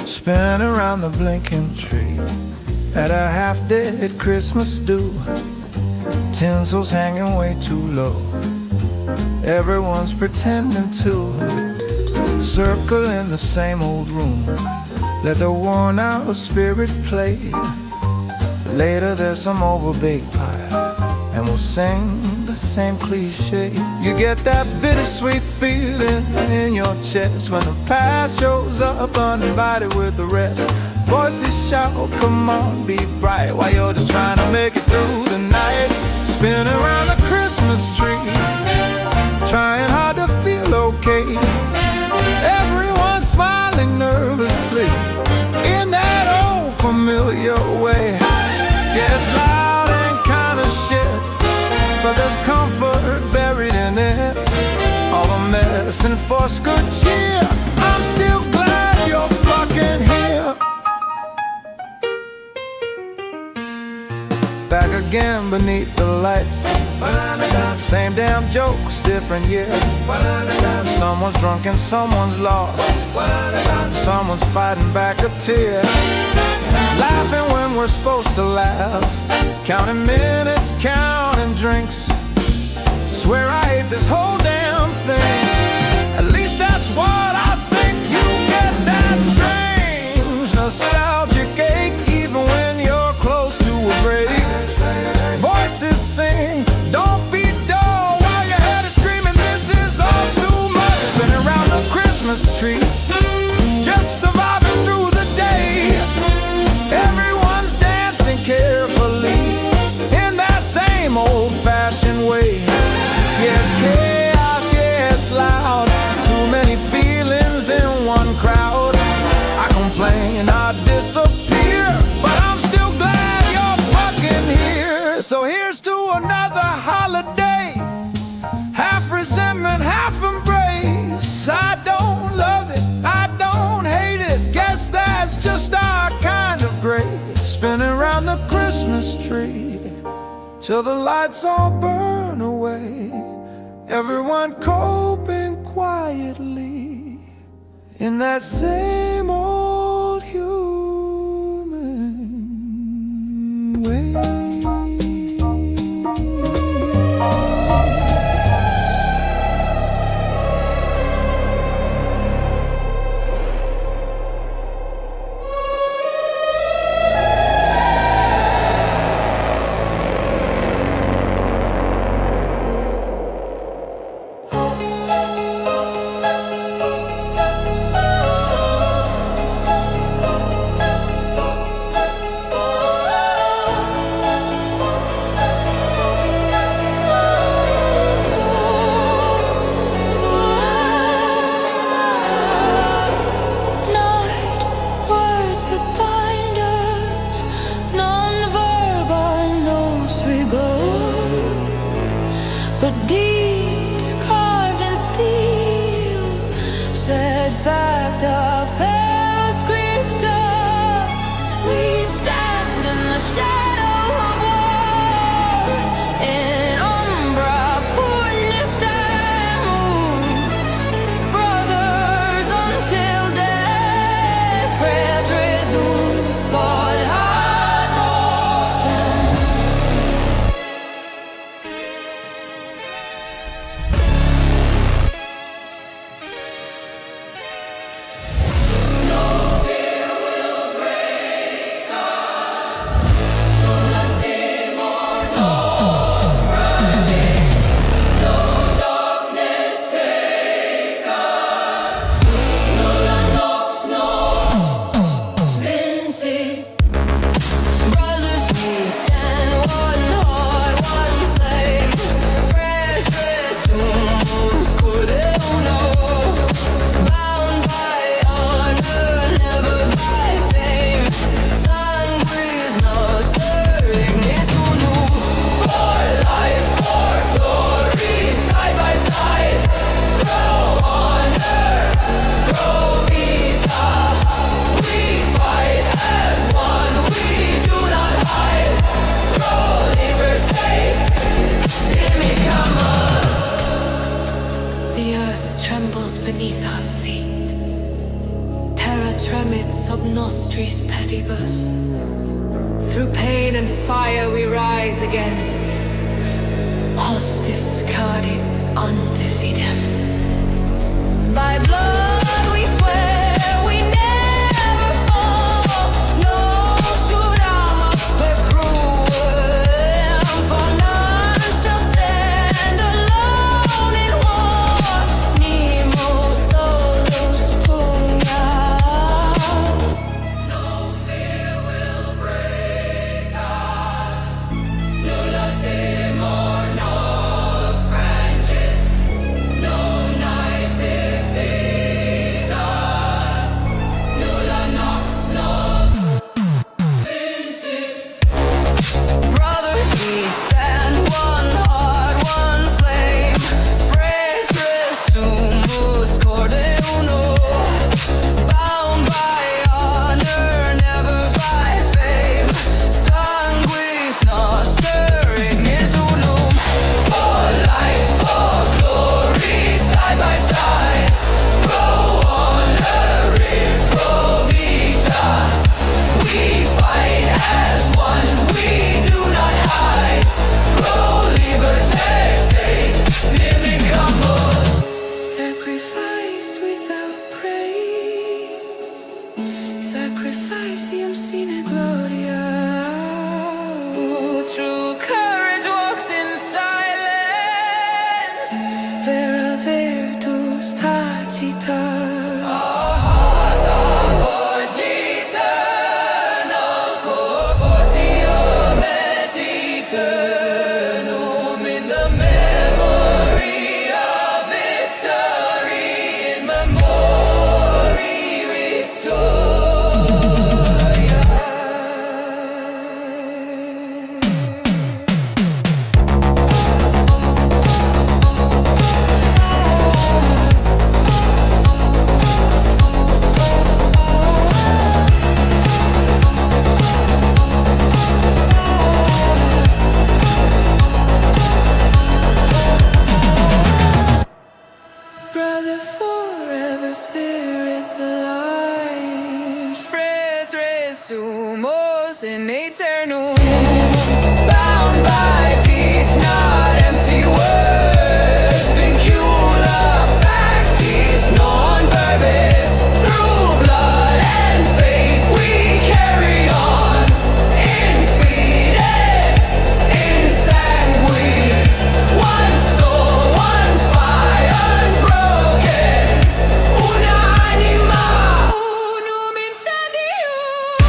spin around the blinking tree at a half-dead Christmas do. Tinsel's hanging way too low, everyone's pretending to circle in the same old room, let the worn-out spirit play. Later there's some overbaked pie, and we'll sing the same cliche. You get that bittersweet feeling in your chest when the past shows up uninvited with the rest. Voices shout, come on, be bright, while you're just trying to make it through the night. Spin around the Christmas tree, trying hard to feel okay. Everyone's smiling nervously in that old familiar way. Yeah, it's loud and kinda shit, but there's comfort buried in it. All the mess and force good cheer. I'm still glad you're fucking here. Back again beneath the lights, same damn jokes, different year. Someone's drunk and someone's lost, someone's fighting back a tear. Laughing when we're supposed to laugh, counting minutes, counting drinks. Swear I hate this whole damn thing, at least that's what I think. You get that strange nostalgic ache even when you're close to a break. Voices sing, don't be dull, while your head is screaming this is all too much. Spin around the Christmas tree, just surviving through the day. Everyone's dancing carefully in that same old-fashioned way. Yes, chaos, yes, loud, too many feelings in one crowd. I complain, I disappear, but I'm still glad you're fucking here. So here's to another holiday, half resentment, half embrace. I don't love it, I don't hate it, guess that's just our kind of grace. Spinning around the Christmas tree till the lights all burn away. Everyone coping quietly in that same old human way. But deeds carved in steel said fact of 𝓵𝑝ℎ. We stand in the shadow of war, in umbra 𝓵𝑝ℎ, brothers until death, 𝓵𝑝ℎ. sub nostris pedibus. Through pain and fire we rise again. Hostis cardi ante fidem. By blood we swear we never fall. No juramos per cruel, for none shall stand alone in war. Нимos solus pugnat. No fear will break us. Nulla timor nos frangit. No night defeats us. Nulla nox nos vincit. Brothers, we stand, one heart, one flame. 𝓲𝓵𝓮𝓪𝓼𝓮 𝕊𝓼𝓮. Bound by honor, never by fame. Sanguis noster ignis unum. For life, for glory, side by side. Pro honore, pro vita. We fight as one, we do not hide. 𝓟𝓵𝓚𝓬𝓪𝓼𝓮. Sacrifice without praise. 𝓟𝓵𝓵𝓚𝓬𝓪 𝕬𝗓𝓚𝓪. True courage walks in silence. 𝓴𝑟 Our hearts are for eternal. 𝓴𝑟 in the memory of victory. In memori victoria. Brother, forever spirits aligned. 𝓲𝓵𝓮𝓪 in aeternum. Bound by deeds, not empty words. 𝓐𝑼𝑛𝑐𝑢𝑙𝑎 non verbis. Through blood and faith we carry on. In fide, in sangue. One soul, one fire, unbroken. Una anima, unum incendium.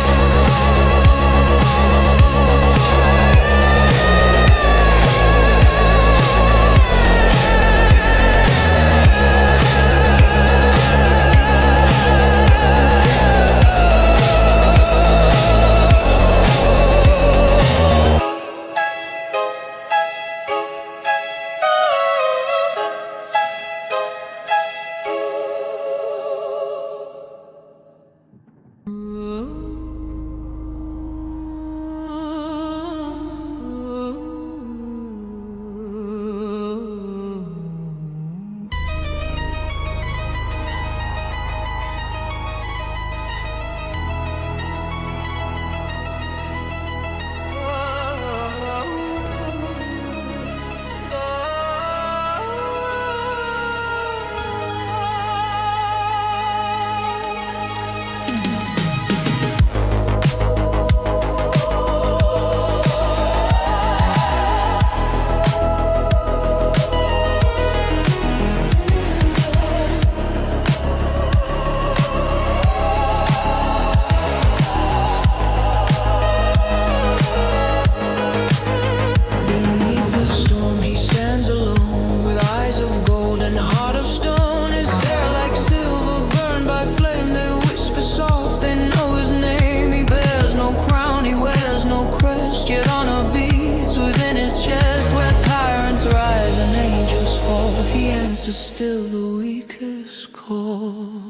Is still the weakest call.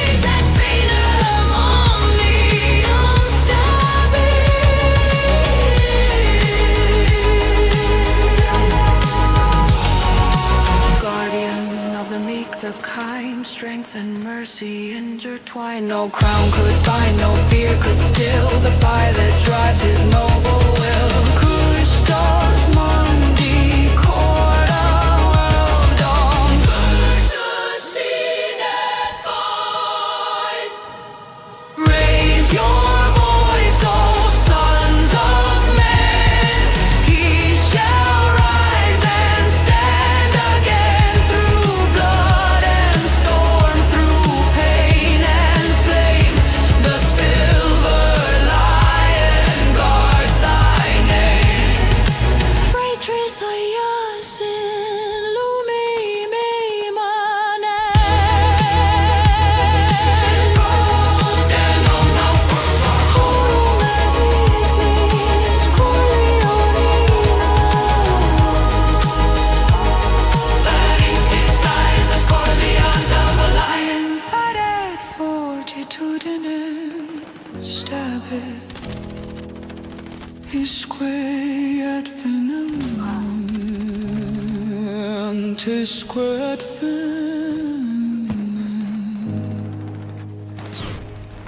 Guardian of the meek, the kind, strength and mercy intertwine. No crown could bind, no fear could still the fire that drives his noble will. Christos Mundi Corda world on 𝓲𝓵𝓮𝓪𝓼𝓮. Raise your voice, O sons of men, he shall rise and stand again through blood and storm, through pain and flame. The silver lion guards thy name.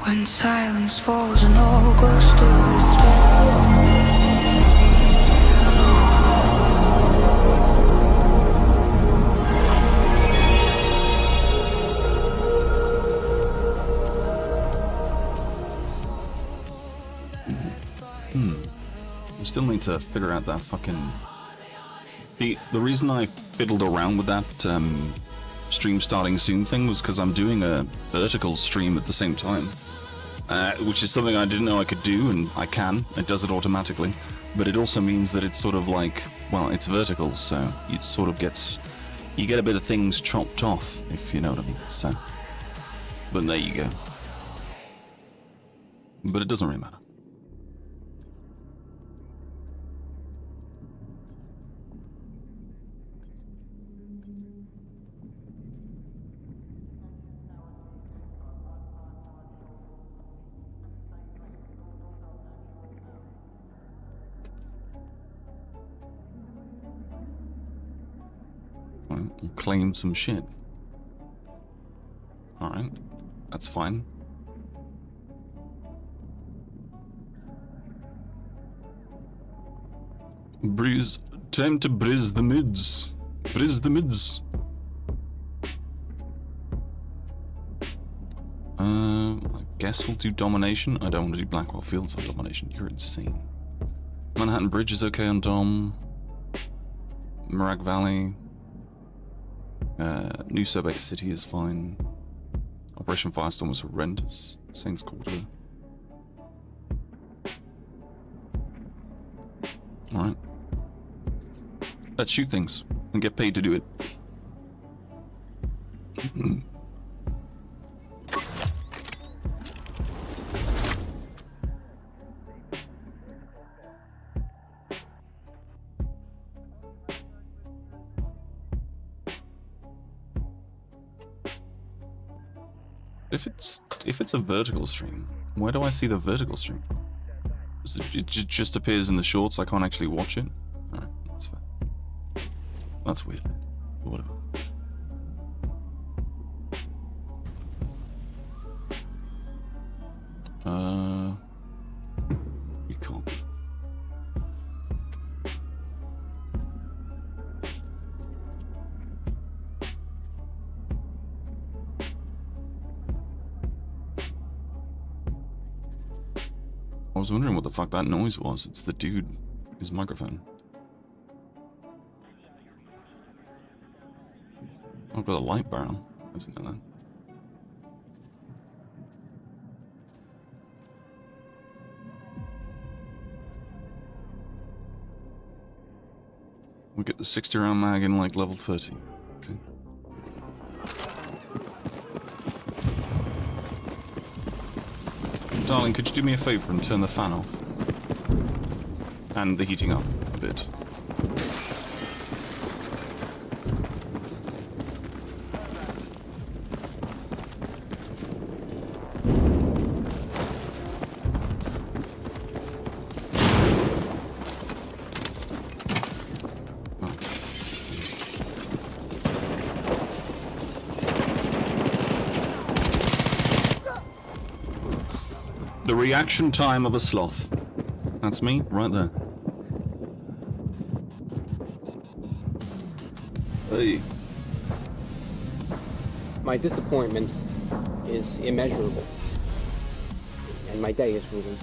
When silence falls and all grows still, I still need to figure out that fucking... The reason I fiddled around with that stream starting soon thing was because I'm doing a vertical stream at the same time, which is something I didn't know I could do, and I can. It does it automatically, but it also means that it's sort of like, well, it's vertical, so it sort of gets... You get a bit of things chopped off, if you know what I mean, so... But there you go. But it doesn't really matter. You claim some shit. Alright, that's fine. Breeze, time to brizz the mids. Brizz the mids. I guess we'll do domination. I don't want to do Blackwell Fields on domination. You're insane. Manhattan Bridge is okay on Dom. Mirag Valley. New Sobex City is fine. Operation Firestorm was horrendous. Saints Quarter. Alright. Let's shoot things and get paid to do it. If it's a vertical stream, where do I see the vertical stream? It just appears in the shorts. I can't actually watch it. Alright, that's fair. That's weird. But whatever. You can't. I was wondering what the fuck that noise was. It's the dude, his microphone. I've got a light barrel. I didn't know that. We get the 60-round mag in like level 30. Okay. Darling, could you do me a favor and turn the fan off? And the heating up a bit. The reaction time of a sloth. That's me, right there. Hey. My disappointment is immeasurable, and my day is ruined.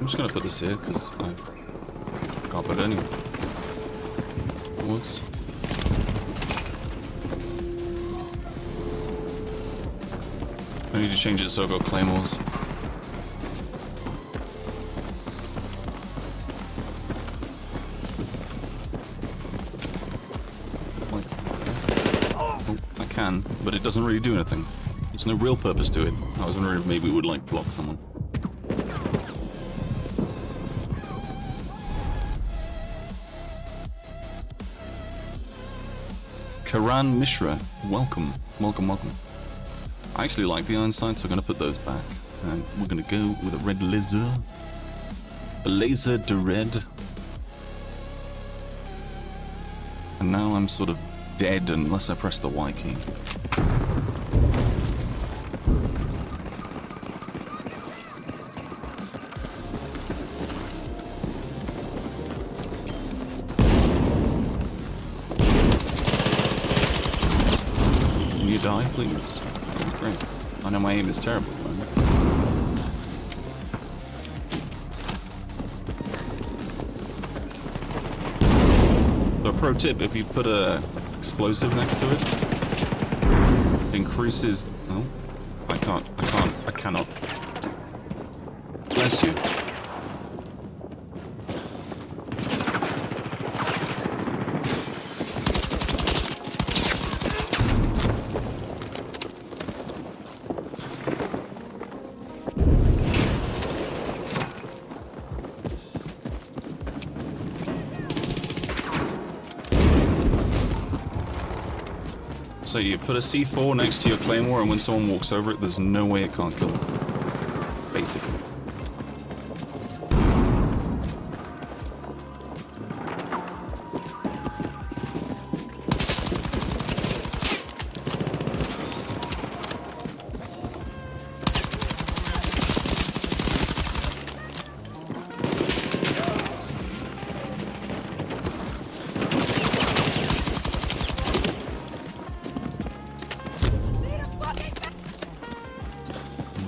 I'm just gonna put this here because I can't put it anywhere. Whoops. I need to change it so I've got claymores. Oh, I can, but it doesn't really do anything. There's no real purpose to it. I was wondering if maybe it would like block someone. Karan Mishra, welcome, welcome, welcome. I actually like the iron sights, so I'm going to put those back. And we're going to go with a red laser. A laser de red. And now I'm sort of dead unless I press the Y key. Die, please. That'd be great. I know my aim is terrible. So, pro tip: if you put a explosive next to it, it increases. Oh, I cannot. Bless you. So you put a C4 next to your claymore, and when someone walks over it, there's no way it can't kill them. Basically.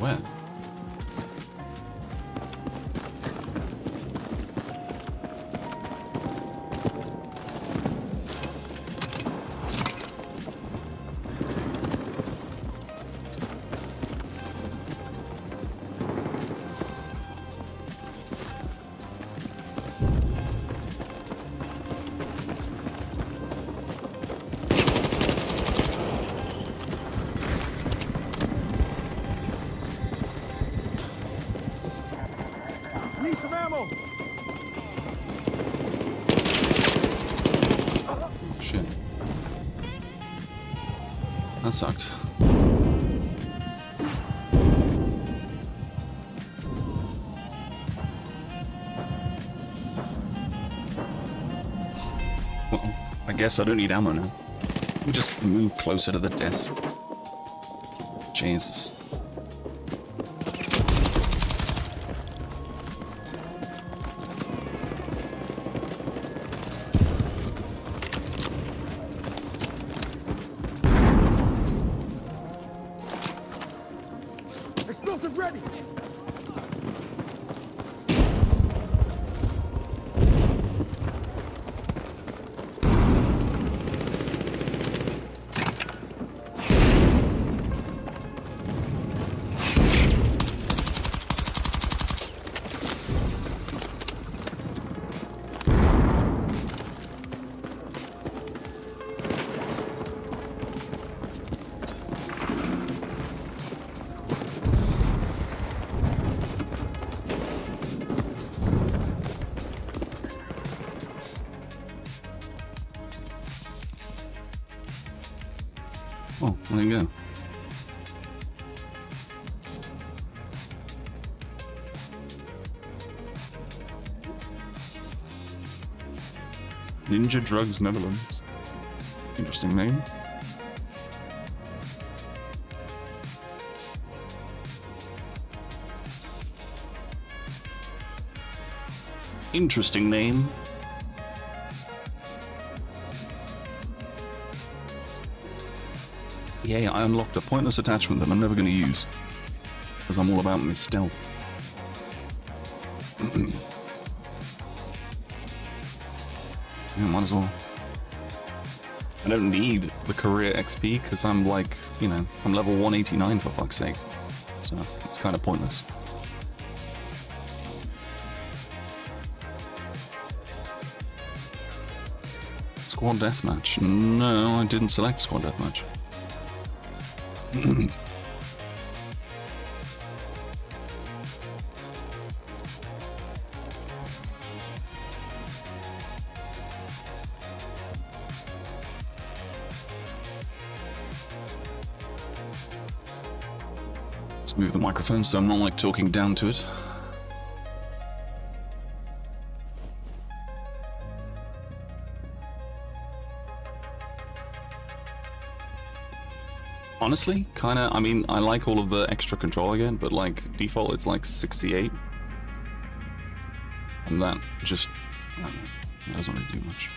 Where? Need some ammo. Shit. That sucked. Well, I guess I don't need ammo now. Let me just move closer to the desk. Jesus. Explosive ready. Oh, there you go. 𝓟𝓵𝓮𝓪𝓼𝓮 Netherlands. Interesting name. Interesting name. Yay, I unlocked a pointless attachment that I'm never going to use. Because I'm all about my stealth. Yeah, might as well. I don't need the career XP because I'm like, you know, I'm level 189 for fuck's sake. So it's kind of pointless. Squad deathmatch. No, I didn't select squad deathmatch. Let's move the microphone so I'm not like talking down to it. Honestly, kinda, I mean, I like all of the extra control again, but like, default it's like 68. And that just, I don't know, it doesn't really do much.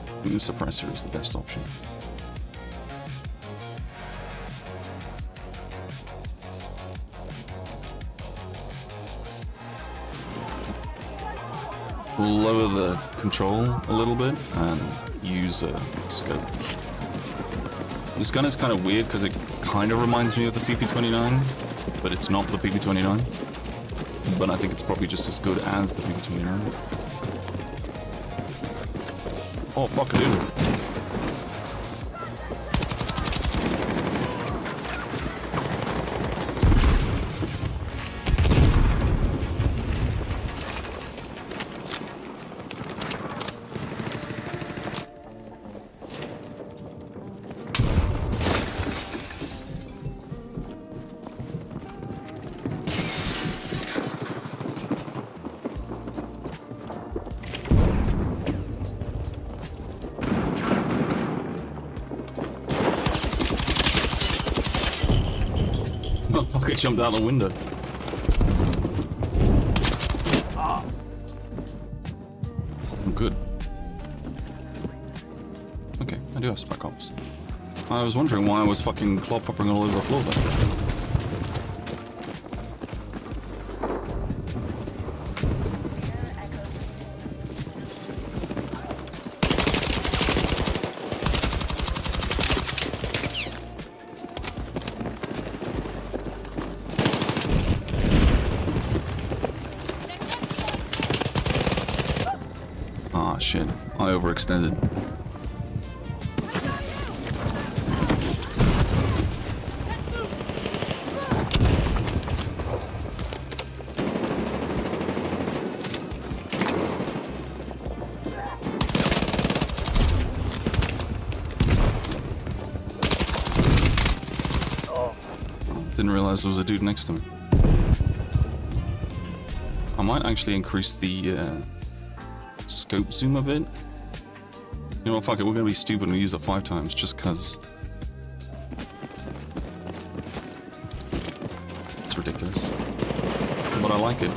I think the suppressor is the best option. Lower the control a little bit and use a scope. This gun is kind of weird because it kind of reminds me of the PP29, but it's not the PP29. But I think it's probably just as good as the PP29. Oh, fuck, dude. He jumped out the window. I'm good. Okay, I do have spec ops. I was wondering why I was fucking claw popping all over the floor there. Ah, shit. I overextended. Didn't realize there was a dude next to me. I might actually increase the scope zoom a bit. You know what, fuck it, we're gonna be stupid and use it 5 times just cause. It's ridiculous. But I like it.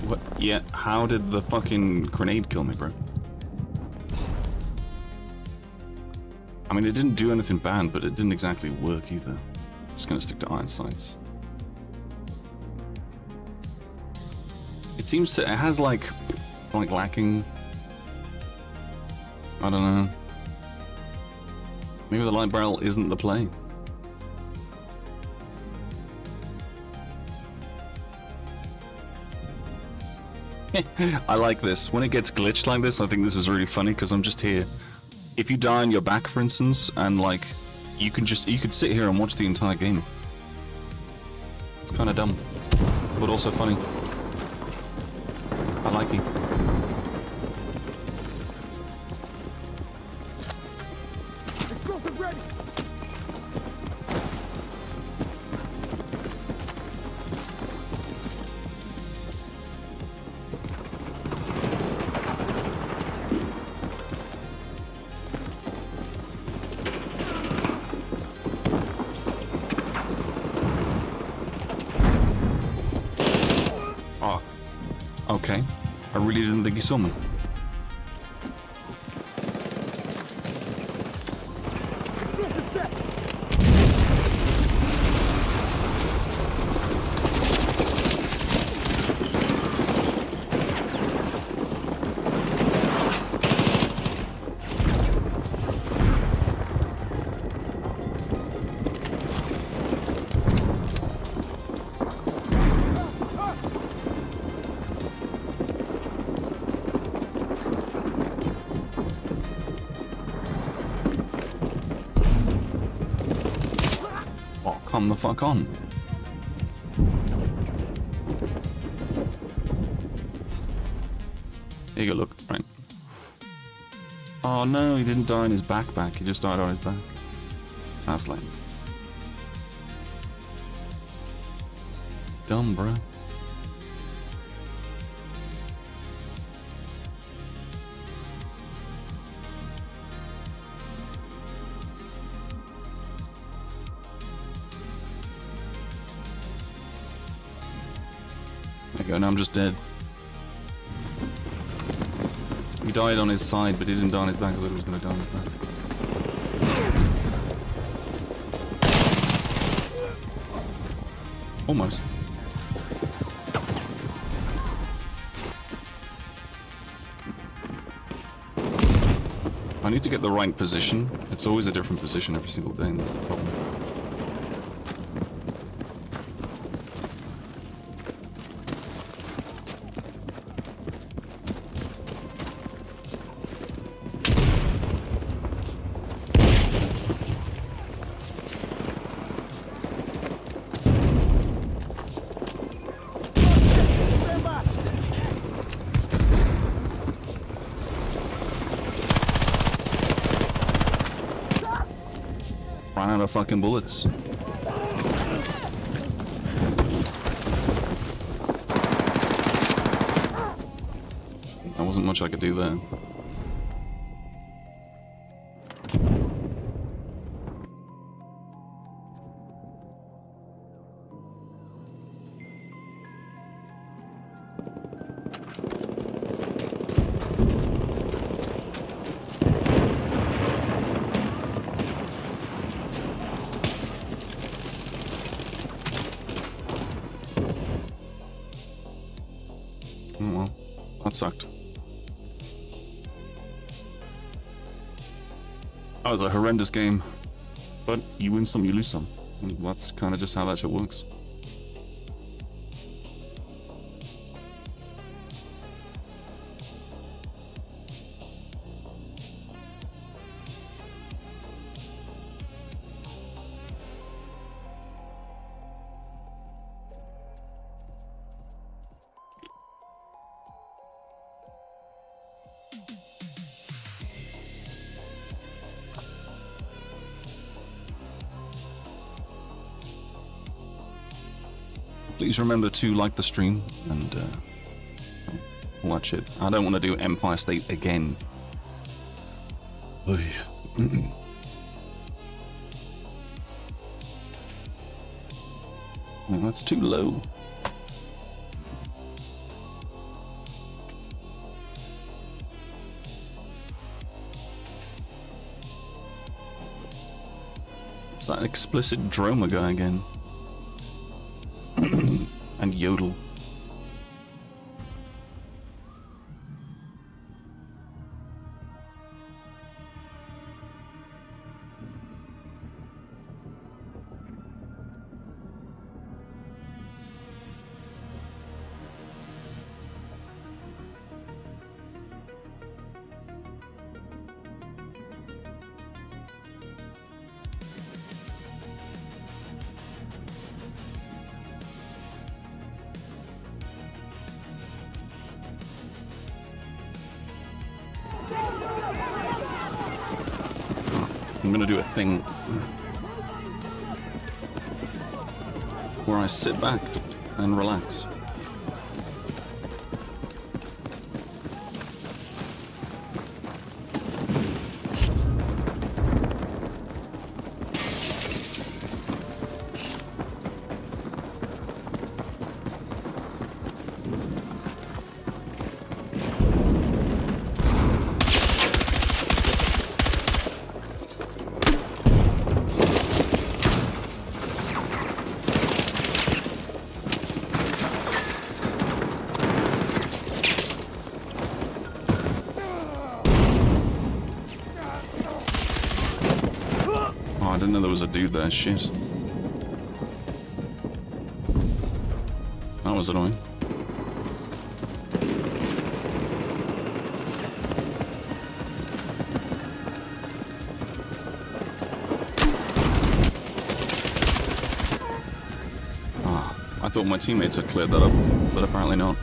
What? Yeah, how did the fucking grenade kill me, bro? I mean, it didn't do anything bad, but it didn't exactly work either. I'm just gonna stick to iron sights. It seems to, it has like lacking. I don't know. Maybe the light barrel isn't the play. I like this. When it gets glitched like this, I think this is really funny because I'm just here. If you die on your back, for instance, and like you could sit here and watch the entire game. It's kind of dumb, but also funny. I like it. Explosive ready. Oh, okay. I really didn't think you saw me. Explosive set. Oh, come the fuck on. Here you go, look, right. Oh no, he didn't die on his backpack, he just died on his back. That's lame. Dumb, bro. There you go, now I'm just dead. He died on his side, but he didn't die on his back. I thought he was going to die on his back. Almost. I need to get the right position. It's always a different position every single day, and that's the problem. Ran out of fucking bullets. There wasn't much I could do there. Oh well, that sucked. That was a horrendous game, but you win some, you lose some. And that's kind of just how that shit works. Please remember to like the stream and all that shit. I don't want to do Empire State again. Yeah, that's too low. It's that explicit Droma guy again. And yodel. I'm gonna do a thing where I sit back and relax. I didn't know there was a dude there, shit. That was annoying. Ah, I thought my teammates had cleared that up, but apparently not.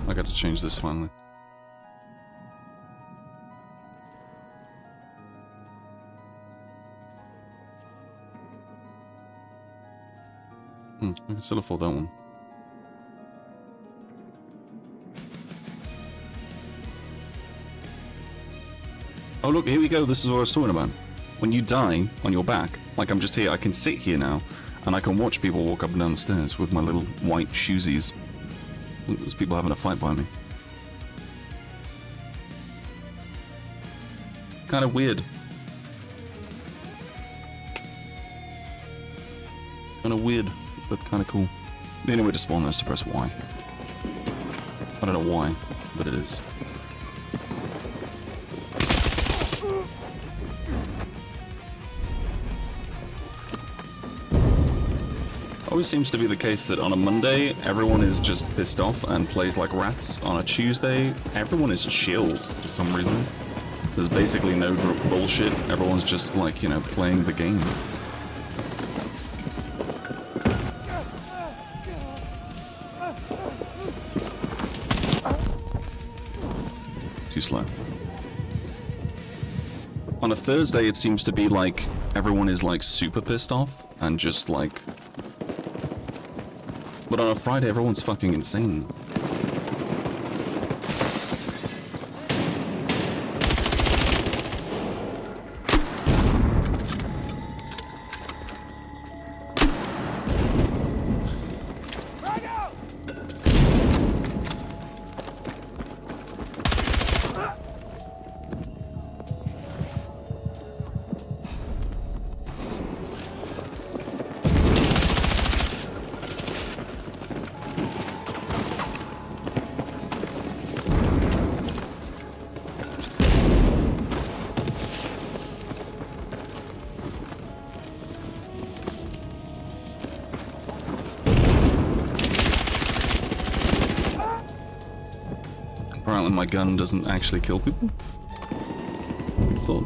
I got to change this finally. I can still afford that one. Oh look, here we go, this is what I was talking about. When you die on your back, like I'm just here, I can sit here now, and I can watch people walk up and down the stairs with my little white shoesies. There's people having a fight by me. It's kind of weird. Kind of weird, but kind of cool. The only way to spawn this is to press Y. I don't know why, but it is. always seems to be the case that on a Monday, everyone is just pissed off and plays like rats. On a Tuesday, everyone is chill for some reason. There's basically no bullshit. Everyone's just like, you know, playing the game. Too slow. On a Thursday, it seems to be like everyone is like super pissed off and just like... But on a Friday, everyone's fucking insane. Apparently my gun doesn't actually kill people. I thought.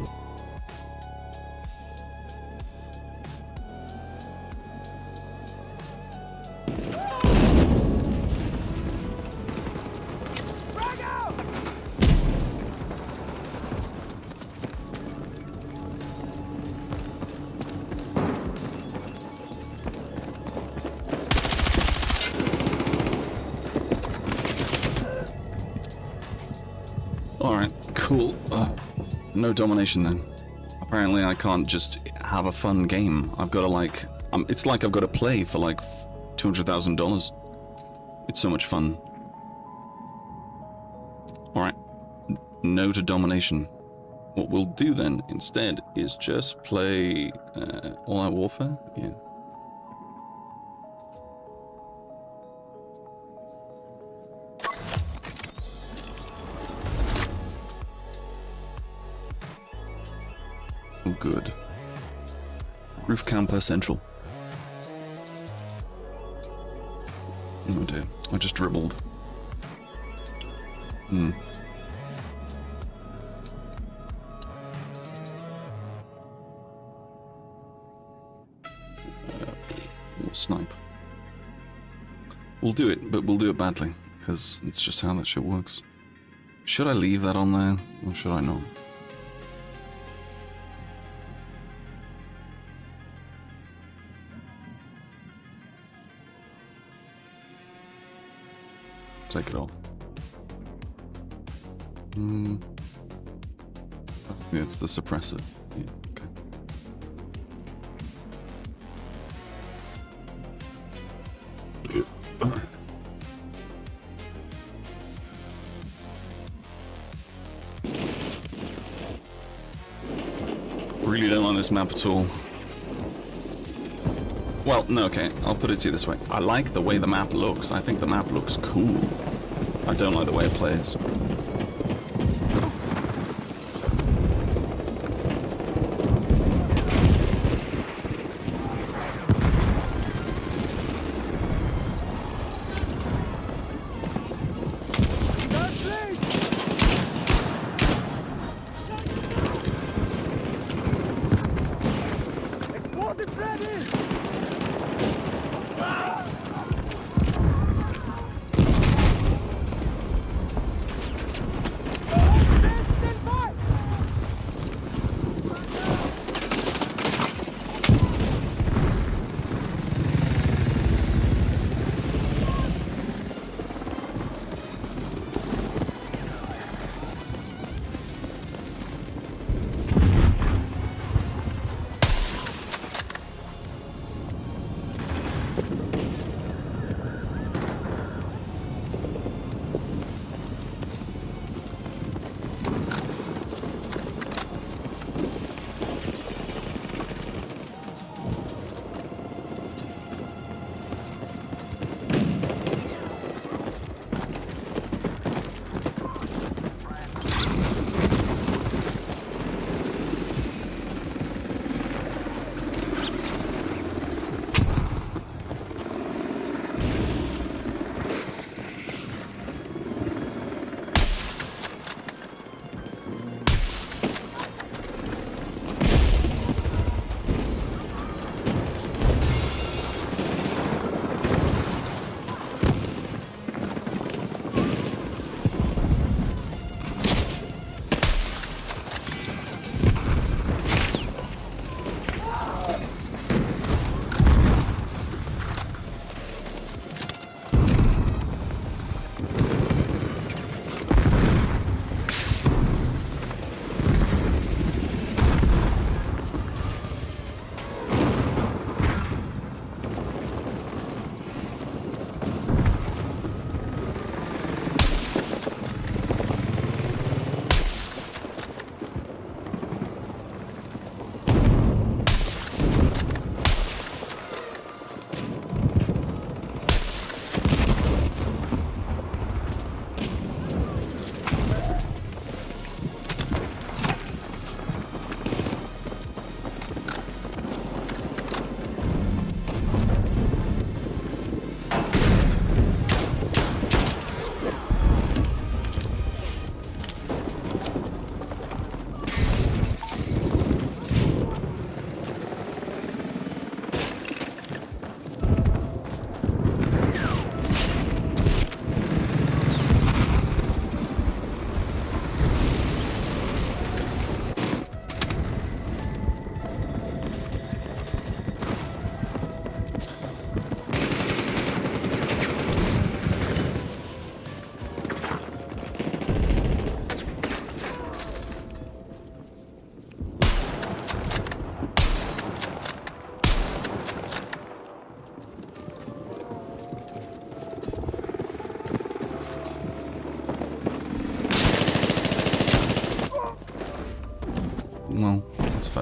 Alright, cool. No domination then. Apparently I can't just have a fun game. I've got to like... it's like I've got to play for like $200,000. It's so much fun. Alright. No to domination. What we'll do then instead is just play All-Out Warfare. Yeah. Oh, good. Roof camper central. Oh dear, I just dribbled. We'll snipe. We'll do it, but we'll do it badly, because it's just how that shit works. Should I leave that on there, or should I not? Take it off. Yeah, it's the suppressor. Yeah, okay. Really don't like this map at all. Well, no, okay, I'll put it to you this way. I like the way the map looks. I think the map looks cool. I don't like the way it plays.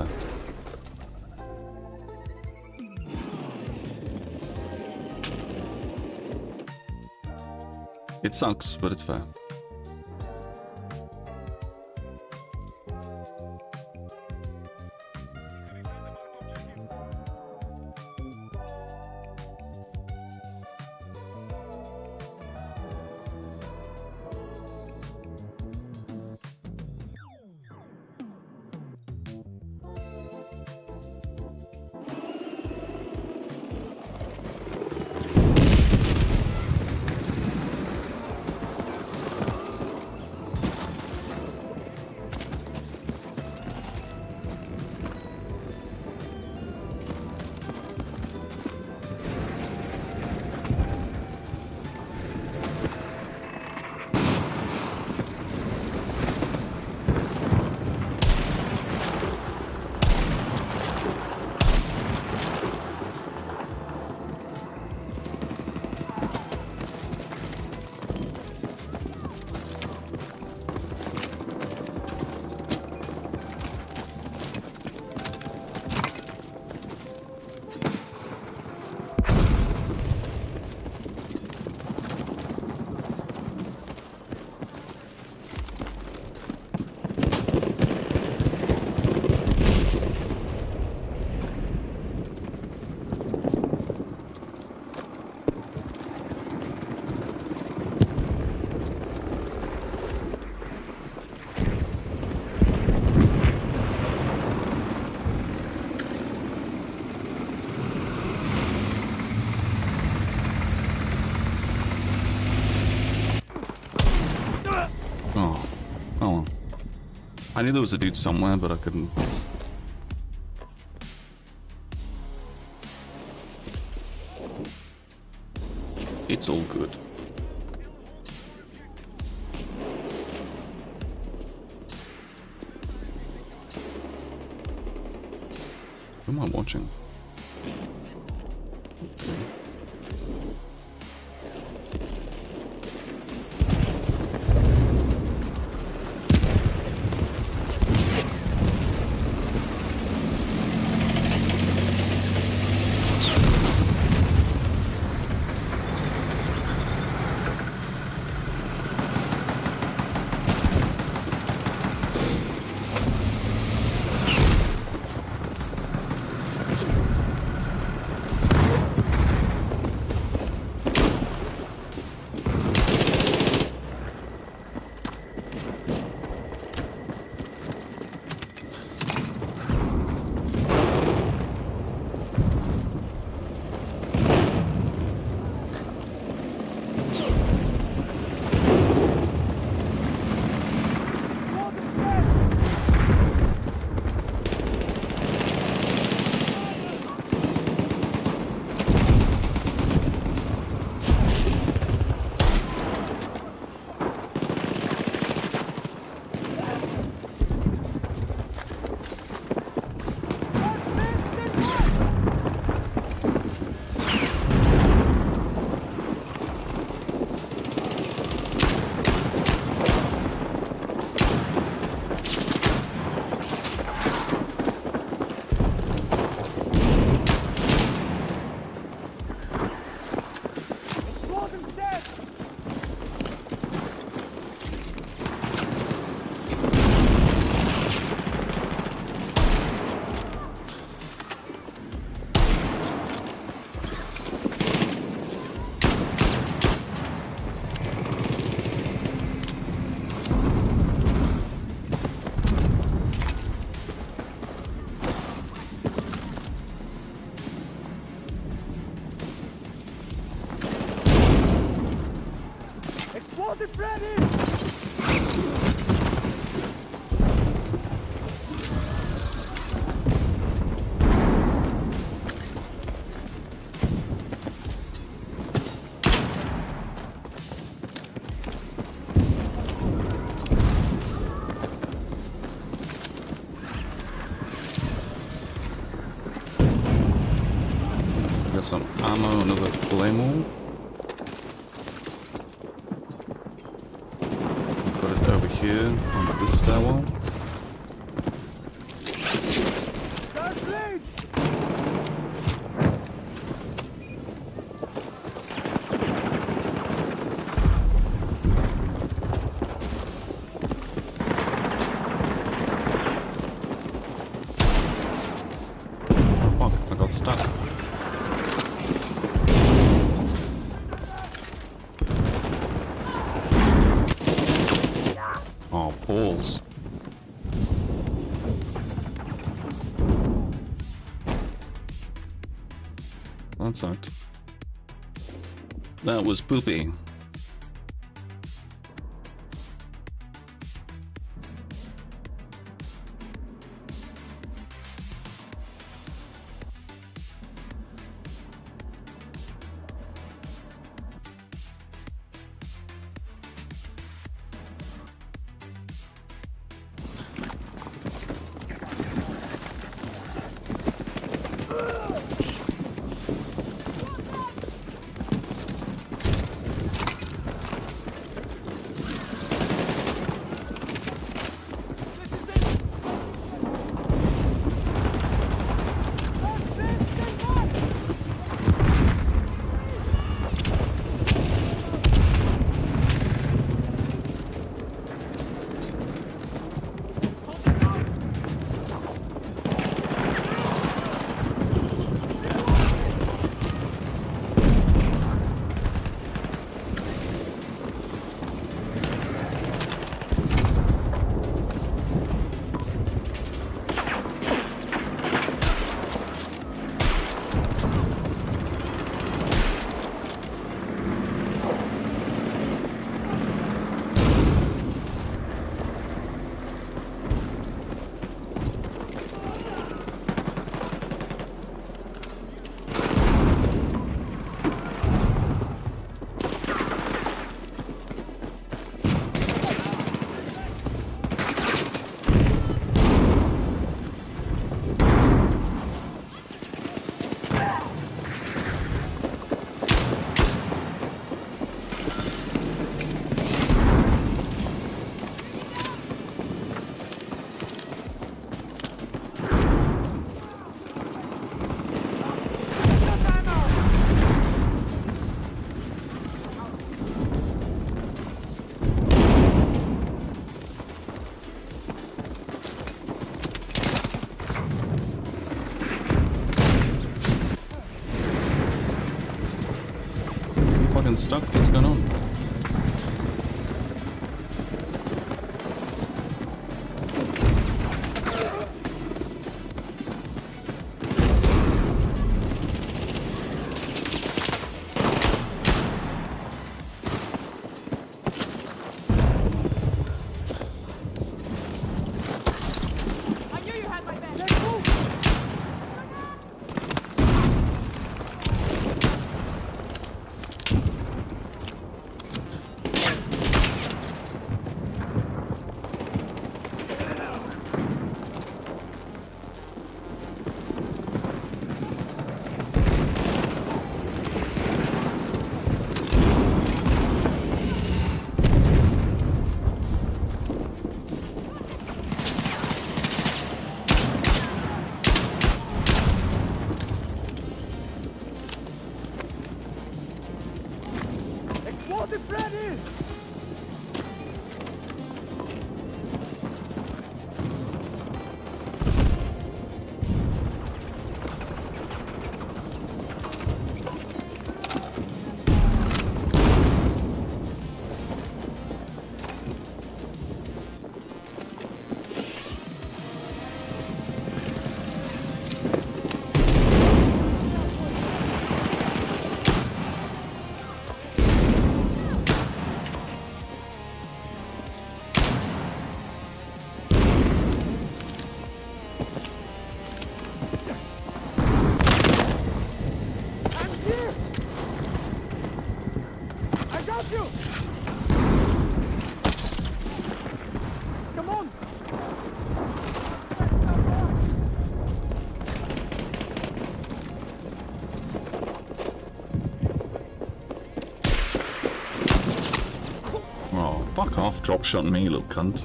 fair. It sucks, but it's fair. I knew there was a dude somewhere, but I couldn't. It's all good. Who am I watching? Some ammo, another claymore. Put it over here on this stairwell. balls. That sucked. That was poopy. Fucking stuck? What's going on? I knew you had my back. Let's move. Explosive ready! Fuck off, drop shotting me, you little cunt.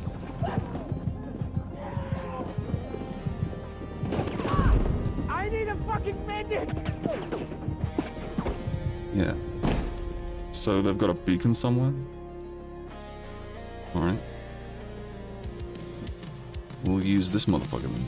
I need a fucking medic! Yeah. So they've got a beacon somewhere? Alright. We'll use this motherfucker then.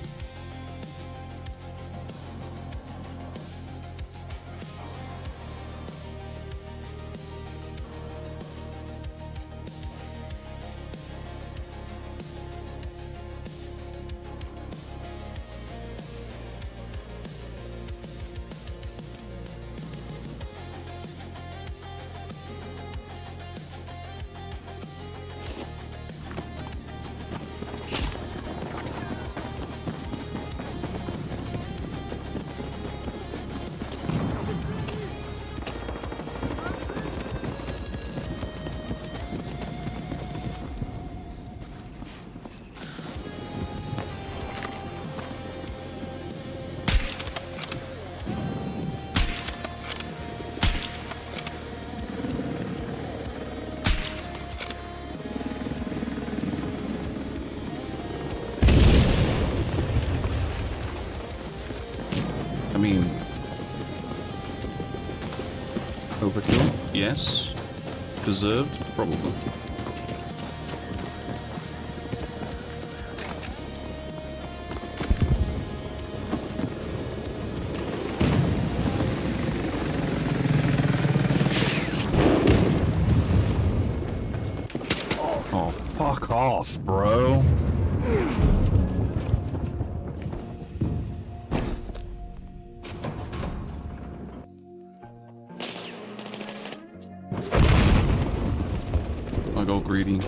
mean, overkill? Yes. Deserved? Probably. Oh, fuck off, bro. I go greedy.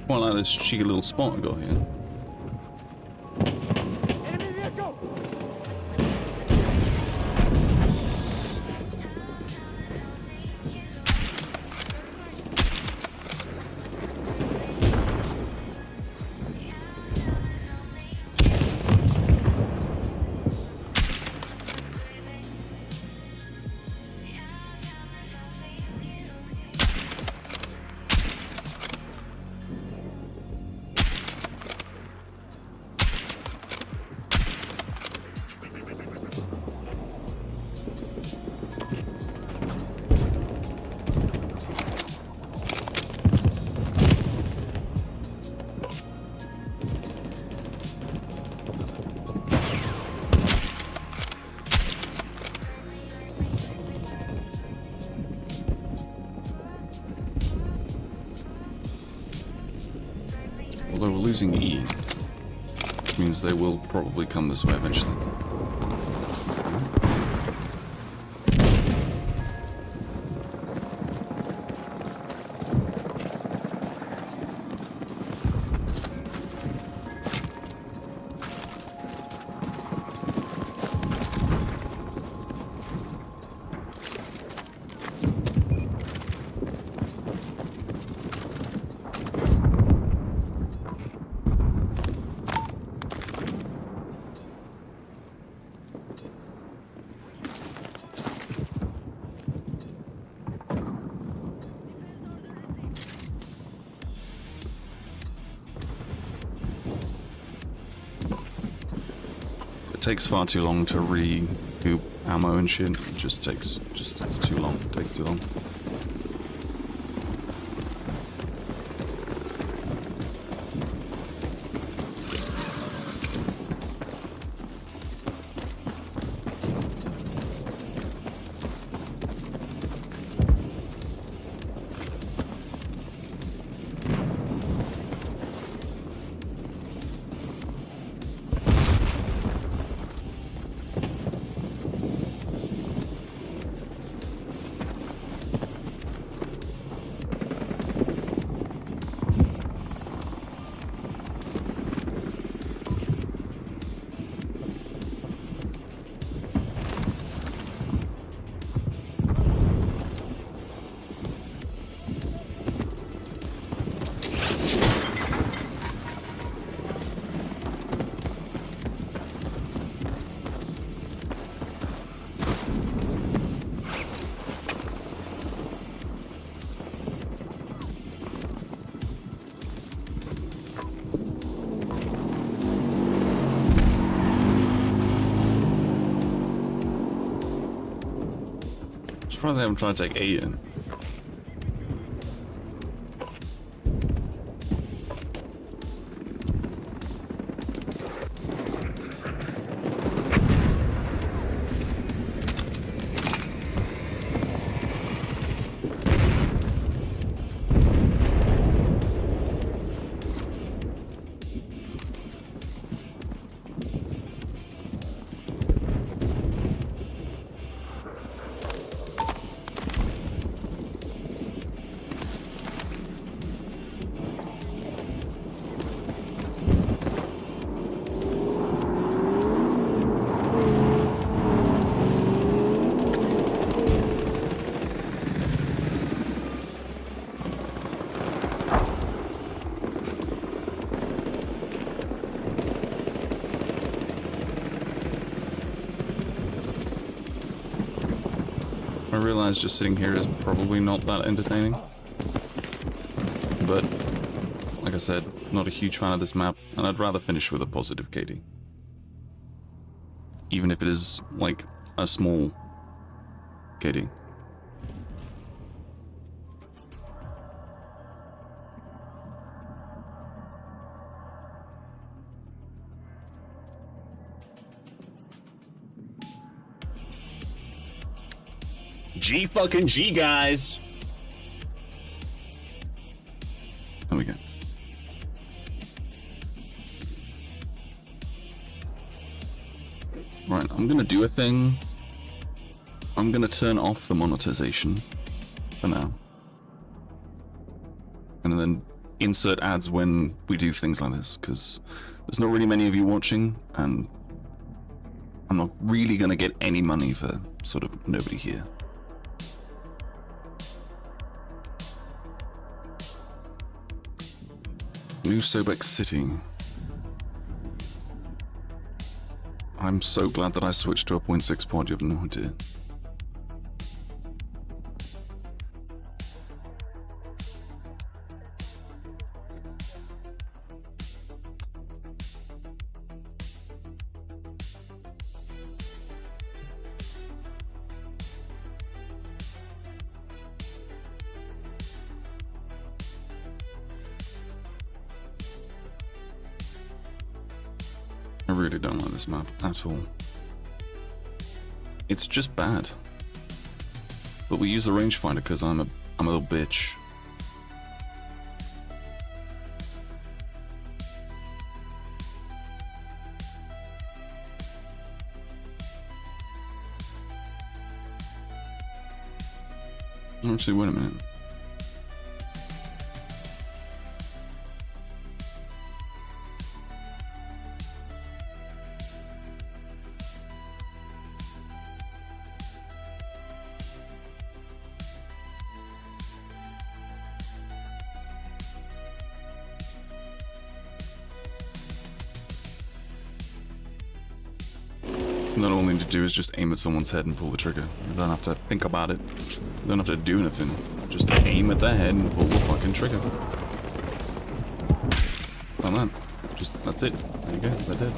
Quite like this cheeky little spot I got here. Enemy vehicle! Although we're losing E, which means they will probably come this way eventually. It takes far too long to recoup ammo and shit. It just takes, it's too long. It takes too long. Surprised they haven't tried to take A in. I realize just sitting here is probably not that entertaining. But, like I said, not a huge fan of this map, and I'd rather finish with a positive KD. Even if it is, like, a small KD. G, guys. There we go. Right, I'm gonna do a thing. I'm gonna turn off the monetization for now. And then insert ads when we do things like this, because there's not really many of you watching, and I'm not really gonna get any money for sort of nobody here. New Sobek City. I'm so glad that I switched to a 0.6 pod, you have no idea. I really don't like this map at all. It's just bad. But we use the rangefinder because I'm a little bitch. Actually, wait a minute. Then all I need to do is just aim at someone's head and pull the trigger. You don't have to think about it. You don't have to do anything. Just aim at their head and pull the fucking trigger. Oh man. Just, that's it. There you go, they're dead.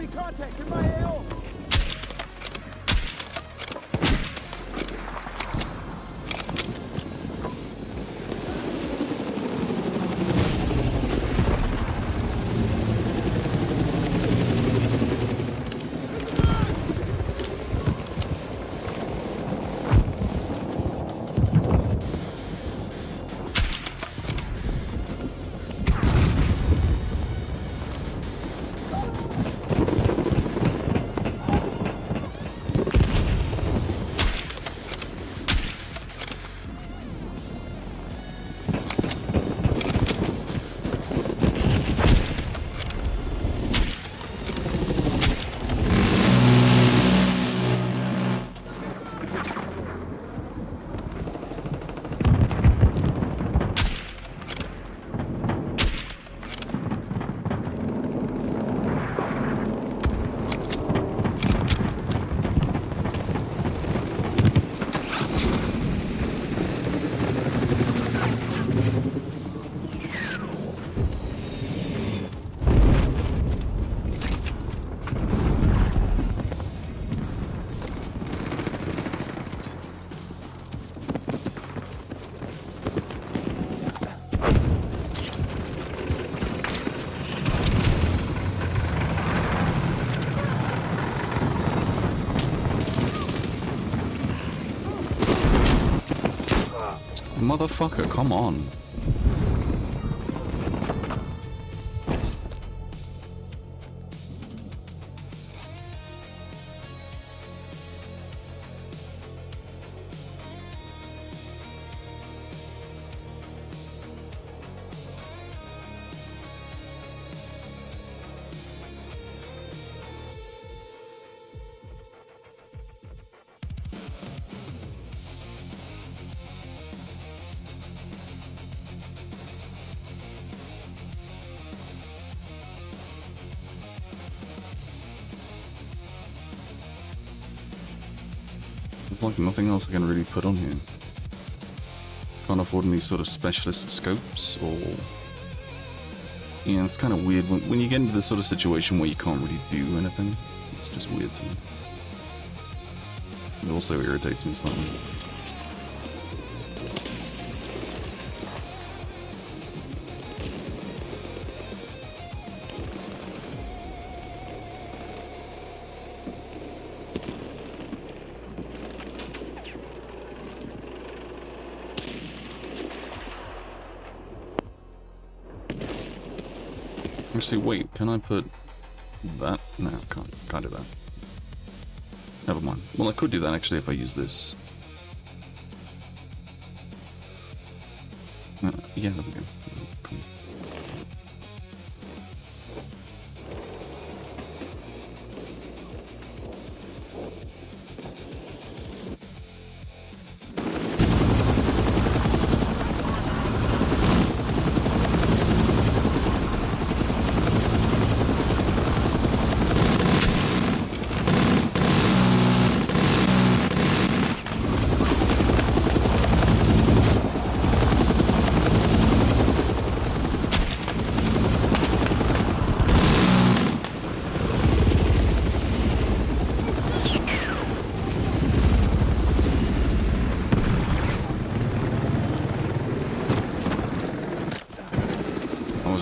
Enemy contact in my AO. Motherfucker, come on. There's like nothing else I can really put on here. Can't afford any sort of specialist scopes or... Yeah, it's kind of weird when you get into this sort of situation where you can't really do anything. It's just weird to me. It also irritates me slightly. Actually, wait, can I put that? No, can't do that. Never mind. Well, I could do that actually if I use this. Yeah, there we go. Cool.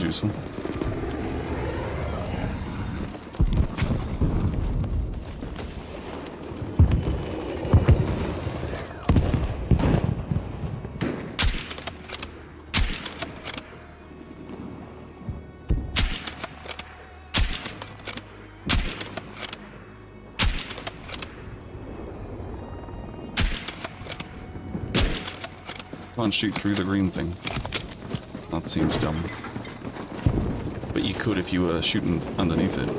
Useful. Can't shoot through the green thing. That seems dumb. But you could if you were shooting underneath it.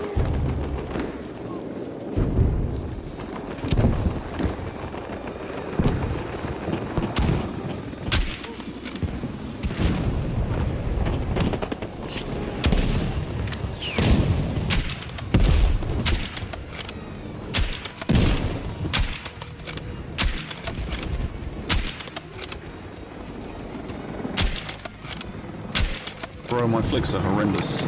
Bro, my flicks are horrendous.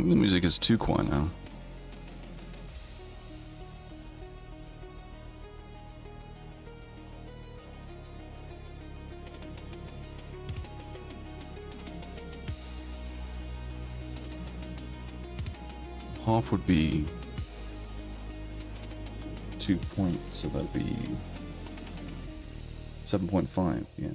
think the music is too quiet now. Half would be 2 points, so that'd be 7.5, yeah.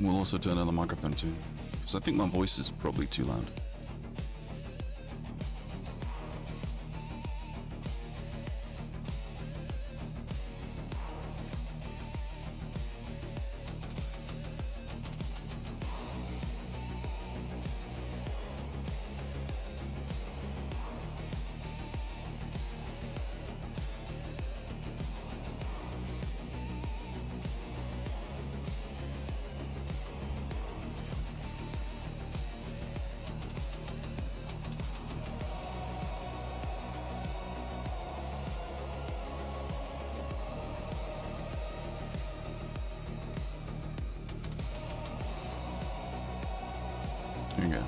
We'll also turn on the microphone too, because I think my voice is probably too loud. There you go.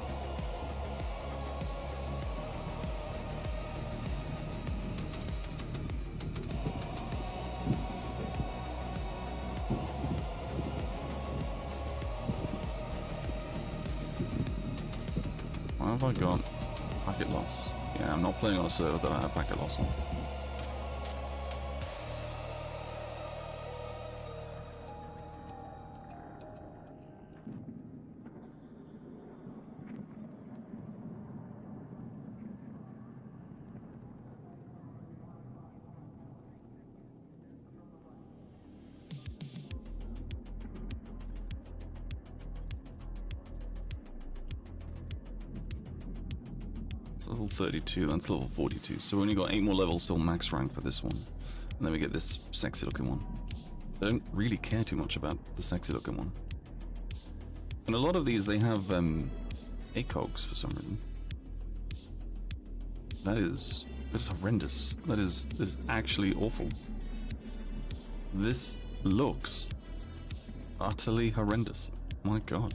Why have I got packet loss? Yeah, I'm not playing on a server that I have packet loss on. It's level 32, that's level 42. So we only got 8 more levels till max rank for this one. And then we get this sexy looking one. I don't really care too much about the sexy looking one. And a lot of these, they have ACOGs for some reason. That is horrendous. That is actually awful. This looks utterly horrendous. My god.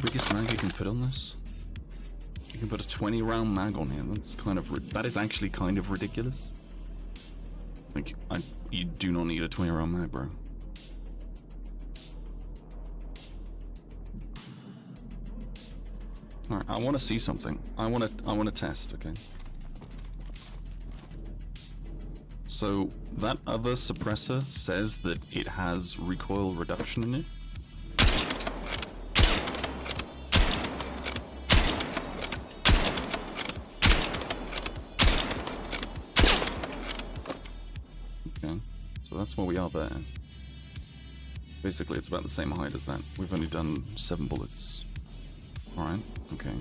Biggest mag you can put on this? You can put a 20-round mag on here. That's kind of that is actually kind of ridiculous. Like, you do not need a 20-round mag, bro. All right, I want to see something. I want to test. Okay. So that other suppressor says that it has recoil reduction in it. So that's where we are there. Basically, it's about the same height as that. We've only done 7 bullets. Alright, okay.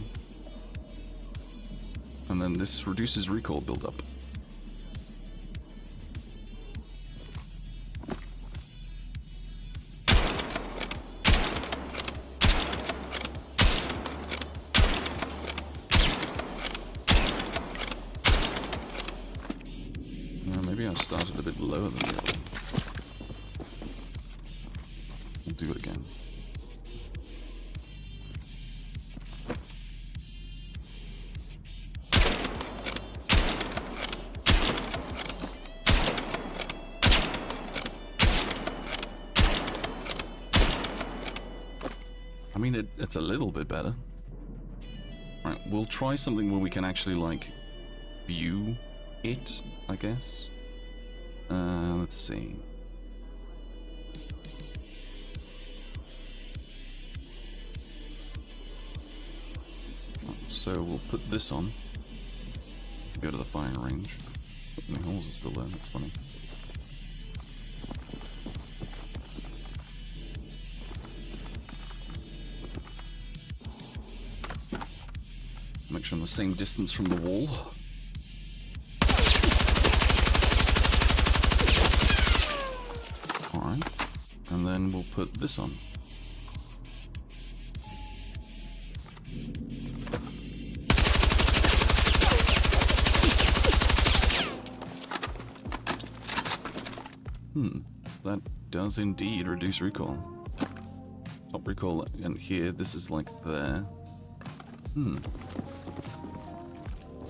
And then this reduces recoil buildup. Maybe I started a bit lower than the other. We'll do it again. I mean, it's a little bit better. Right, we'll try something where we can actually, like, view it, I guess. Let's see. So we'll put this on. Go to the firing range. My holes are still there, that's funny. Make sure I'm the same distance from the wall. Alright. And then we'll put this on. That does indeed reduce recoil. Top recoil, and here, this is like there.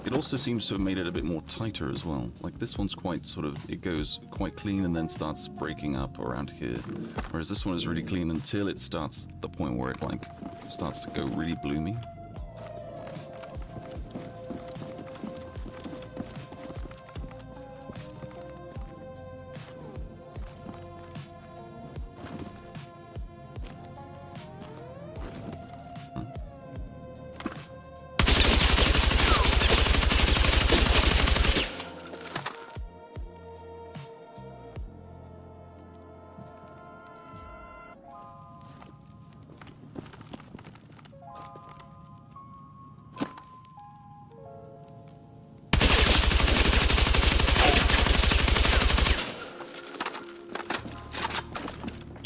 It also seems to have made it a bit more tighter as well. Like this one's quite sort of, it goes quite clean and then starts breaking up around here. Whereas this one is really clean until it starts the point where it like starts to go really bloomy.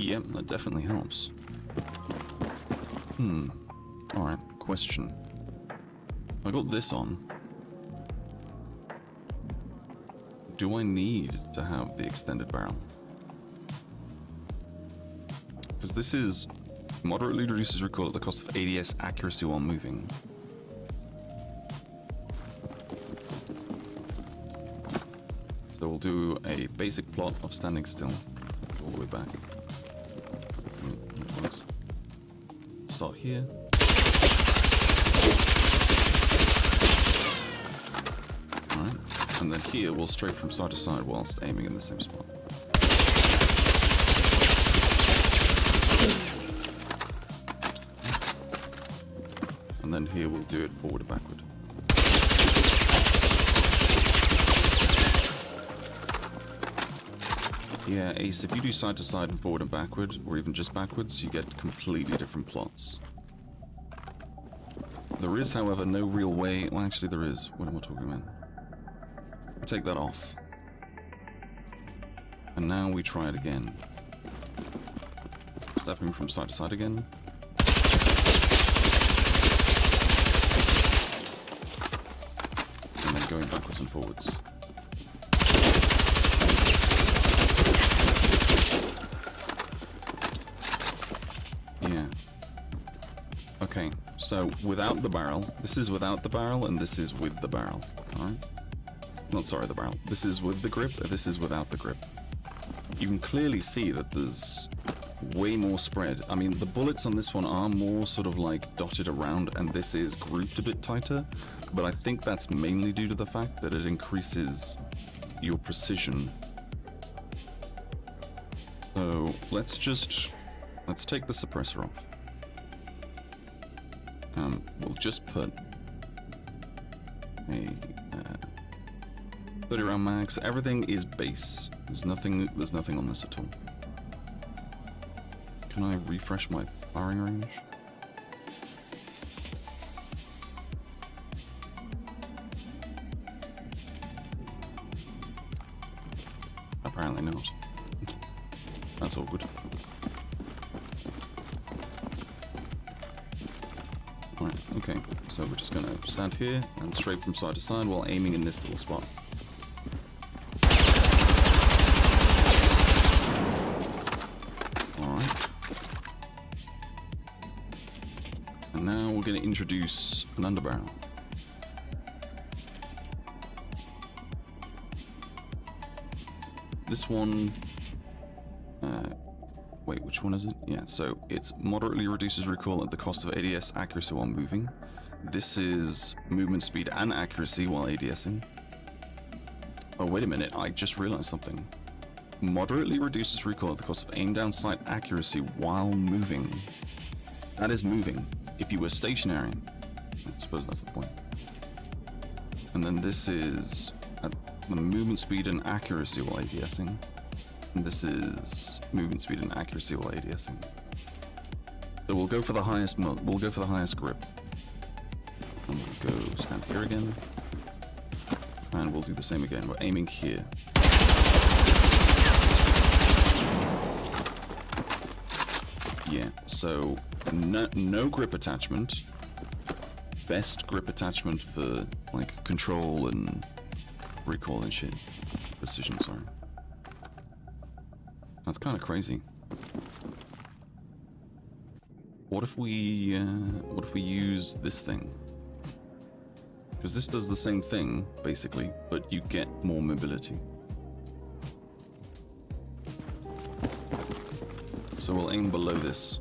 Yep, that definitely helps. Alright, question. I got this on. Do I need to have the extended barrel? Because this is moderately reduces recoil at the cost of ADS accuracy while moving. So we'll do a basic plot of standing still. Go all the way back. Start here. Alright, and then here we'll strafe from side to side whilst aiming in the same spot. And then here we'll do it forward and backward. Yeah, Ace, if you do side to side and forward and backward, or even just backwards, you get completely different plots. There is, however, no real way... Well, actually there is. What am I talking about? We take that off. And now we try it again. Stepping from side to side again. And then going backwards and forwards. Yeah. Okay, so without the barrel, this is without the barrel, and this is with the barrel. Alright? Not sorry, the barrel. This is with the grip, and this is without the grip. You can clearly see that there's way more spread. I mean, the bullets on this one are more sort of like dotted around, and this is grouped a bit tighter, but I think that's mainly due to the fact that it increases your precision. So let's take the suppressor off. We'll just put a 30 round mag. So everything is base. There's nothing on this at all. Can I refresh my firing range? Apparently not. That's all good. Right, okay, so we're just gonna stand here and strafe from side to side while aiming in this little spot. Alright. And now we're gonna introduce an underbarrel. This one Wait, which one is it? Yeah, so it's moderately reduces recoil at the cost of ADS accuracy while moving. This is movement speed and accuracy while ADSing. Oh, wait a minute, I just realized something. Moderately reduces recoil at the cost of aim down sight accuracy while moving. That is moving. If you were stationary, I suppose that's the point. And then this is at the movement speed and accuracy while ADSing. And this is movement speed and accuracy while ADSing. So we'll go for the highest grip. I'm gonna go stand here again. And we'll do the same again. We're aiming here. Yeah, so no grip attachment. Best grip attachment for like control and recoil and shit. Precision, sorry. That's kind of crazy. What if we use this thing? Because this does the same thing, basically, but you get more mobility. So we'll aim below this.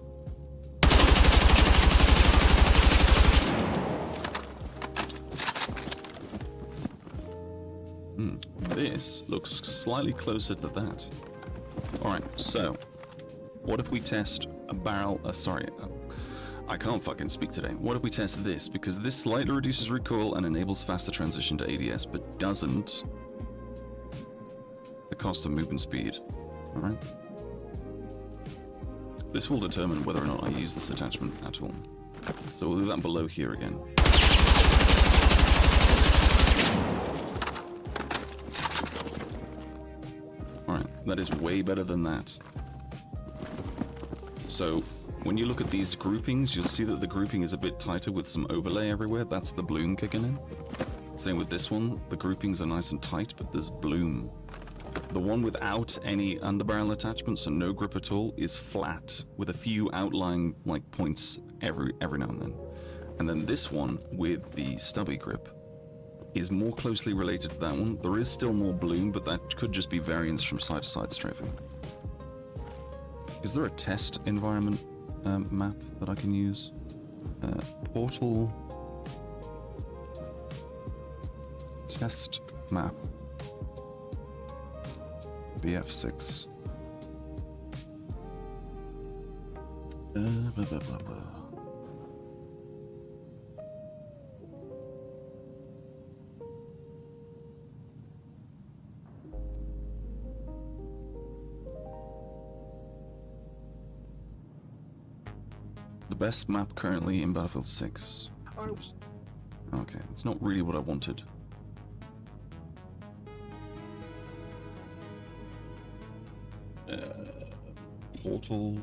This looks slightly closer to that. Alright, so what if we test a barrel, I can't fucking speak today. What if we test this? Because this slightly reduces recoil and enables faster transition to ADS, but doesn't the cost of movement speed. Alright? This will determine whether or not I use this attachment at all. So we'll do that below here again. Alright, that is way better than that. So when you look at these groupings, you'll see that the grouping is a bit tighter with some overlay everywhere. That's the bloom kicking in. Same with this one. The groupings are nice and tight, but there's bloom. The one without any underbarrel attachments and no grip at all is flat, with a few outlying like points every now and then. And then this one with the stubby grip is more closely related to that one. There is still more bloom, but that could just be variance from side to side strafing. Is there a test environment map that I can use? Portal test map. BF6. Blah, blah, blah, blah. The best map currently in Battlefield 6. Okay, it's not really what I wanted. Portal.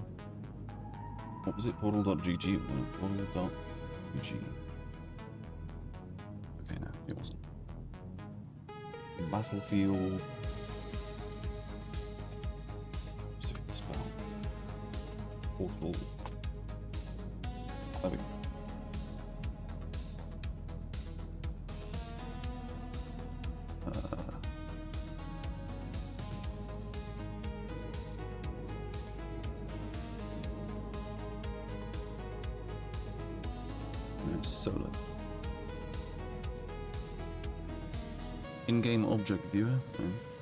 What was it? Portal.gg? No, portal.gg. Okay, no, it wasn't. Battlefield. See if I can spell. Portal. There we go. Solo. In-game object viewer.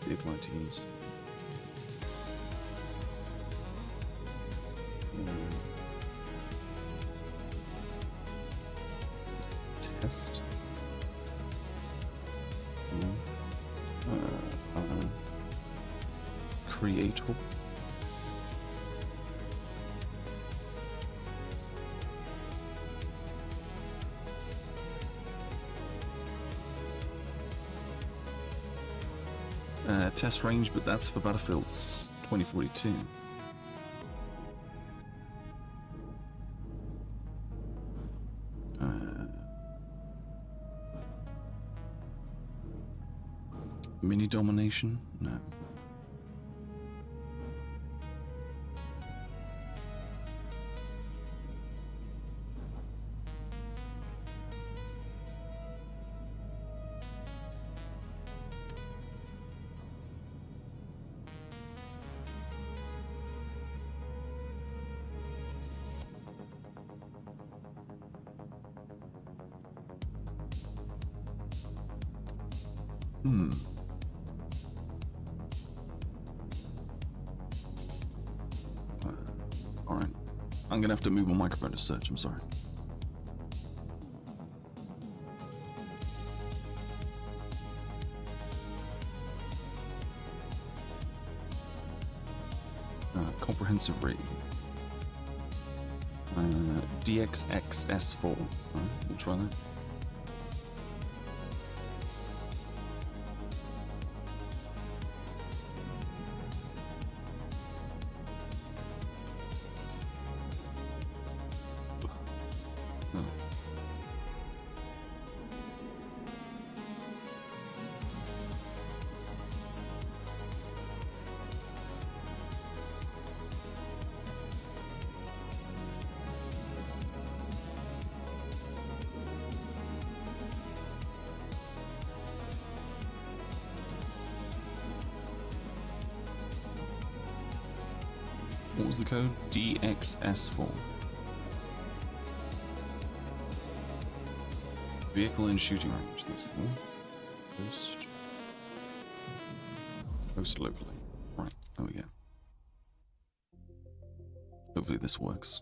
Vehicle ITs. Test. Creator. Test range, but that's for Battlefield 2042. Mini domination? No. Alright. I'm gonna have to move my microphone to search, I'm sorry. Comprehensive rating. DXXS4. Alright, we'll try that. What was the code? DXS4. Vehicle in shooting range. That's the one. Post locally. Right, there we go. Hopefully this works.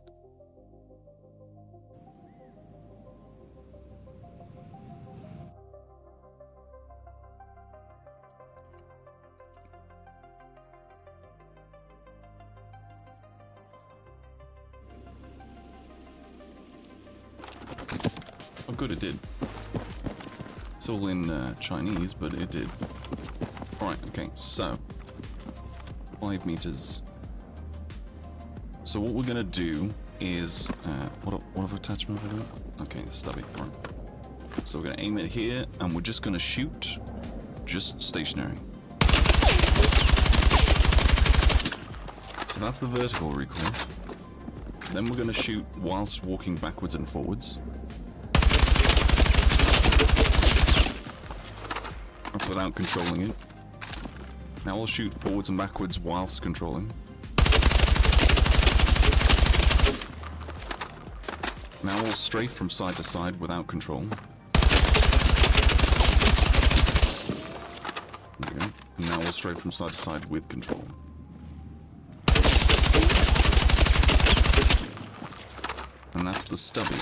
Oh good, it did. It's all in Chinese, but it did. Alright, okay, so 5 meters. So what we're gonna do is what attachment have I got? Okay, the stubby. Right. So we're gonna aim it here, and we're just gonna shoot, just stationary. So that's the vertical recoil. Then we're gonna shoot whilst walking backwards and forwards. Without controlling it. Now we'll shoot forwards and backwards whilst controlling. Now we'll strafe from side to side without control. There we go. And now we'll strafe from side to side with control. And that's the stubby.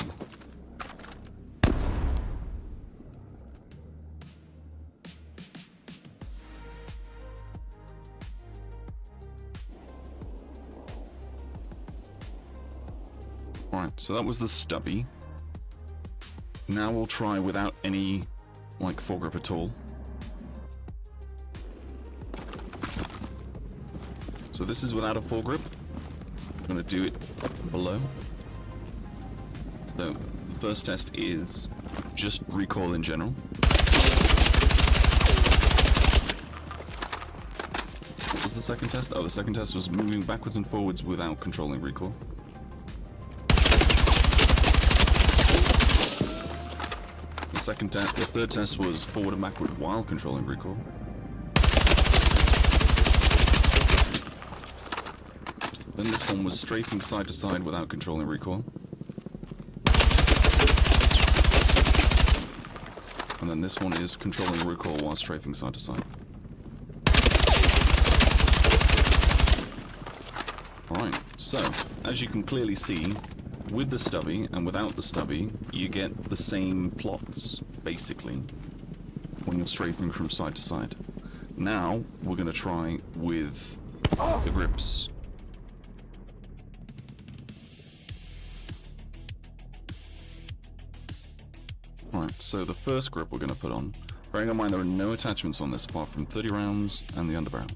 Alright, so that was the stubby. Now we'll try without any, like, foregrip at all. So this is without a foregrip. I'm going to do it below. So the first test is just recoil in general. What was the second test? Oh, the second test was moving backwards and forwards without controlling recoil. The third test was forward and backward while controlling recoil. Then this one was strafing side to side without controlling recoil. And then this one is controlling recoil while strafing side to side. Alright, so, as you can clearly see, with the stubby and without the stubby, you get the same plots, basically, when you're strafing from side to side. Now, we're going to try with the grips. Right, so the first grip we're going to put on, bearing in mind there are no attachments on this apart from 30 rounds and the underbarrel.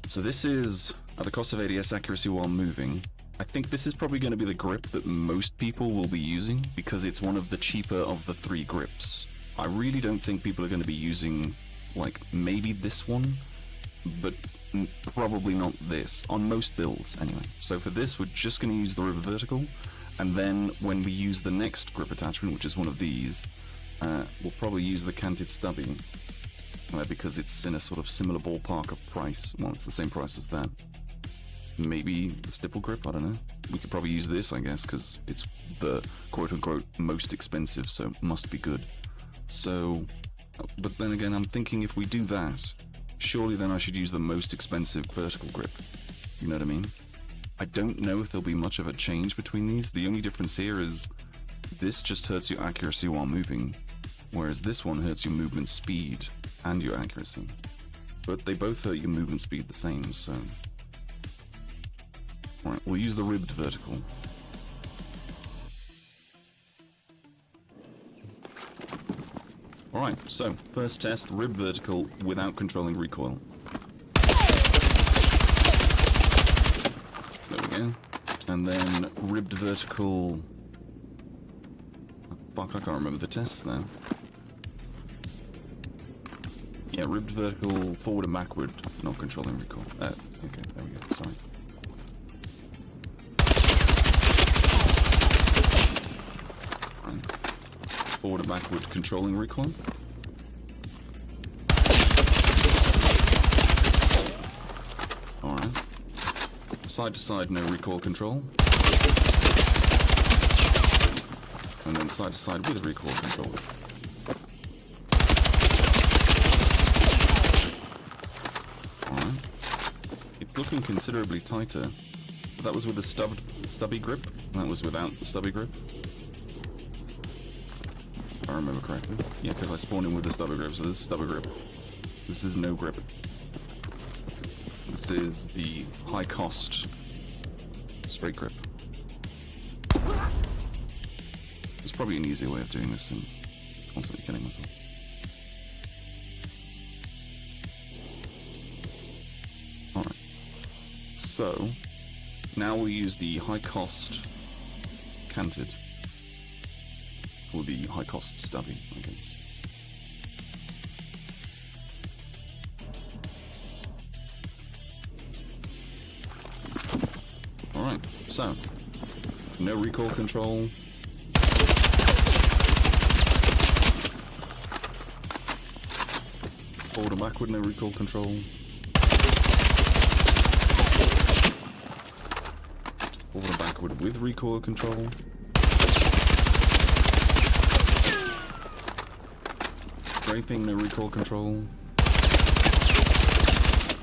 So this is at the cost of ADS accuracy while moving. I think this is probably going to be the grip that most people will be using because it's one of the cheaper of the 3 grips. I really don't think people are going to be using, like, maybe this one, but probably not this, on most builds anyway. So for this, we're just going to use the river vertical, and then when we use the next grip attachment, which is one of these, we'll probably use the canted stubby, because it's in a sort of similar ballpark of price. Well, it's the same price as that. Maybe the stipple grip, I don't know. We could probably use this, I guess, because it's the quote-unquote most expensive, so must be good. So But then again, I'm thinking if we do that, surely then I should use the most expensive vertical grip. You know what I mean? I don't know if there'll be much of a change between these. The only difference here is this just hurts your accuracy while moving, whereas this one hurts your movement speed and your accuracy. But they both hurt your movement speed the same, so... Alright, we'll use the ribbed vertical. Alright, so, first test, ribbed vertical without controlling recoil. There we go. And then ribbed vertical... Fuck, I can't remember the tests now. Yeah, ribbed vertical, forward and backward, not controlling recoil. Okay, there we go, sorry. Forward and backward controlling recoil. Alright. Side to side, no recoil control. And then side to side with recoil control. Alright. It's looking considerably tighter. That was with the stubby grip. That was without the stubby grip. If I remember correctly. Yeah, because I spawned in with the stubby grip, so this is stubby grip. This is no grip. This is the high cost straight grip. There's probably an easier way of doing this than constantly killing myself. Alright. So, now we'll use the high cost canted. Or the high cost stubby, I guess. Alright, so no recoil control. Forward and backward, no recoil control. Forward and backward with recoil control. Scraping, no recoil control.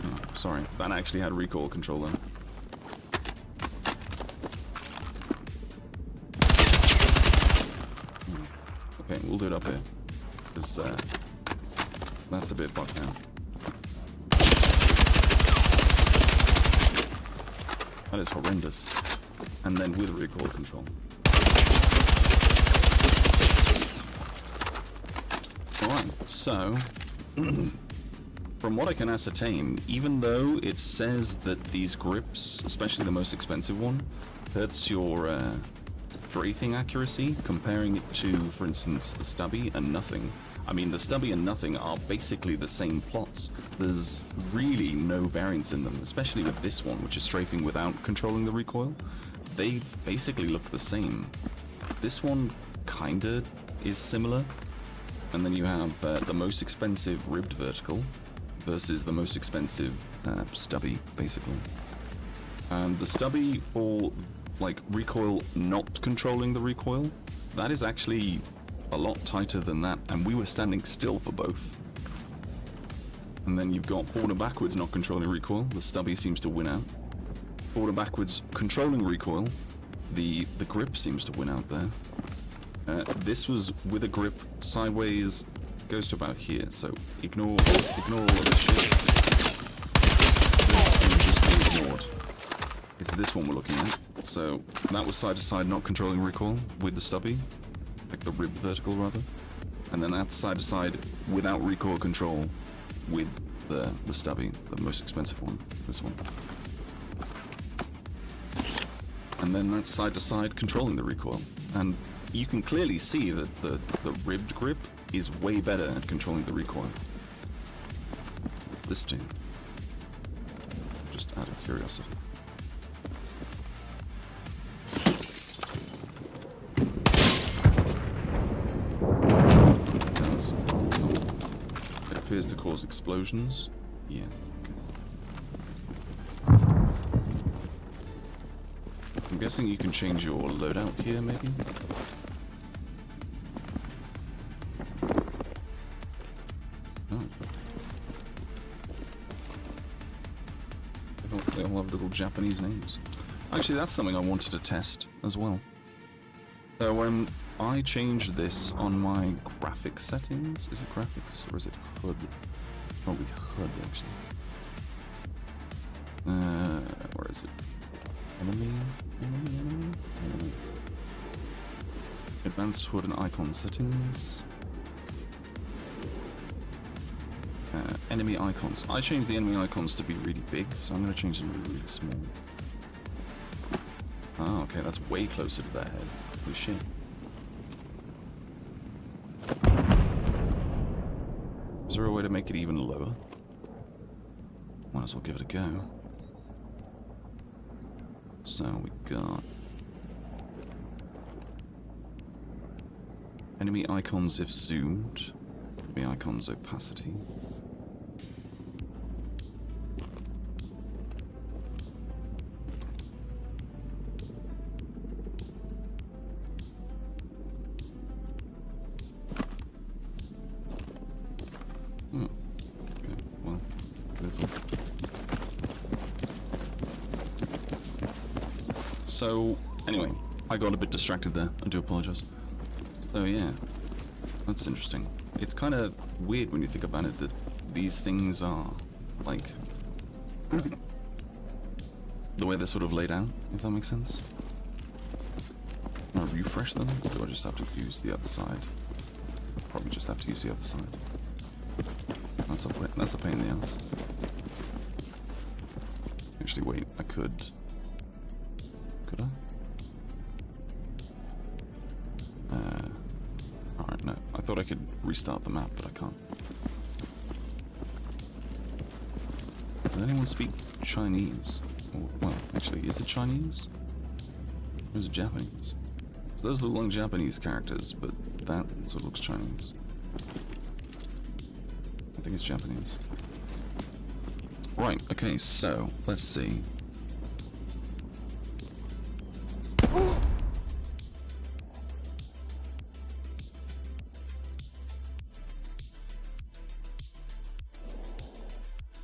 Oh, sorry, that actually had recoil control then. Okay, we'll do it up here. Because that's a bit bugged now. That is horrendous. And then with recoil control. Alright, so from what I can ascertain, even though it says that these grips, especially the most expensive one, hurts your strafing accuracy, comparing it to, for instance, the stubby and nothing. I mean, the stubby and nothing are basically the same plots. There's really no variance in them, especially with this one, which is strafing without controlling the recoil. They basically look the same. This one kinda is similar. And then you have the most expensive ribbed vertical versus the most expensive stubby, basically. The stubby for like recoil not controlling the recoil, that is actually a lot tighter than that, and we were standing still for both. And then you've got forward and backwards not controlling recoil, the stubby seems to win out. Forward and backwards controlling recoil, the grip seems to win out there. This was with a grip sideways, goes to about here, so ignore all of this shit. This can just be ignored. It's this one we're looking at. So that was side to side not controlling recoil with the stubby, like the ribbed vertical rather. And then that's side to side without recoil control with the stubby, the most expensive one, this one. And then that's side to side controlling the recoil. And you can clearly see that the ribbed grip is way better at controlling the recoil. This too. Just out of curiosity. It does. It appears to cause explosions. Yeah, okay. I'm guessing you can change your loadout here, maybe? They all have little Japanese names. Actually, that's something I wanted to test as well. So when I change this on my graphics settings, is it graphics or is it HUD? Probably HUD actually. Where is it? Enemy. Advanced HUD and icon settings. Enemy icons. I changed the enemy icons to be really big, so I'm going to change them to be really small. Oh, okay, that's way closer to their head. Holy shit. Is there a way to make it even lower? Might as well give it a go. So we got enemy icons if zoomed, enemy icons opacity. Okay, well, little. So, anyway, I got a bit distracted there. I do apologize. So, yeah, that's interesting. It's kind of weird when you think about it that these things are, like, the way they're sort of laid out, if that makes sense. Can I refresh them, or do I just have to use the other side? I'll probably just have to use the other side. That's a pain in the ass. Actually, wait, I could... Could I? Alright, no. I thought I could restart the map, but I can't. Does anyone speak Chinese? Or, well, actually, is it Chinese? Or is it Japanese? So those look like Japanese characters, but that sort of looks Chinese. I think it's Japanese. Right, okay, so, let's see.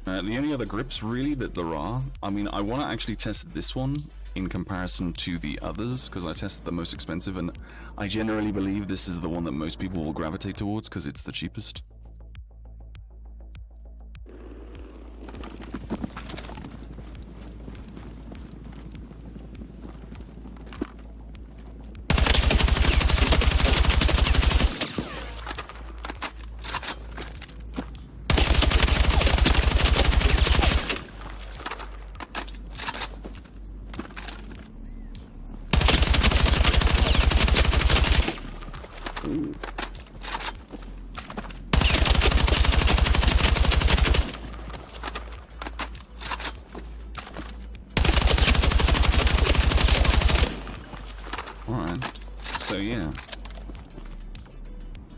The only other grips really that there are, I mean, I want to actually test this one in comparison to the others, because I tested the most expensive, and I generally believe this is the one that most people will gravitate towards, because it's the cheapest. So yeah,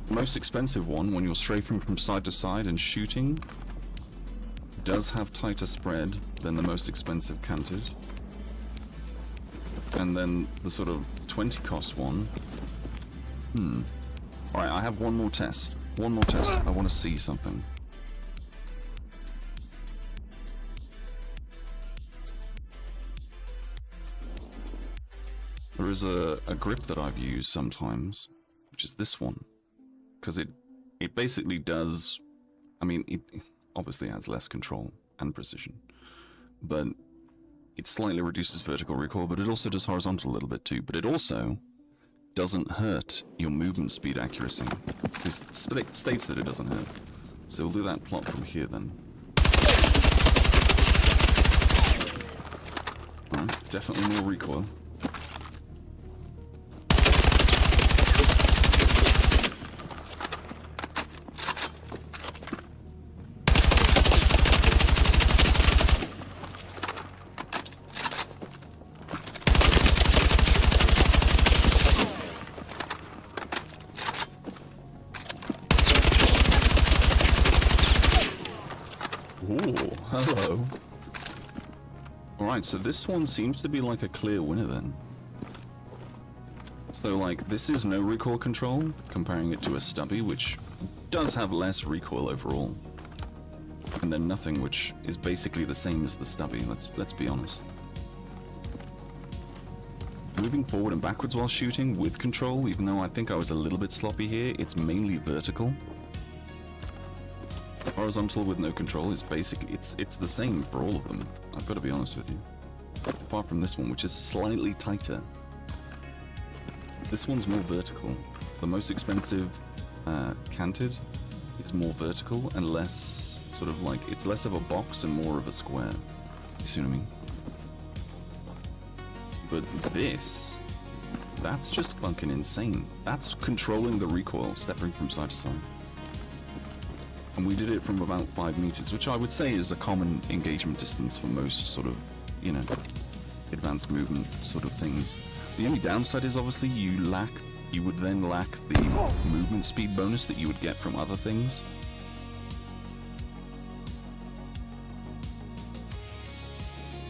the most expensive one, when you're strafing from side to side and shooting, does have tighter spread than the most expensive canted. And then the sort of 20 cost one. Alright, I have one more test. One more test. I want to see something. There is a grip that I've used sometimes, which is this one, because it basically does, I mean, it obviously has less control and precision, but it slightly reduces vertical recoil, but it also does horizontal a little bit too, but it also doesn't hurt your movement speed accuracy. It states that it doesn't hurt. So we'll do that plot from here then. Alright, definitely more recoil. Ooh, hello. Alright, so this one seems to be like a clear winner then. So like, this is no recoil control, comparing it to a stubby, which does have less recoil overall. and then nothing, which is basically the same as the stubby. Let's be honest. Moving forward and backwards while shooting with control, even though I think I was a little bit sloppy here, it's mainly vertical. Horizontal with no control is basically, it's the same for all of them. I've got to be honest with you. Apart from this one, which is slightly tighter. This one's more vertical. The most expensive canted is more vertical and less sort of like, it's less of a box and more of a square. You see what I mean? But this, that's just fucking insane. That's controlling the recoil, stepping from side to side. And we did it from about 5 meters, which I would say is a common engagement distance for most sort of, you know, advanced movement sort of things. The only downside is obviously you would then lack the movement speed bonus that you would get from other things.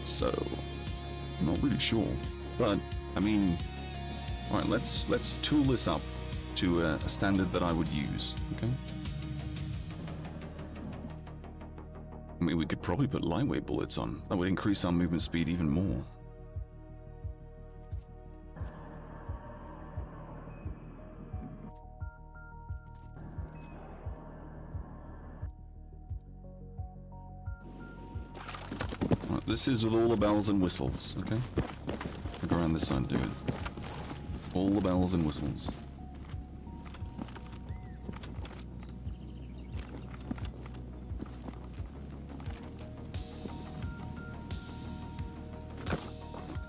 So, I'm not really sure, but I mean, all right, let's tool this up to a standard that I would use. Okay. I mean, we could probably put lightweight bullets on. That would increase our movement speed even more. Right, this is with all the bells and whistles, okay? Go around this side and do it. All the bells and whistles.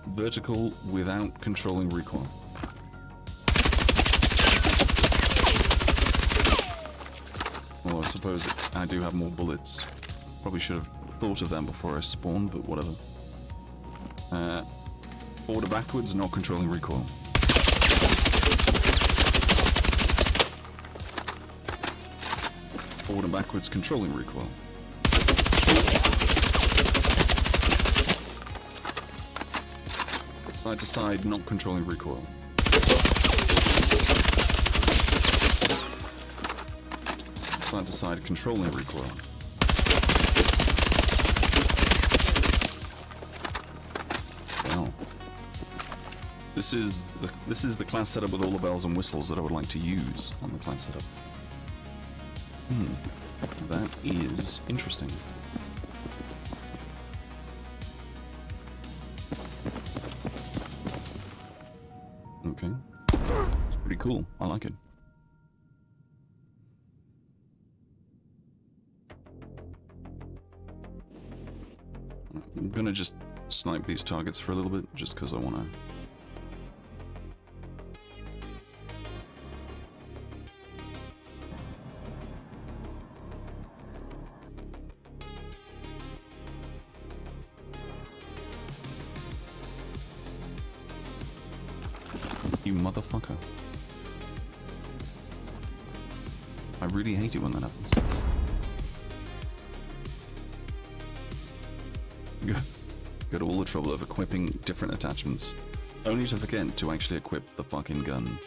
Vertical without controlling recoil. Well, I suppose I do have more bullets. Probably should have thought of that before I spawned, but whatever. Forward or backwards, not controlling recoil. Forward and backwards, controlling recoil. Side to side, not controlling recoil. Side to side, controlling recoil. Well, this is the class setup with all the bells and whistles that I would like to use on the class setup. That is interesting. Okay. It's pretty cool. I like it. I'm gonna just snipe these targets for a little bit, just because I want to. You motherfucker. I really hate it when that happens. Go to all the trouble of equipping different attachments, only to forget to actually equip the fucking gun.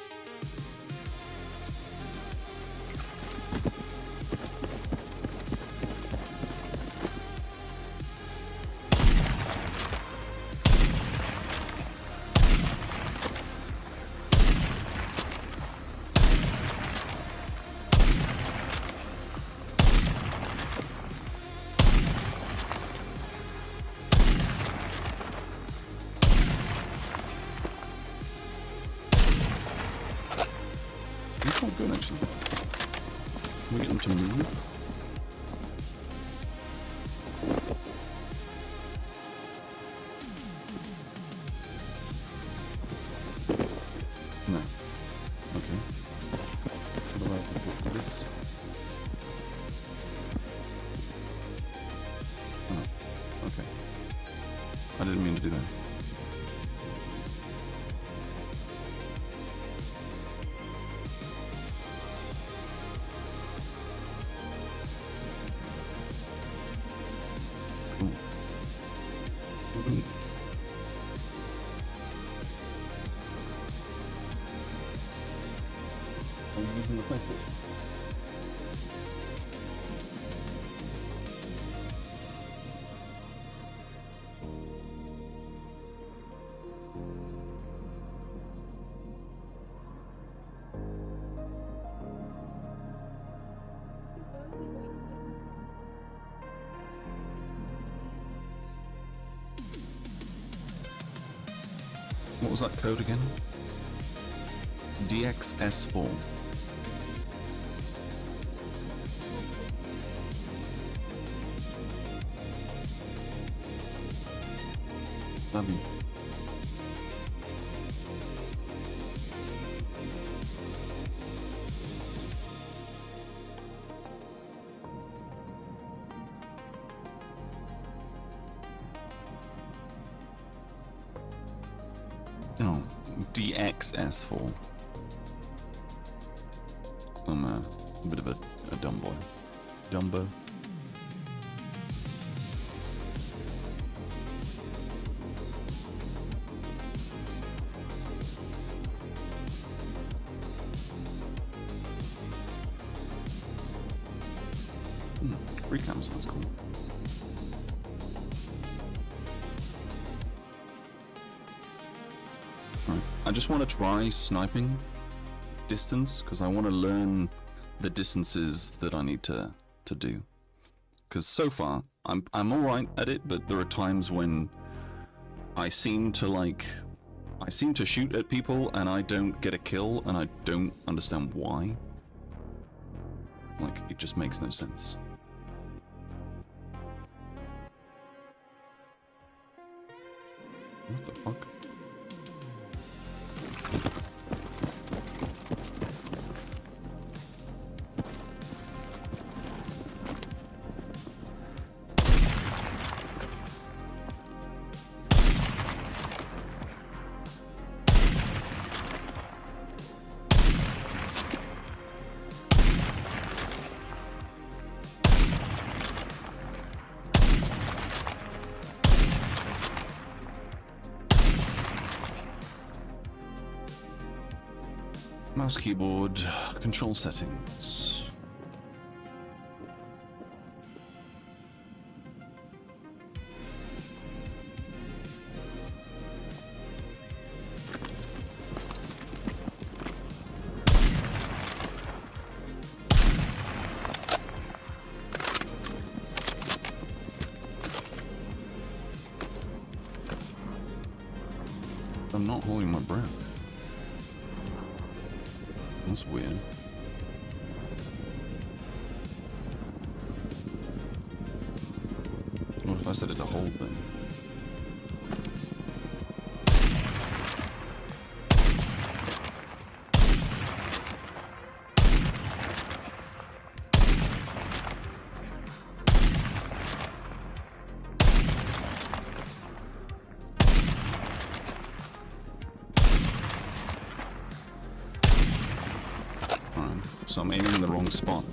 Good, actually. Can we get them to move? No. Okay. What about this? Oh, okay. I didn't mean to do that. Are you using the PlayStation? What was that code again? DXS4. Lovely. Oh, DXS4. I'm a bit of a dumb boy. Dumbo. Recam sounds cool. Right. I just want to try sniping distance because I want to learn the distances that I need to do. Because so far I'm all right at it, but there are times when I seem to shoot at people and I don't get a kill, and I don't understand why. Like, it just makes no sense. What the fuck? Mouse keyboard control settings. I'm not holding my breath. That's weird. What if I set it to hold then? So I'm aiming in the wrong spot.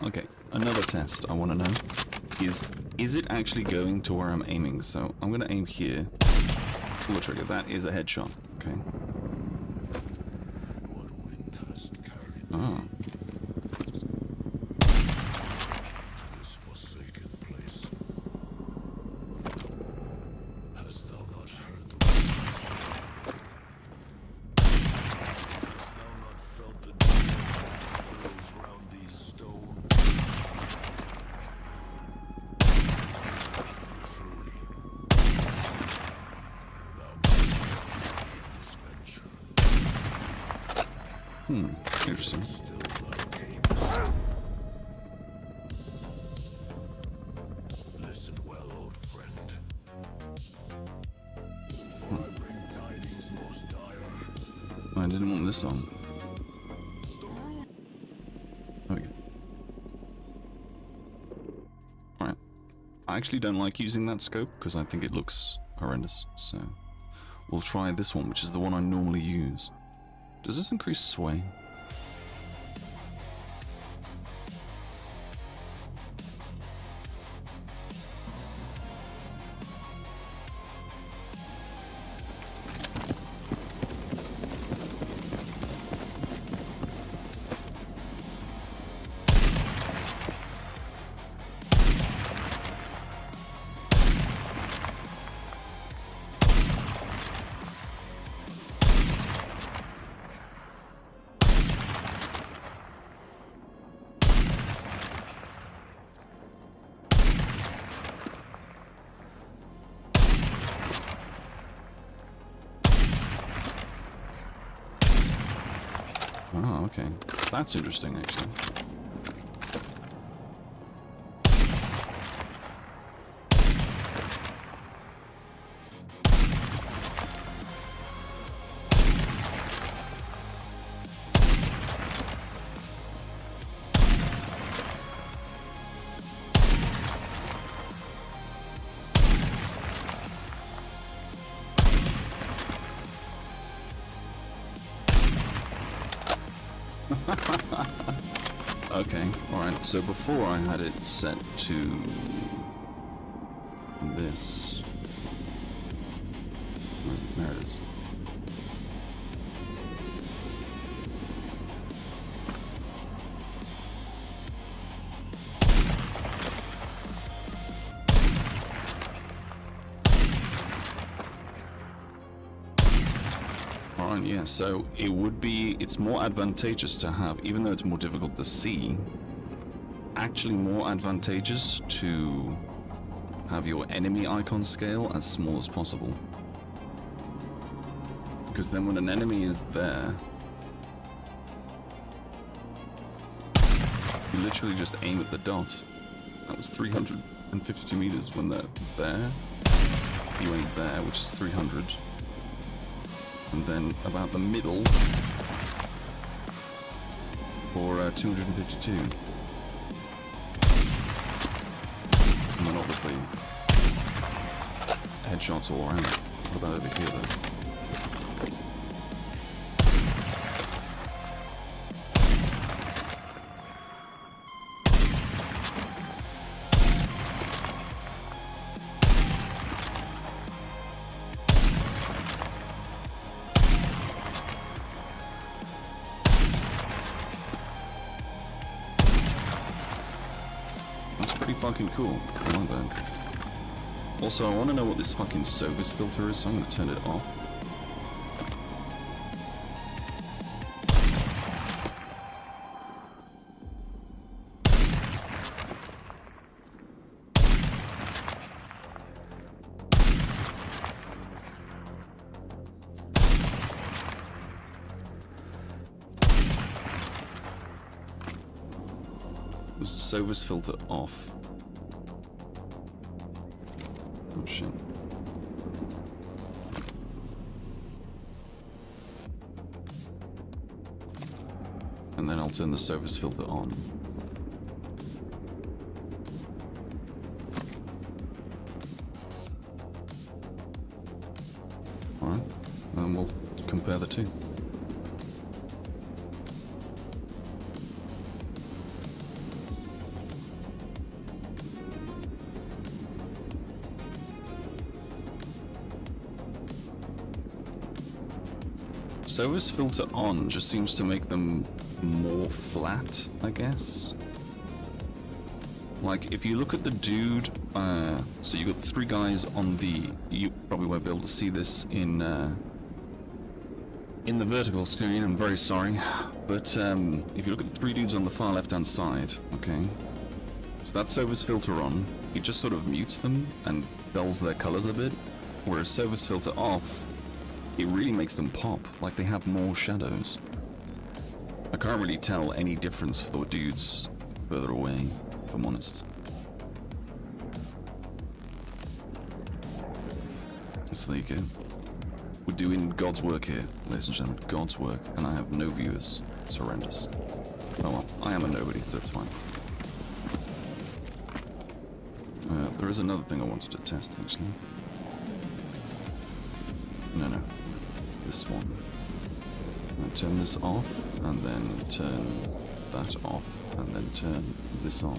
Okay, another test I want to know is it actually going to where I'm aiming? So I'm going to aim here. Pull the trigger. That is a headshot. Okay. Oh. Interesting. Listen well, old I didn't want this on. There we go. Alright. I actually don't like using that scope because I think it looks horrendous, so we'll try this one, which is the one I normally use. Does this increase sway? Oh, okay. That's interesting, actually. Okay, alright, so before I had it set to this. There it is. Alright, yeah, so it's more advantageous to have, even though it's more difficult to see, actually more advantageous to have your enemy icon scale as small as possible. Because then when an enemy is there, you literally just aim at the dot. That was 352 meters. When they're there, you aim there, which is 300. And then about the middle for 252. And then obviously headshots all around. What about over here though? Fucking cool. I like that. Also, I want to know what this fucking Sovis filter is, so I'm going to turn it off. Was the Sovis filter off? Oh shit. And then I'll turn the Sovis filter on. Alright, and we'll compare the two. Sovis filter on just seems to make them more flat, I guess. Like, if you look at the dude, so you got 3 guys on the, you probably won't be able to see this in the vertical screen, I'm very sorry, but if you look at the 3 dudes on the far left-hand side, okay, so that's Sovis filter on, it just sort of mutes them and dulls their colors a bit, whereas Sovis filter off, it really makes them pop, like they have more shadows. I can't really tell any difference for the dudes further away, if I'm honest. So there you go. We're doing God's work here, ladies and gentlemen. God's work, and I have no viewers. It's horrendous. Oh well, I am a nobody, so it's fine. There is another thing I wanted to test, actually. No. This one. I'll turn this off, and then turn that off, and then turn this on.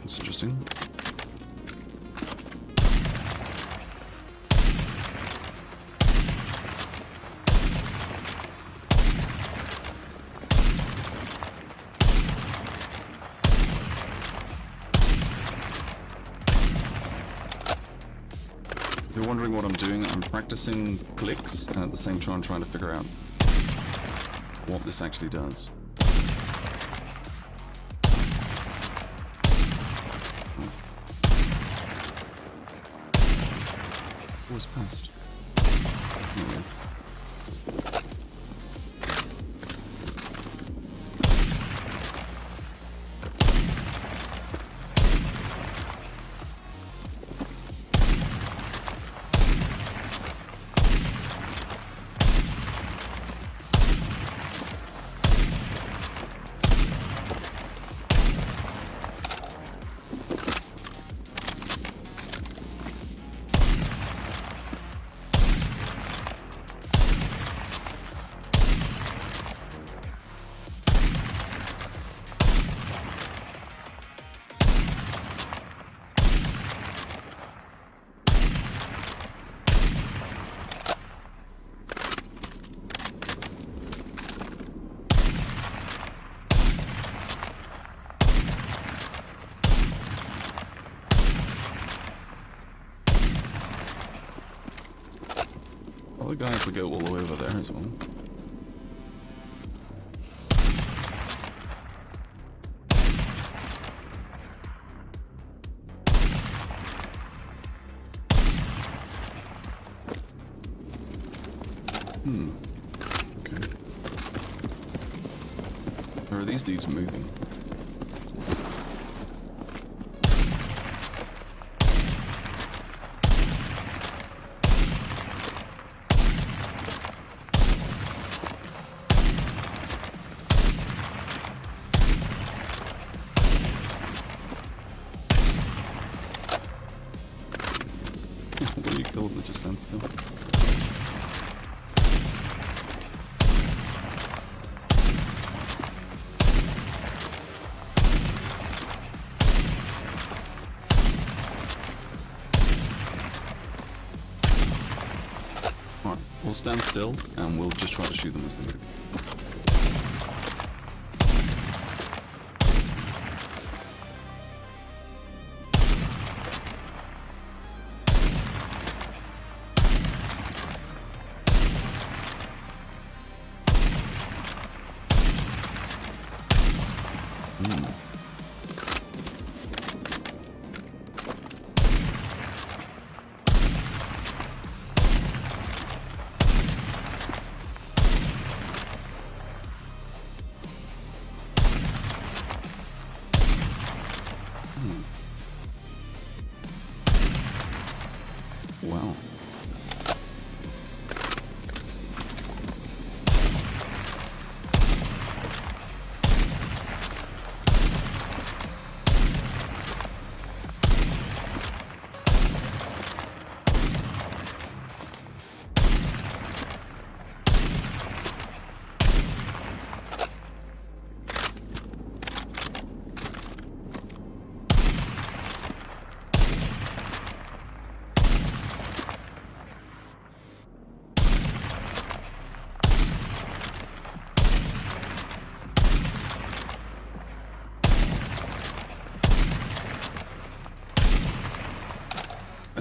That's interesting. If you're wondering what I'm doing, I'm practicing clicks and at the same time trying to figure out what this actually does. Was passed. Anyway. The guys will go all the way over there as well. Okay. Or are these dudes moving? Will you kill them that just stand still? Alright, we'll stand still and we'll just try to shoot them as they move. Wow.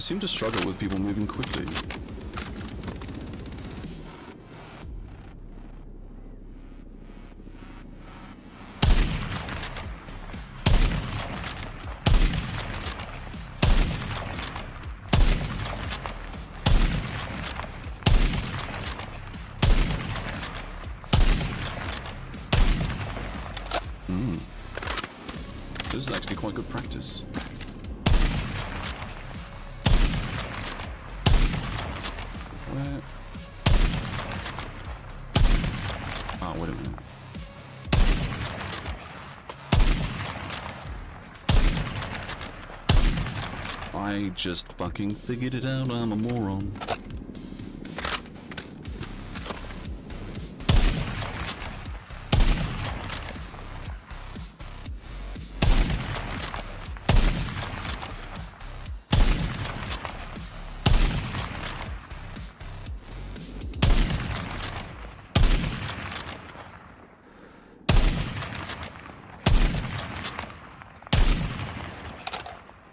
seem to struggle with people moving quickly. This is actually quite good practice. Where? Oh, wait a minute. I just fucking figured it out, I'm a moron.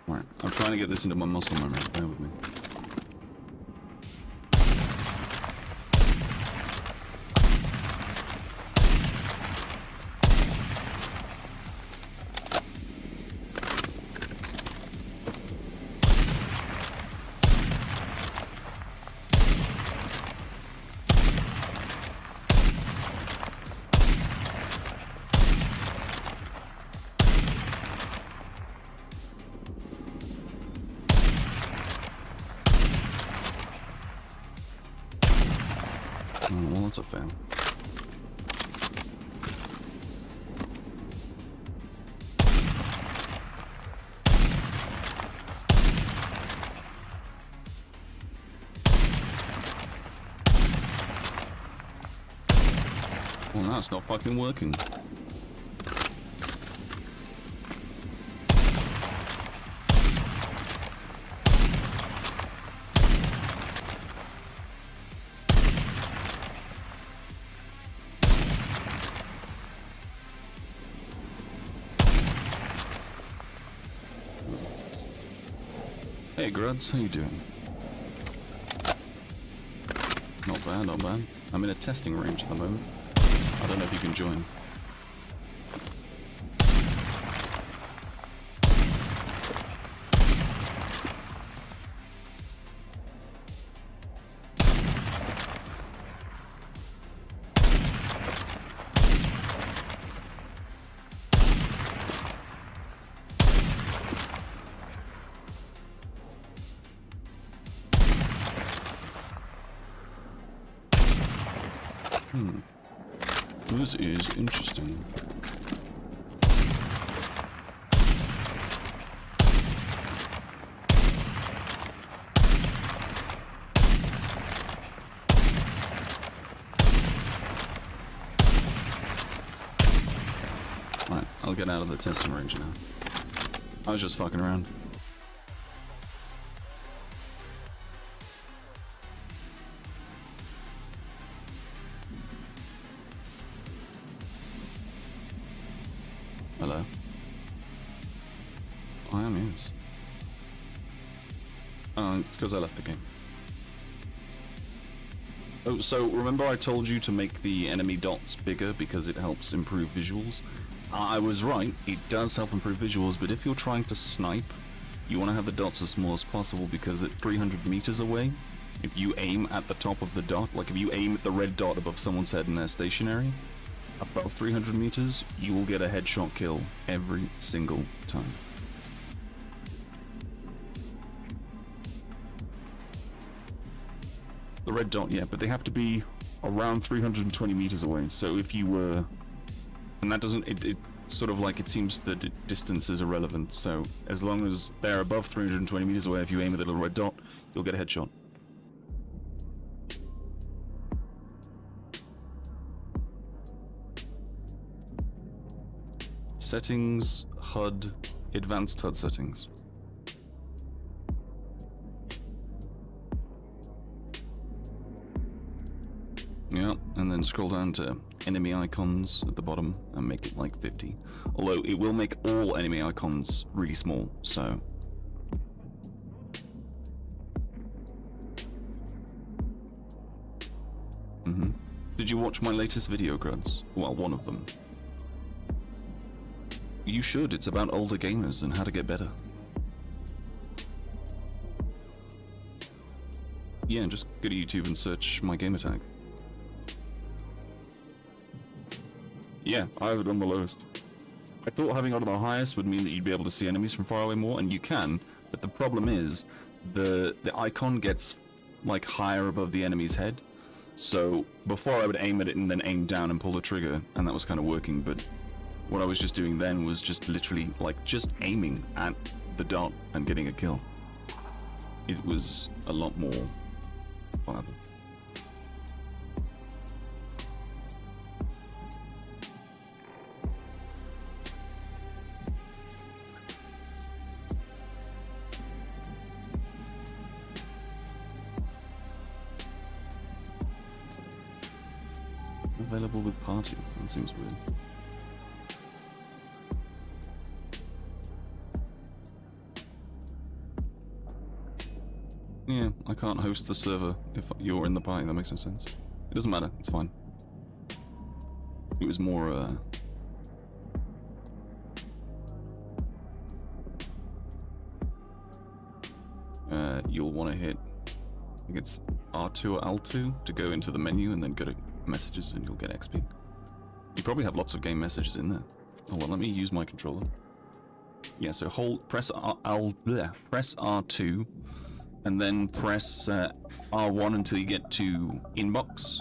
Right, I'm trying to get this into my muscle memory, bear with me. Oh, well, that's a fail. Well, now it's not fucking working. Hey Gruds, how you doing? Not bad, not bad. I'm in a testing range at the moment. I don't know if you can join. This is interesting. Right, I'll get out of the testing range now. I was just fucking around. Hello. I am, yes. Oh, it's because I left the game. Oh, so remember I told you to make the enemy dots bigger because it helps improve visuals? I was right, it does help improve visuals, but if you're trying to snipe, you want to have the dots as small as possible because at 300 meters away, if you aim at the top of the dot, like if you aim at the red dot above someone's head and they're stationary, above 300 meters, you will get a headshot kill every single time. The red dot, yeah, but they have to be around 320 meters away. So if you were, and that doesn't, it sort of like, it seems that distance is irrelevant. So as long as they're above 320 meters away, if you aim at the little red dot, you'll get a headshot. Settings, HUD, advanced HUD settings. Yeah, and then scroll down to enemy icons at the bottom and make it like 50. Although it will make all enemy icons really small, so Did you watch my latest video, Gruds? Well, one of them. You should. It's about older gamers and how to get better. Yeah, just go to YouTube and search my gamertag. Yeah, I have it on the lowest. I thought having it on the highest would mean that you'd be able to see enemies from far away more, and you can, but the problem is the icon gets like higher above the enemy's head. So before I would aim at it and then aim down and pull the trigger, and that was kind of working, but what I was just doing then was just literally like just aiming at the dot and getting a kill. It was a lot more viable. Available with party. That seems weird. Yeah, I can't host the server if you're in the party. That makes no sense. It doesn't matter. It's fine. It was more, you'll want to hit, I think it's R2 or L2 to go into the menu and then go to messages and you'll get XP. You probably have lots of game messages in there. Hold on, let me use my controller. Yeah, so press R2 and then press R1 until you get to inbox,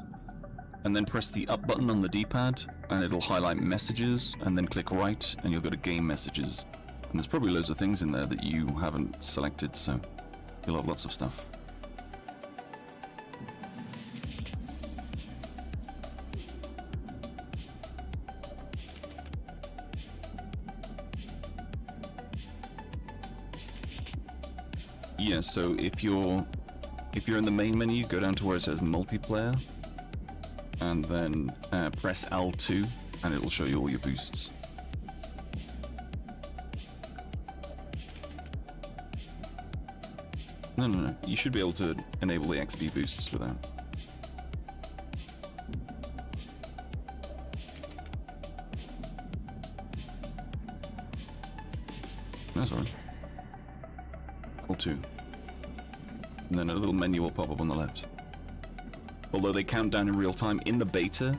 and then press the up button on the D-pad and it'll highlight messages, and then click right and you'll go to game messages. And there's probably loads of things in there that you haven't selected, so you'll have lots of stuff. Yeah, so if you're in the main menu, go down to where it says multiplayer, and then press L2, and it'll show you all your boosts. No, you should be able to enable the XP boosts without. That's alright. L2. And then a little menu will pop up on the left. Although they count down in real time, in the beta,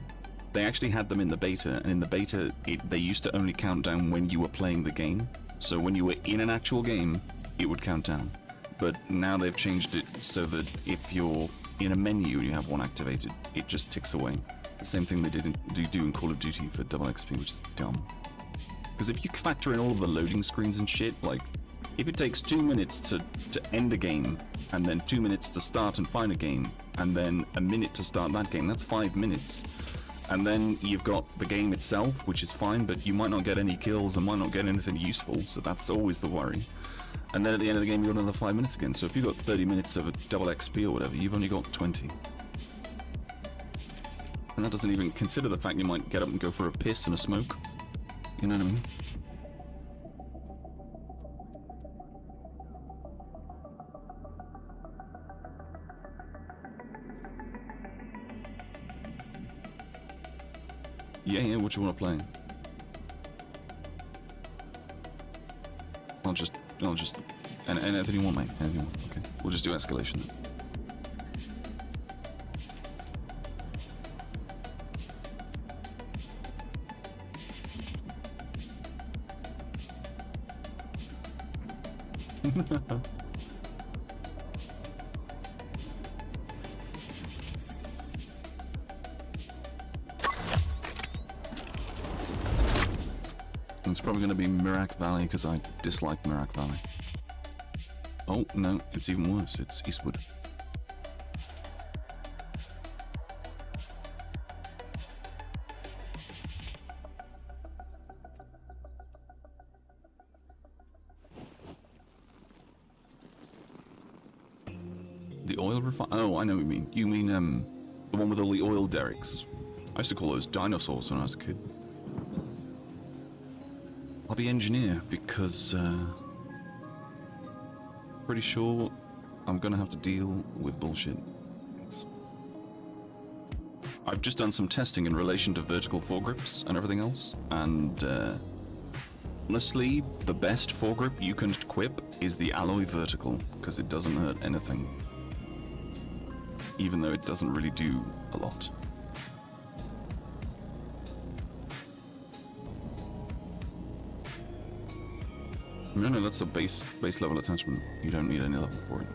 they actually had them in the beta, and in the beta, they used to only count down when you were playing the game. So when you were in an actual game, it would count down. But now they've changed it so that if you're in a menu and you have one activated, it just ticks away. The same thing they do in Call of Duty for double XP, which is dumb. Because if you factor in all of the loading screens and shit, like, if it takes 2 minutes to end a game, and then 2 minutes to start and find a game, and then a minute to start that game, that's 5 minutes. And then you've got the game itself, which is fine, but you might not get any kills and might not get anything useful, so that's always the worry. And then at the end of the game, you've got another 5 minutes again, so if you've got 30 minutes of a double XP or whatever, you've only got 20. And that doesn't even consider the fact you might get up and go for a piss and a smoke. You know what I mean? Yeah, what you want to play? I'll just, and anything you want, mate, anything you want. Okay, we'll just do escalation then. It's probably going to be 𝓵𝓚 Valley because I dislike 𝓵𝓚 Valley. Oh, no, it's even worse. It's Eastwood. The oil refine. Oh, I know what you mean. You mean, the one with all the oil derricks. I used to call those dinosaurs when I was a kid. I'll be engineer because, pretty sure I'm gonna have to deal with bullshit. I've just done some testing in relation to vertical foregrips and everything else, and honestly, the best foregrip you can equip is the alloy vertical, because it doesn't hurt anything, even though it doesn't really do a lot. No, that's a base level attachment. You don't need any level for it.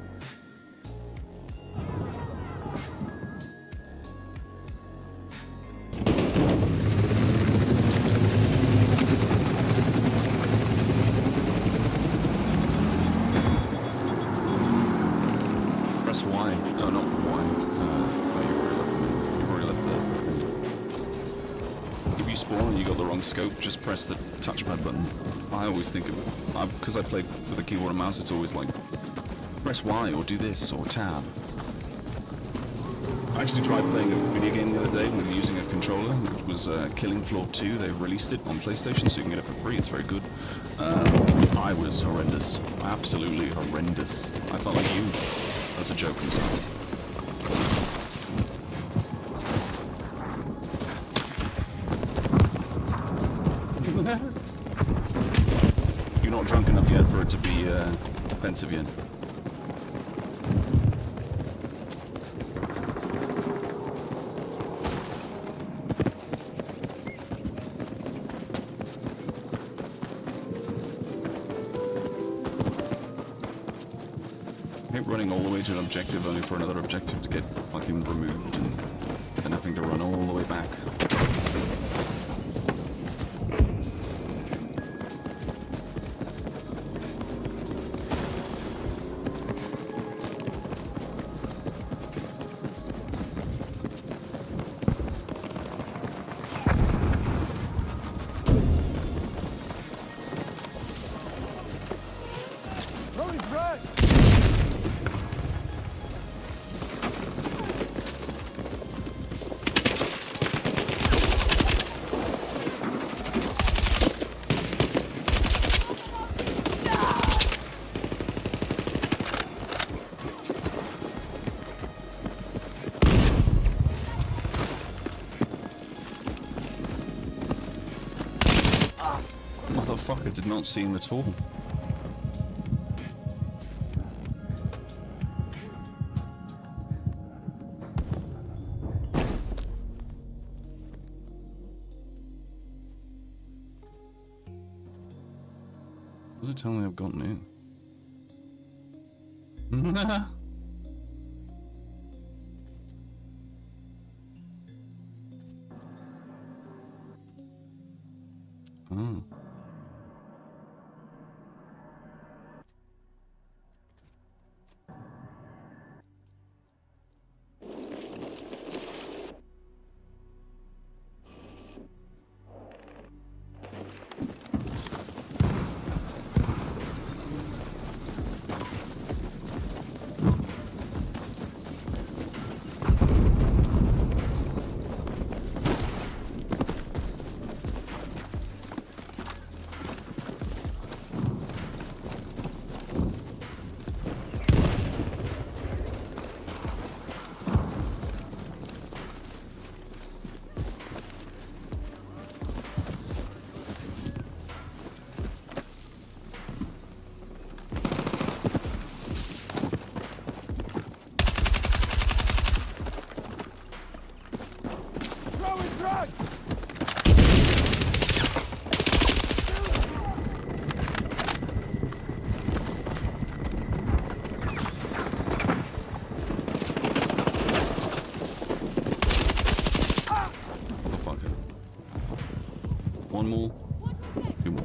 Press Y. No, not Y. Oh, you've already left the. If you spawn and you got the wrong scope, just press the touchpad button. I always think of it, because I play with a keyboard and mouse, it's always like, press Y or do this or tab. I actually tried playing a video game the other day with using a controller, which was Killing Floor 2. They've released it on PlayStation, so you can get it for free. It's very good. I was horrendous. Absolutely horrendous. I felt like you. That's a joke, I'm sorry. You're not drunk enough yet for it to be offensive yet. I hate running all the way to an objective only for another objective to get fucking removed and then having to run all the way back. Motherfucker, did not see him at all. Does it tell me I've gotten in? Oh. One more. Two more.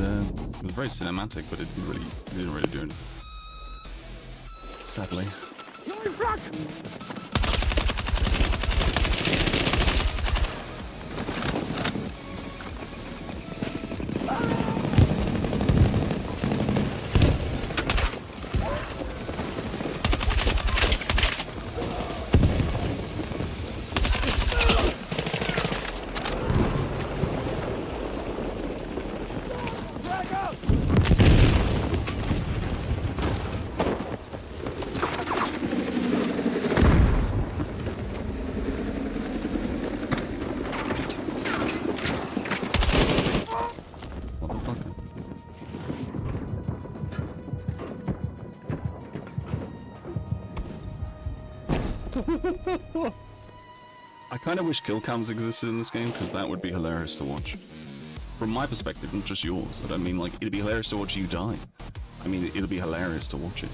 it was very cinematic, but it didn't really do anything. Sadly. You're in front! I kind of wish kill cams existed in this game, because that would be hilarious to watch. From my perspective, not just yours. I don't mean like, it'd be hilarious to watch you die. I mean, it'd be hilarious to watch it.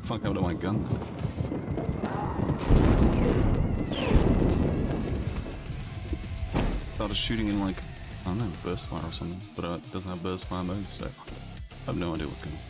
Fuck out of my gun. Started shooting in like, I don't know, burst fire or something, but it doesn't have burst fire mode, so I have no idea what's going on.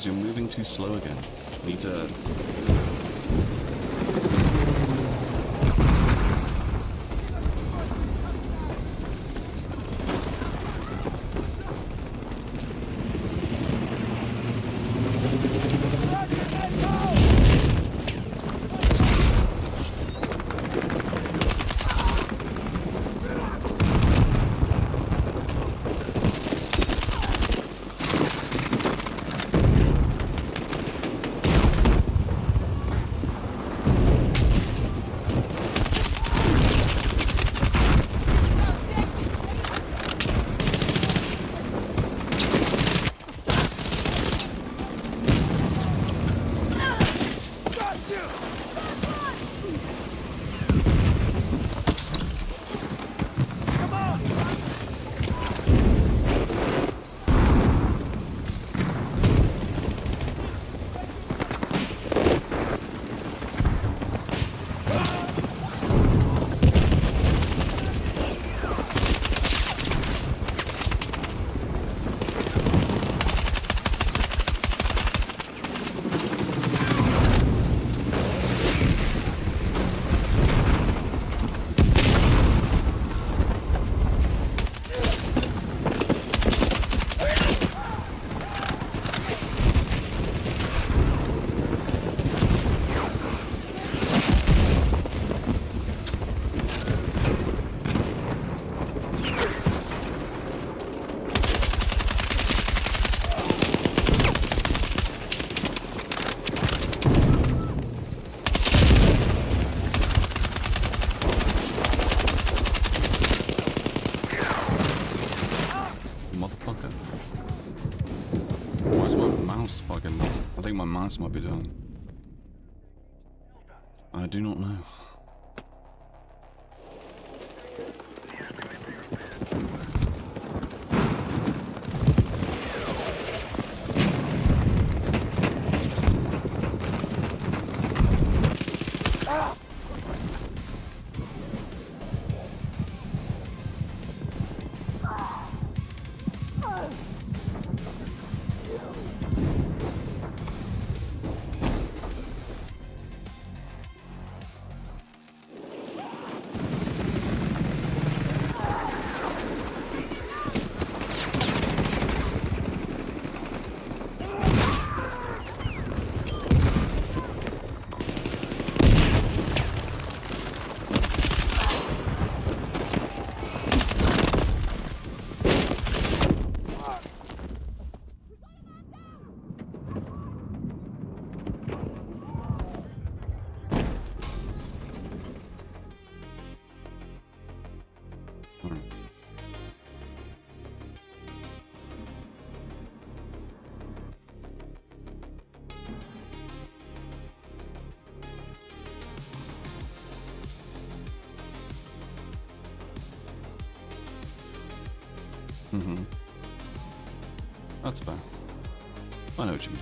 You're moving too slow again. Need to... mouse fucking... I think my mouse might be down. I do not know. Mm-hmm. That's fair. I know what you mean.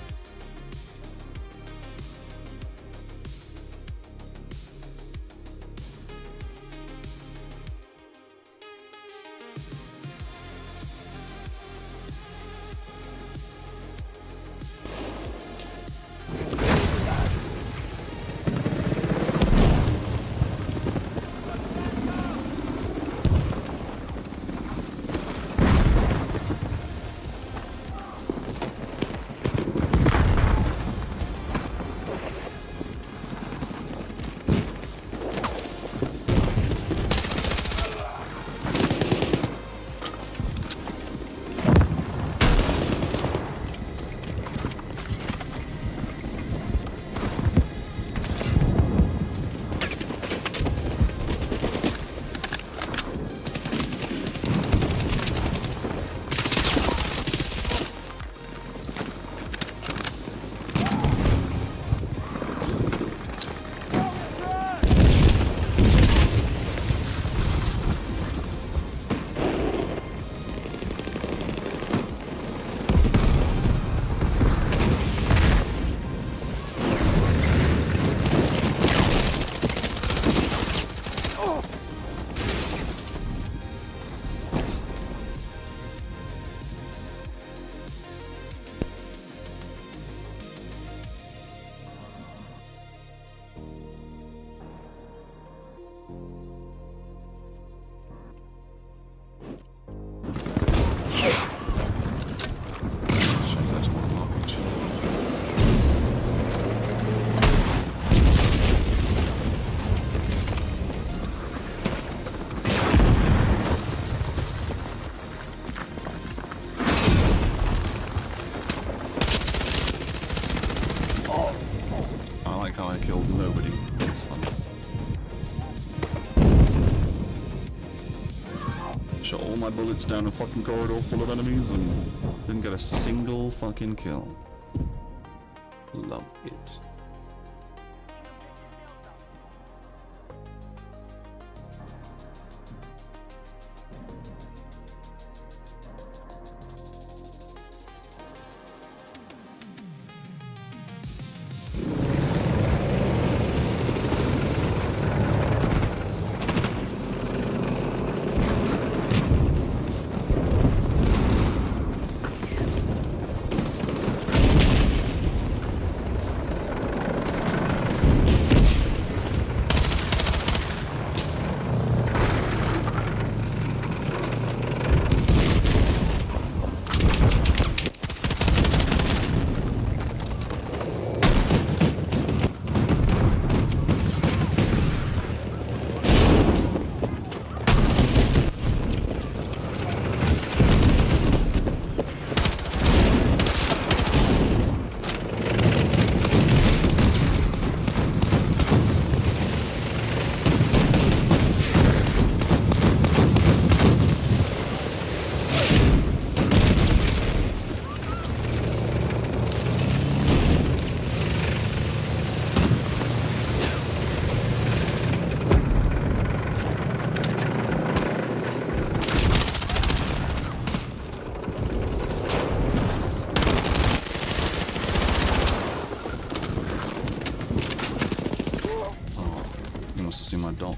Shot all my bullets down a fucking corridor full of enemies and didn't get a single fucking kill. Love it. that dot.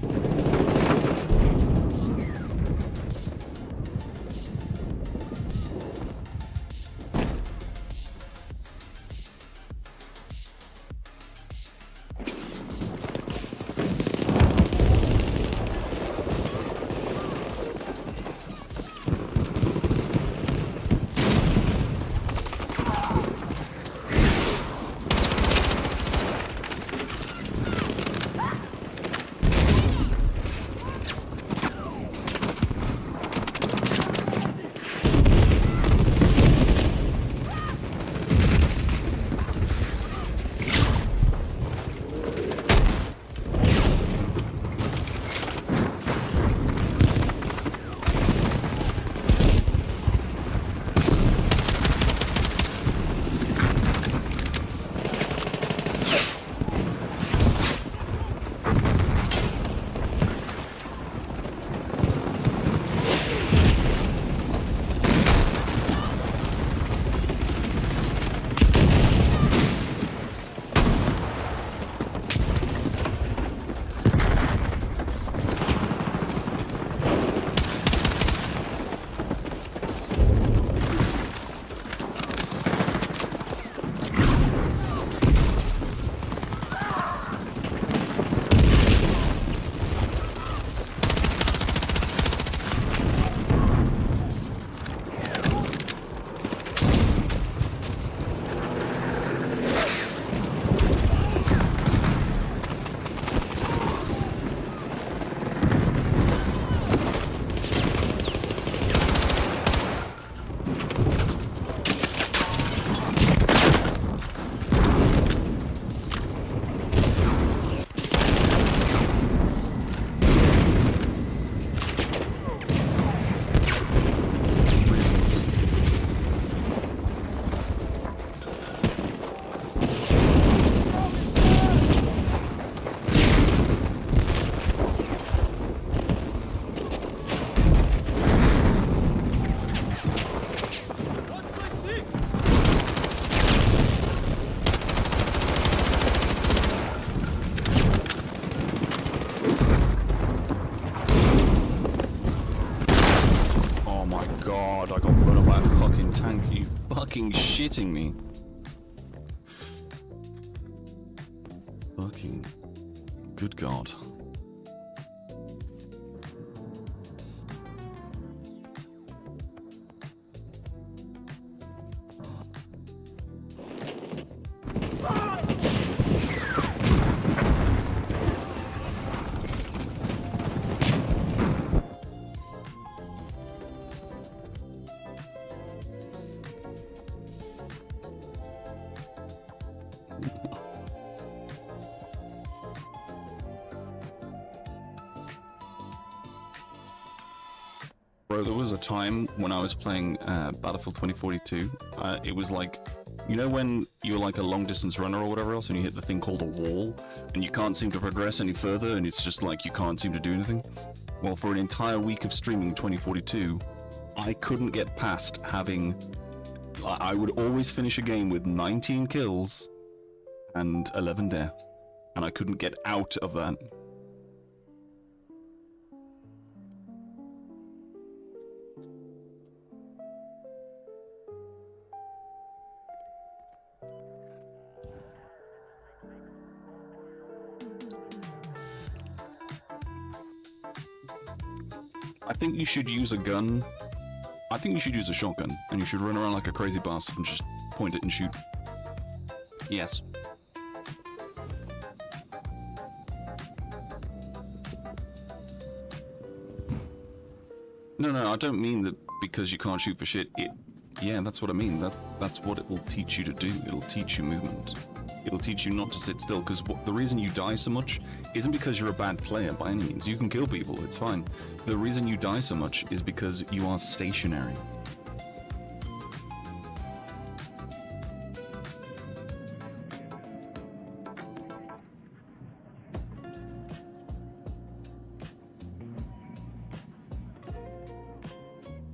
Fucking shitting me. Fucking good God. Bro, there was a time when I was playing Battlefield 2042, it was like, you know when you're like a long distance runner or whatever else and you hit the thing called a wall and you can't seem to progress any further and it's just like you can't seem to do anything? Well, for an entire week of streaming 2042, I couldn't get past having... I would always finish a game with 19 kills and 11 deaths, and I couldn't get out of that. I think you should use a gun. I think you should use a shotgun, and you should run around like a crazy bastard and just point it and shoot. Yes. No, I don't mean that because you can't shoot for shit. Yeah, that's what I mean. That's what it will teach you to do. It'll teach you movement. It'll teach you not to sit still, because the reason you die so much isn't because you're a bad player by any means. You can kill people, it's fine. The reason you die so much is because you are stationary.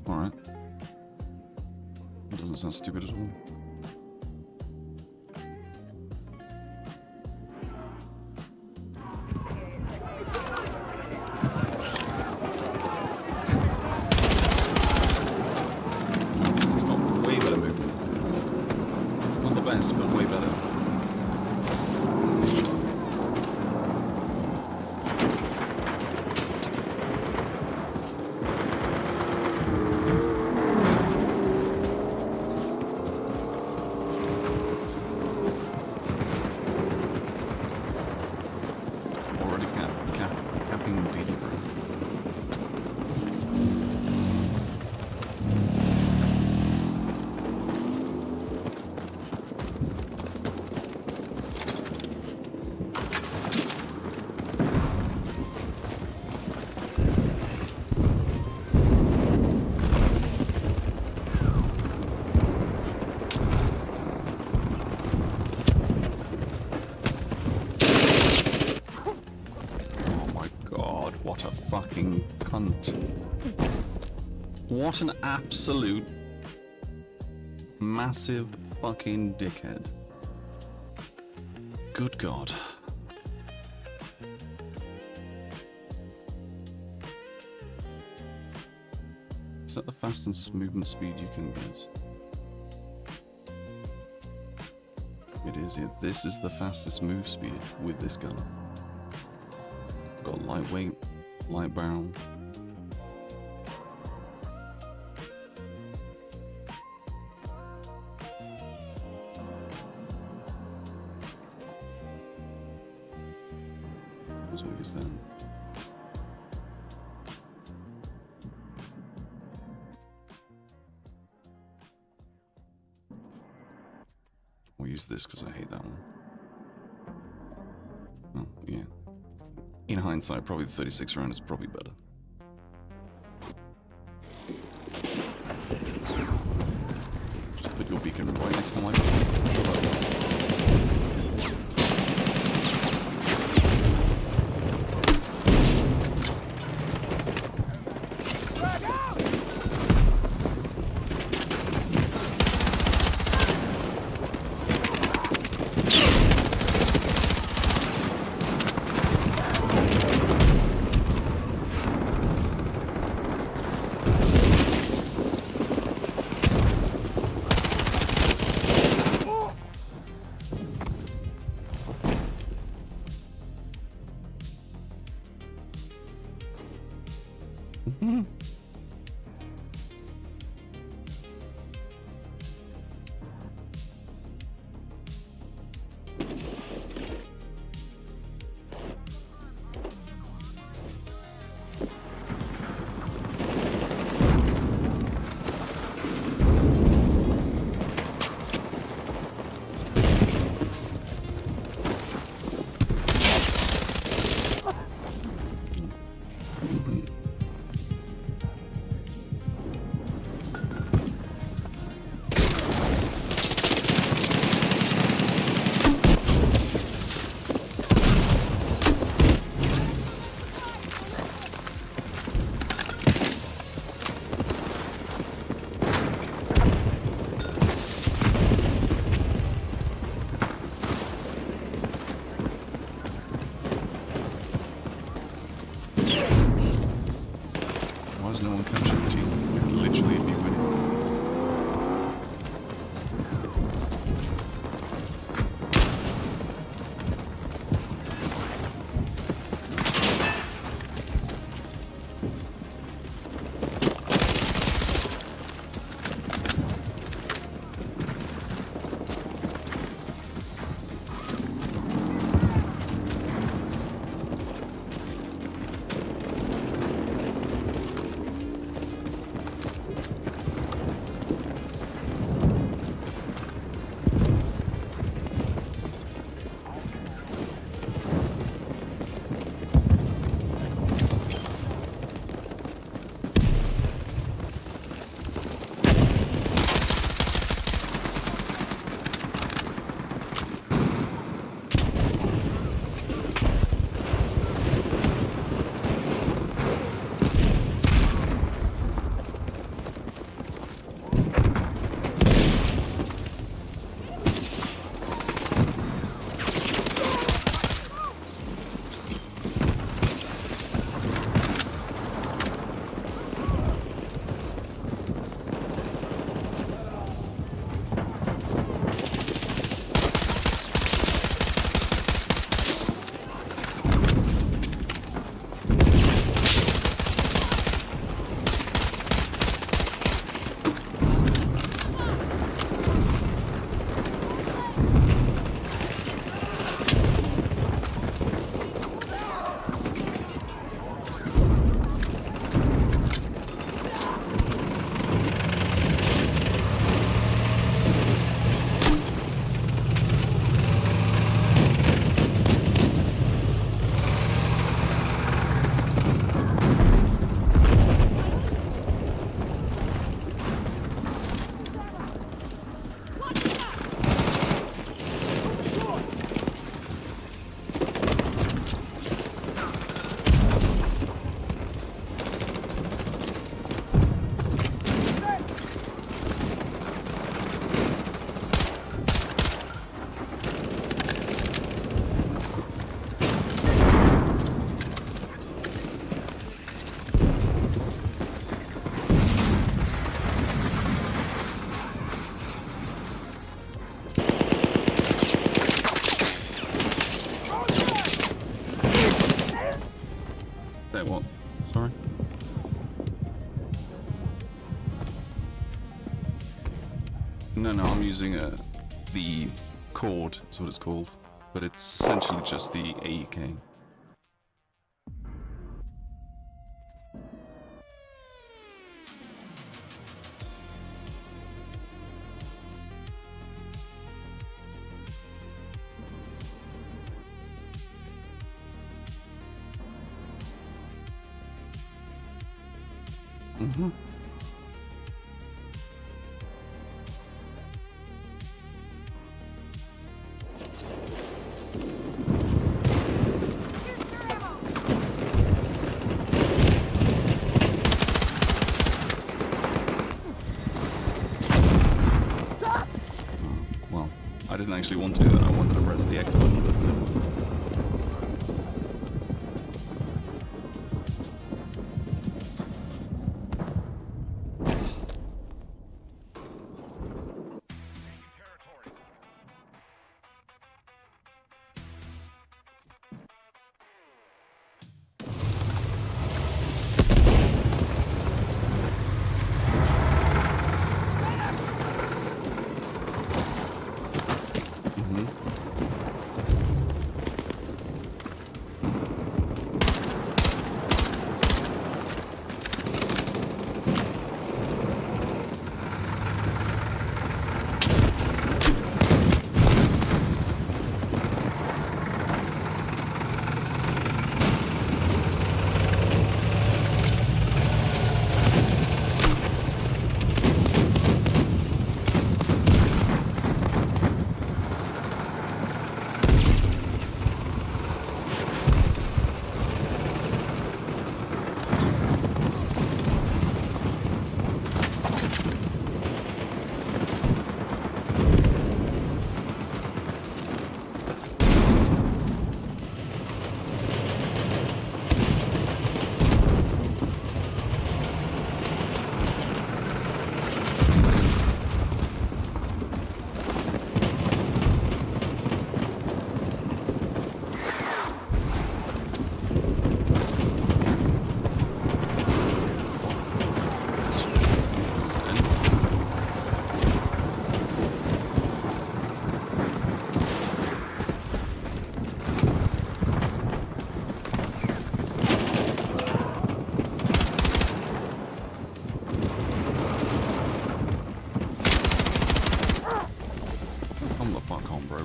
Alright. That doesn't sound stupid at all. Not the best, but way better. Already capping dealer. What a fucking cunt. What an absolute massive fucking dickhead. Good God. Is that the fastest movement speed you can get? It is, yeah. This is the fastest move speed with this gun. Got lightweight, light barrel. What is that? We'll use this because I hate that one. Oh, yeah. In hindsight, probably the 36 round is probably better. Just put your beacon right next to mine. Wait, what? Sorry? No, I'm using the chord, is what it's called. But it's essentially just the AEK. Mm-hmm. Well, I didn't actually want to. I wanted to press the X button, but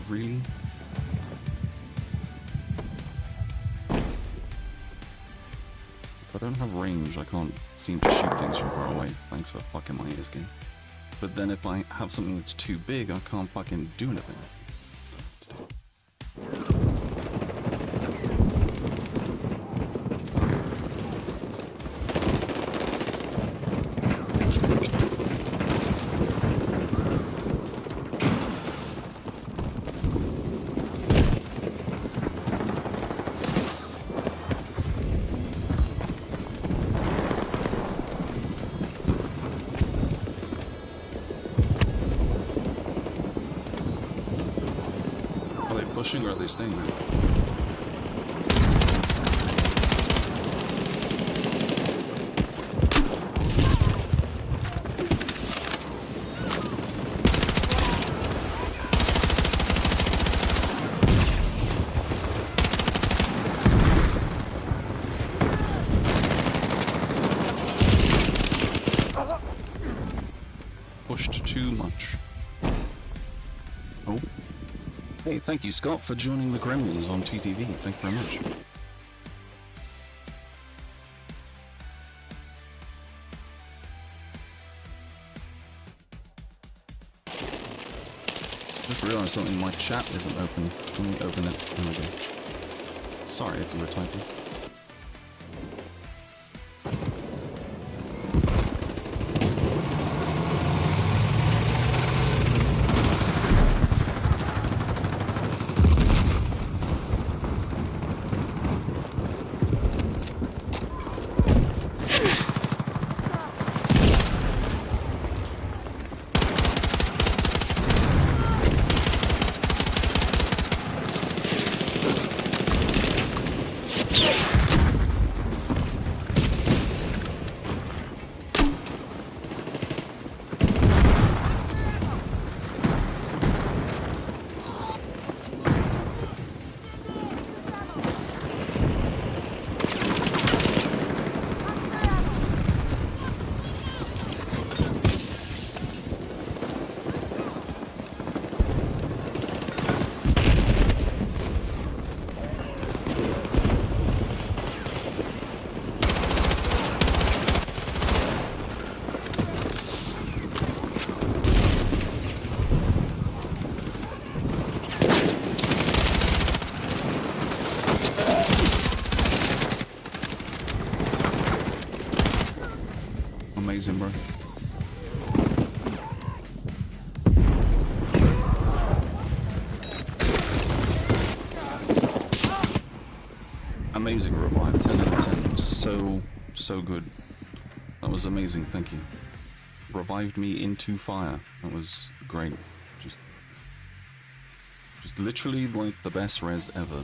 really? If I don't have range, I can't seem to shoot things from far away. Thanks for fucking my ears, game. But then if I have something that's too big, I can't fucking do anything. Pushing, or are they staying there? Pushed too much. Oh. Hey, thank you, Scott, for joining the Gremlins on TTV. Thank you very much. Just realized something, my chat isn't open. Let me open it. There we go. Sorry if you were typing. Amazing revive, 10 out of 10. So good. That was amazing, thank you. Revived me into fire. That was great. Just literally like the best res ever.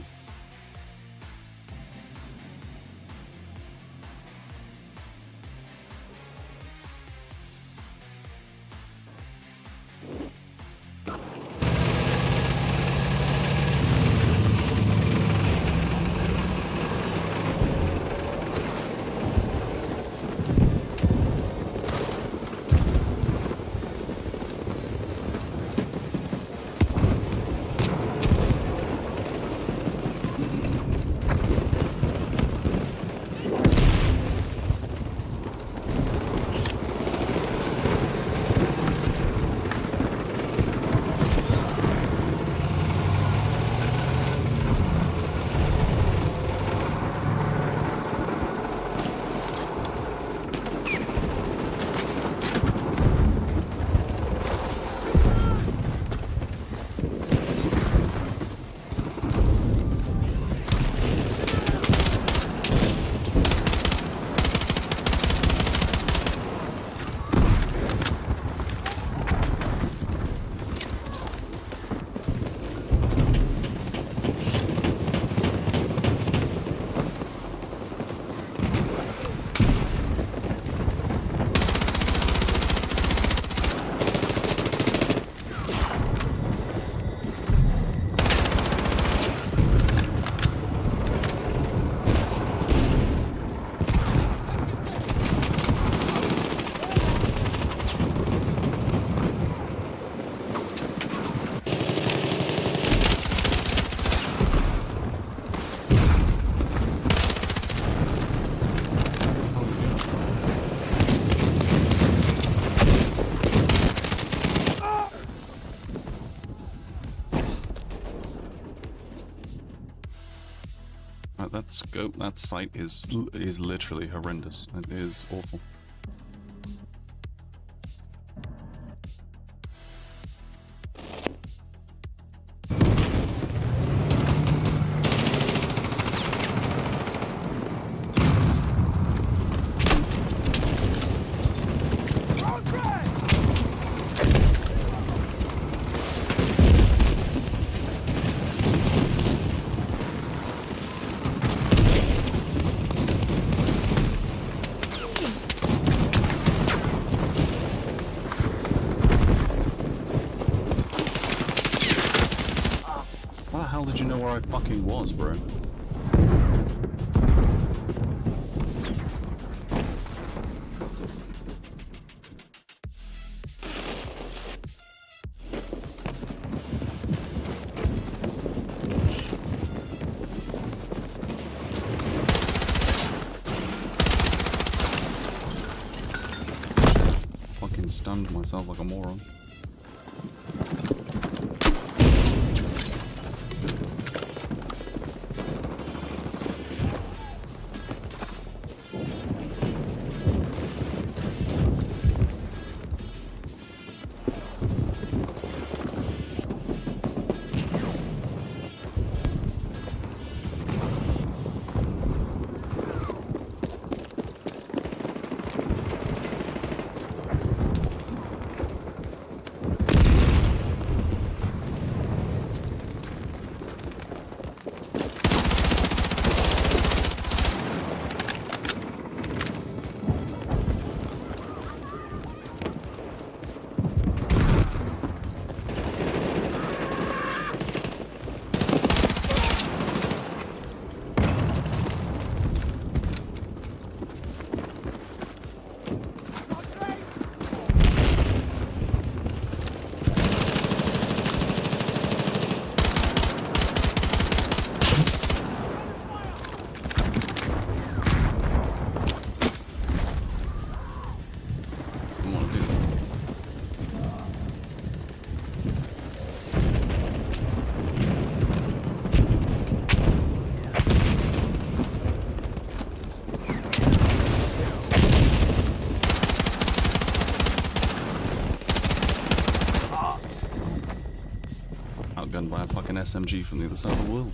That site is literally horrendous. It is awful. How did you know where I fucking was, bro? Fucking stunned myself like a moron. Outgunned by a fucking SMG from the other side of the world.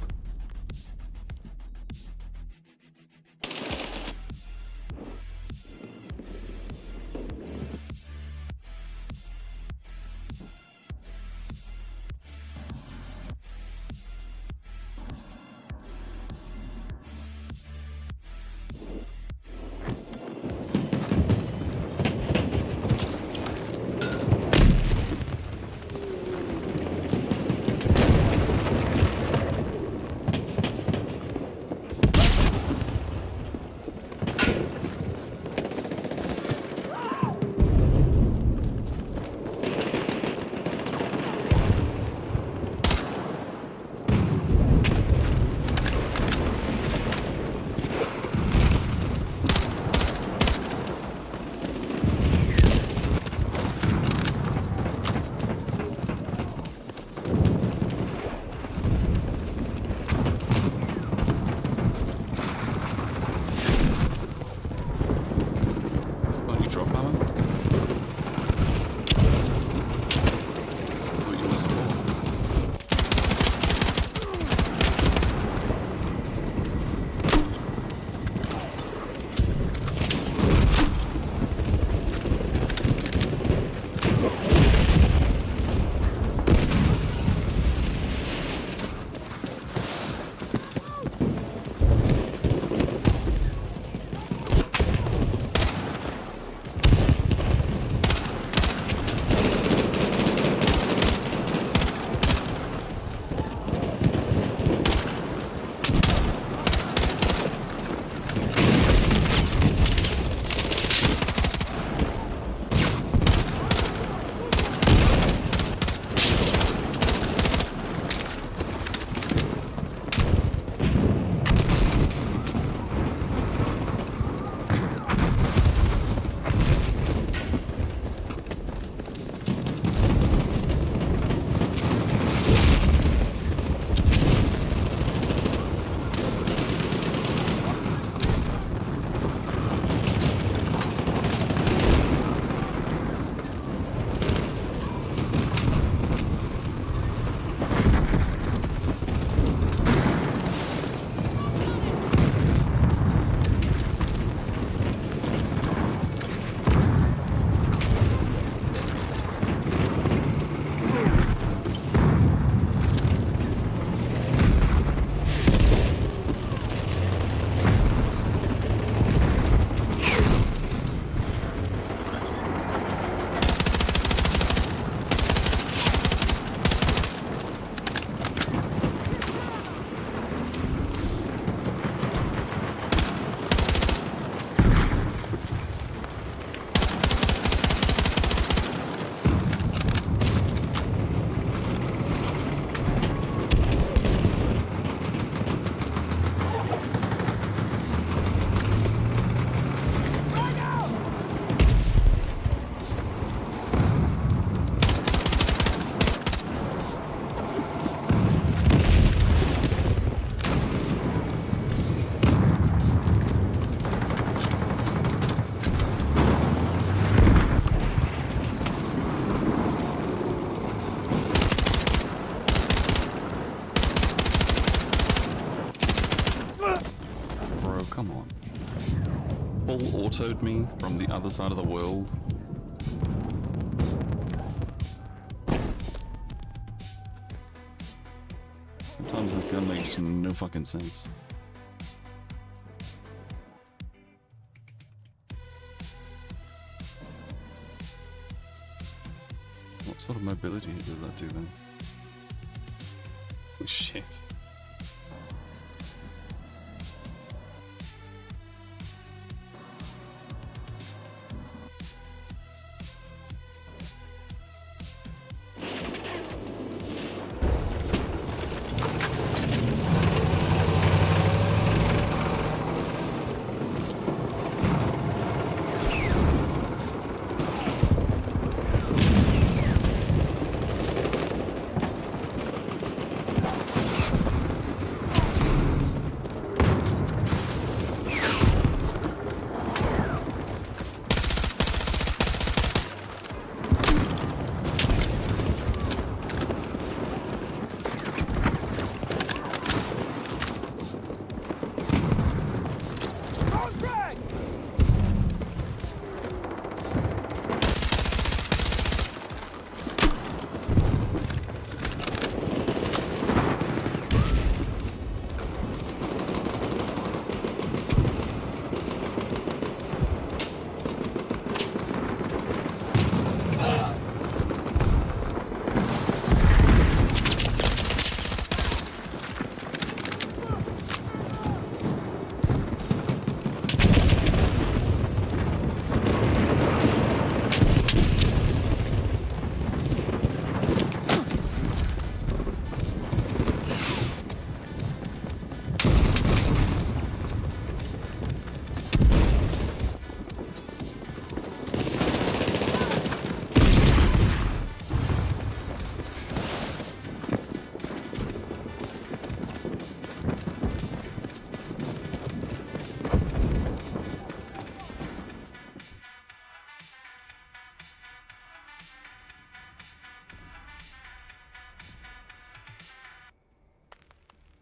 autoed me from the other side of the world. Sometimes this gun makes no fucking sense. What sort of mobility does that do then? Oh shit.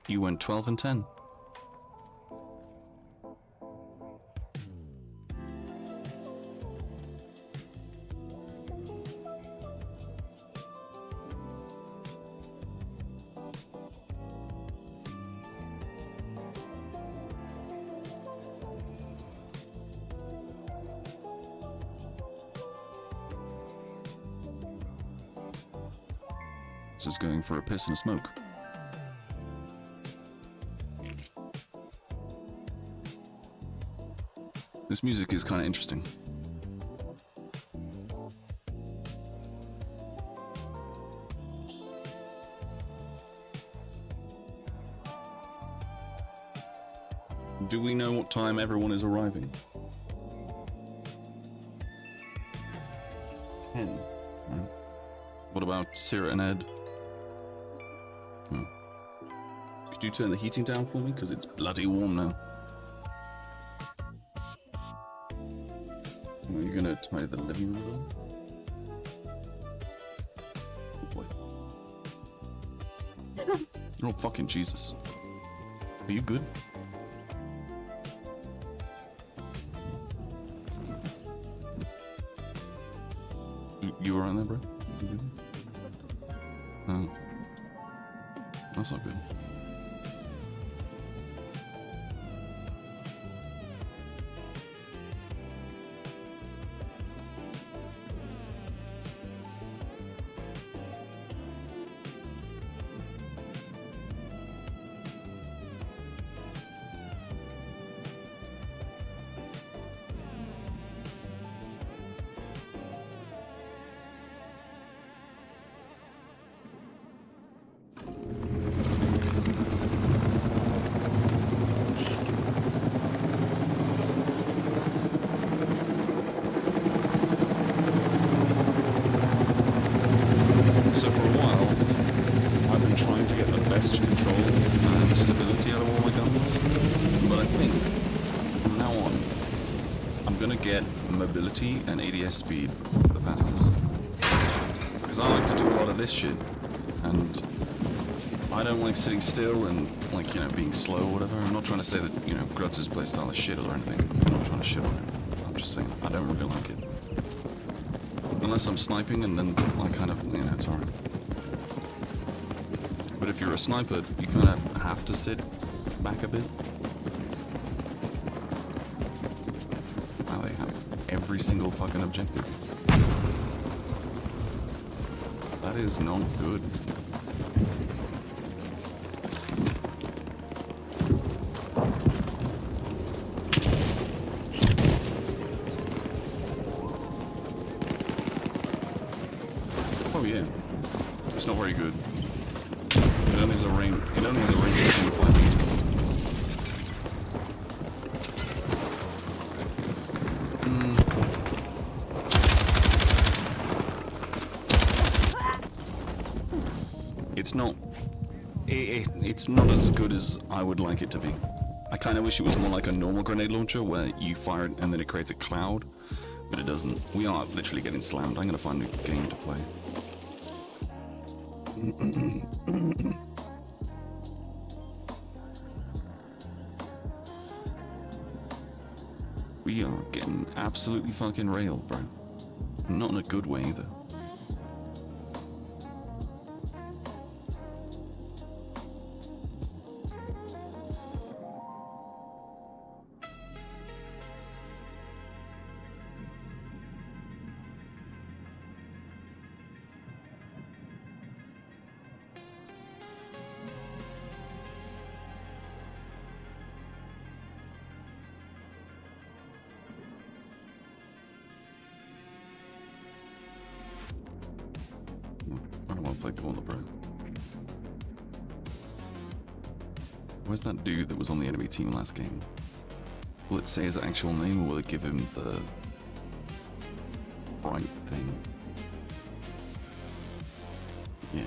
You went 12 and 10. This is going for a piss and a smoke. This music is kind of interesting. Do we know what time everyone is arriving? 10. Right. What about Sarah and Ed? Could you turn the heating down for me? Because it's bloody warm now. Are you gonna tie the living room on? Oh boy. Oh fucking Jesus. Are you good? You alright there, bro? You good? Oh. That's not good. Mobility and ADS speed the fastest, because I like to do a lot of this shit, and I don't like sitting still and, like, you know, being slow or whatever. I'm not trying to say that, you know, 𝓏𝓚's playstyle is shit or anything. I'm not trying to shit on it. I'm just saying I don't really like it. Unless I'm sniping and then I kind of, you know, it's alright. But if you're a sniper, you kind of have to sit back a bit. Wow, they have every single fucking objective. That is not good. Oh yeah, it's not very good. It only has a range of 25 meters. It's not as good as I would like it to be. I kind of wish it was more like a normal grenade launcher where you fire it and then it creates a cloud, but it doesn't. We are literally getting slammed. I'm gonna find a game to play. We are getting absolutely fucking railed, bro. Not in a good way either. I don't want to play Corner, bro. Where's that dude that was on the enemy team last game? Will it say his actual name, or will it give him the right thing? Yeah.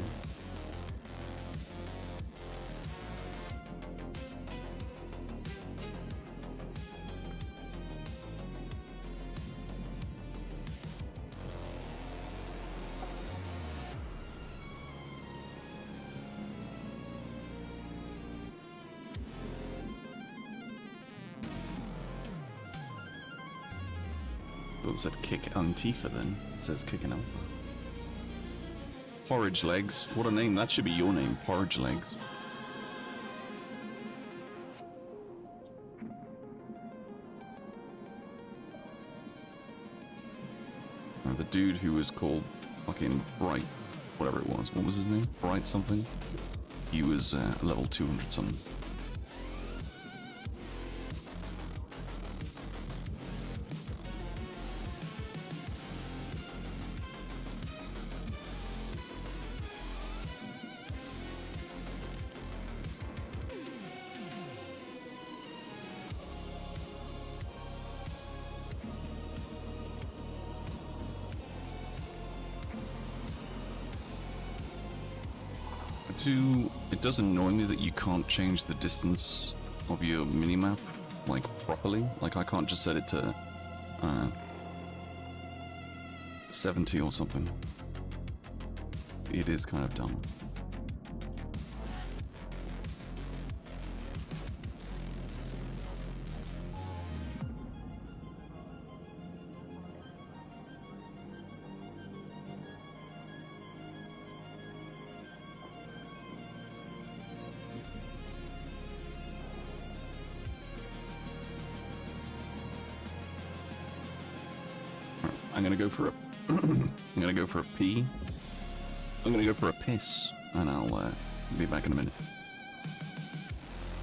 It said kick Antifa then. It says kick an alpha. 𝘵𝑗𝑳𝑗. What a name. That should be your name. 𝘵𝑗𝑳𝑗. The dude who was called fucking Bright, whatever it was. What was his name? Bright something? He was level 200 something. It does annoy me that you can't change the distance of your minimap, like, properly. Like, I can't just set it to 70 or something. It is kind of dumb. I'm gonna go for a I'm gonna go for a pee. I'm gonna go for a piss, and I'll be back in a minute.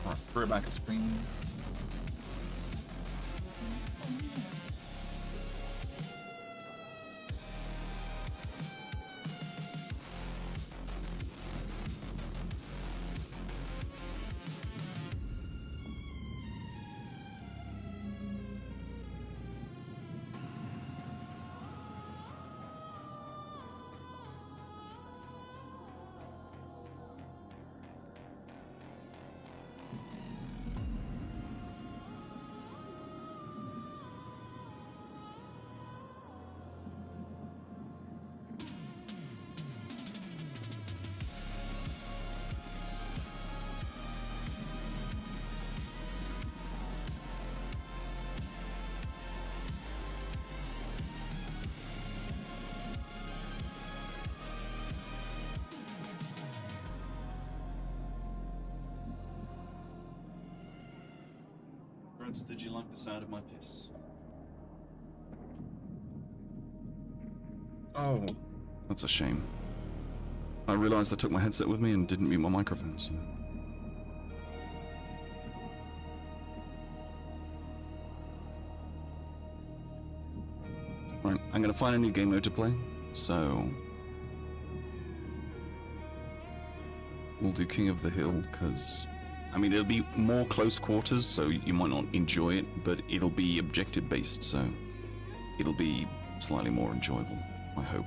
Alright, throw back a screen. Alex, did you like the sound of my piss? Oh, that's a shame. I realized I took my headset with me and didn't mute my microphone, so... Right, I'm gonna find a new game mode to play, so... we'll do King of the Hill, because... I mean, it'll be more close quarters, so you might not enjoy it, but it'll be objective-based, so... it'll be slightly more enjoyable, I hope.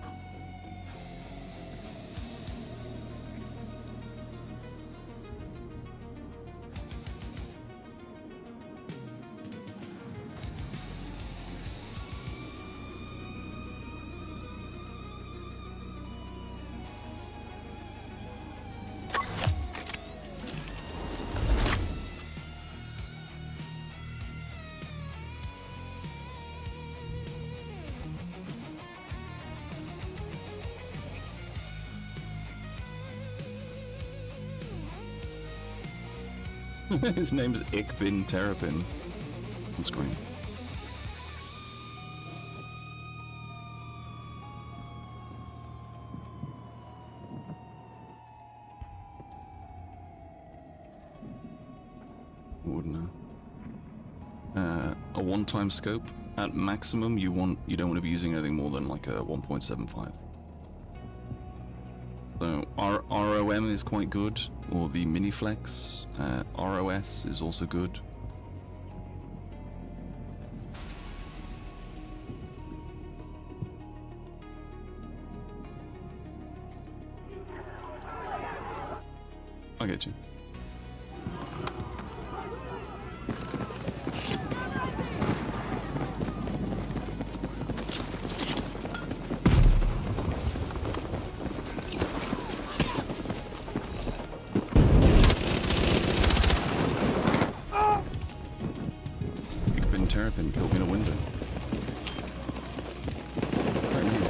His name's 𝓟𝓵𝓮𝓪𝓼𝓮 on screen. Wouldn't know. A one-time scope. At maximum, you don't want to be using anything more than like a 1.75. So ROM is quite good, or the Miniflex. ROS is also good. I get you. 𝓟𝓵𝓮𝓪𝓼𝓮 killed me in a window. Very neat.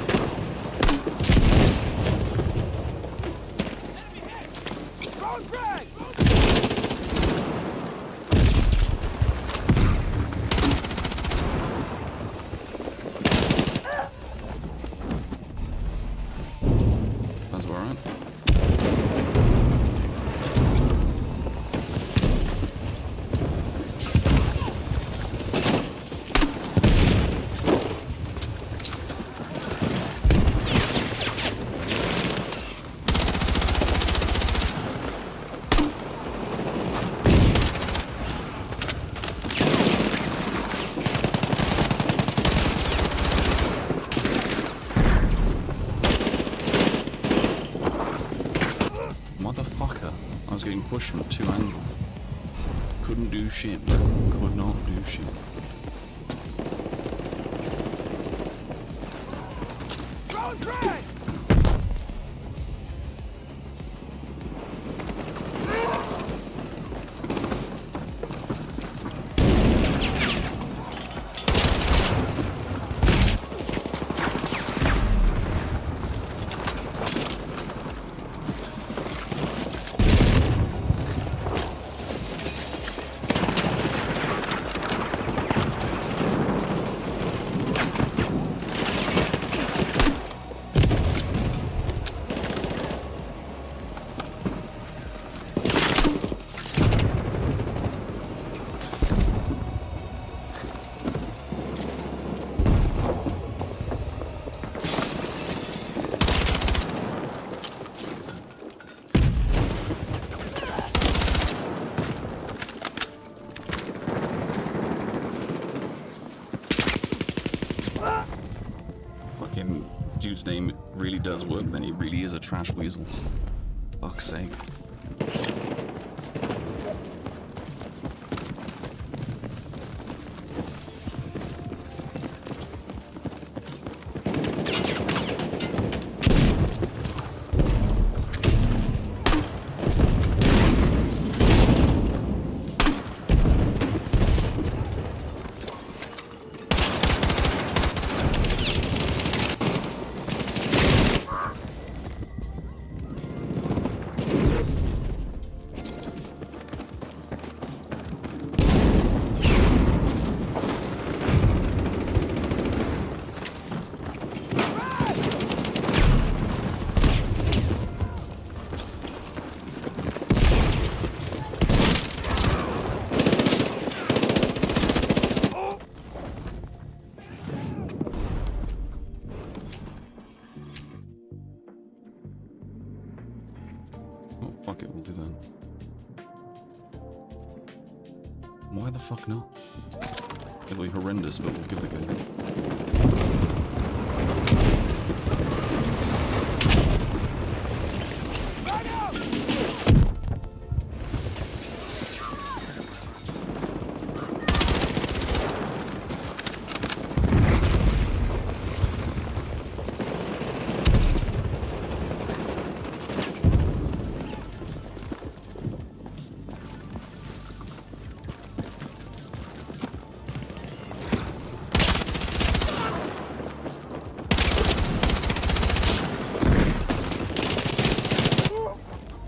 Sounds about right. Motherfucker. I was getting pushed from 2 angles. Couldn't do shit, bro. Could not do shit. Dude's name really does work, then he really is a trash weasel. Fuck's sake. fuck it, we'll do that. Why the fuck not? It'll be horrendous, but we'll give it a go.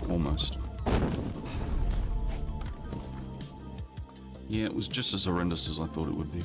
Almost. Yeah, it was just as horrendous as I thought it would be.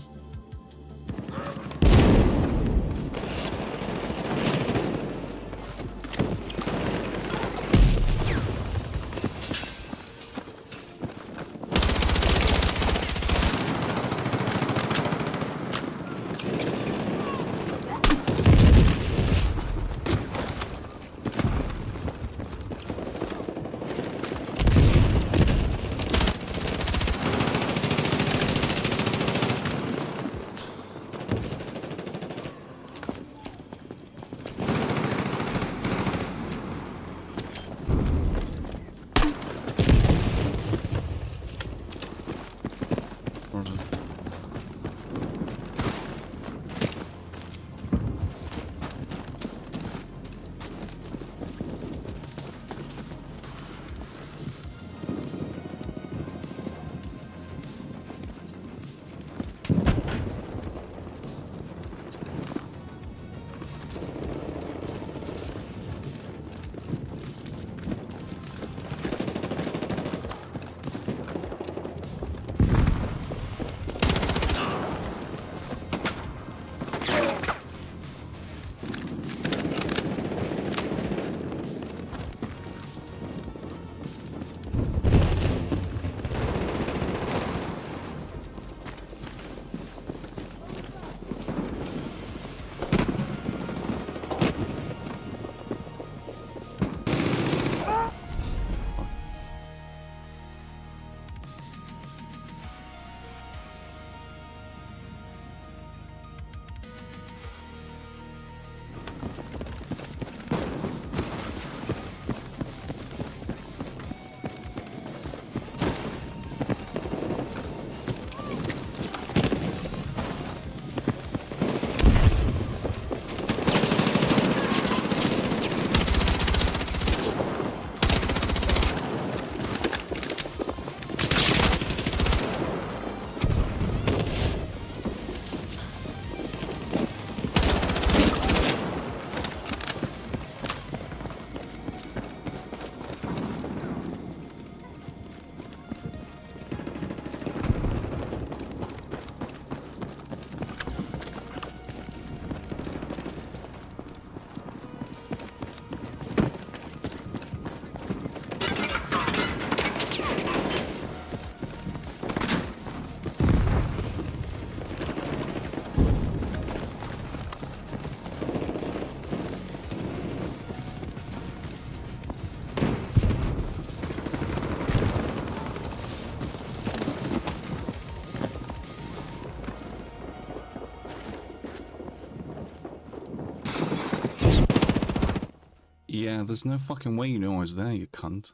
Yeah, there's no fucking way you know I was there, you cunt.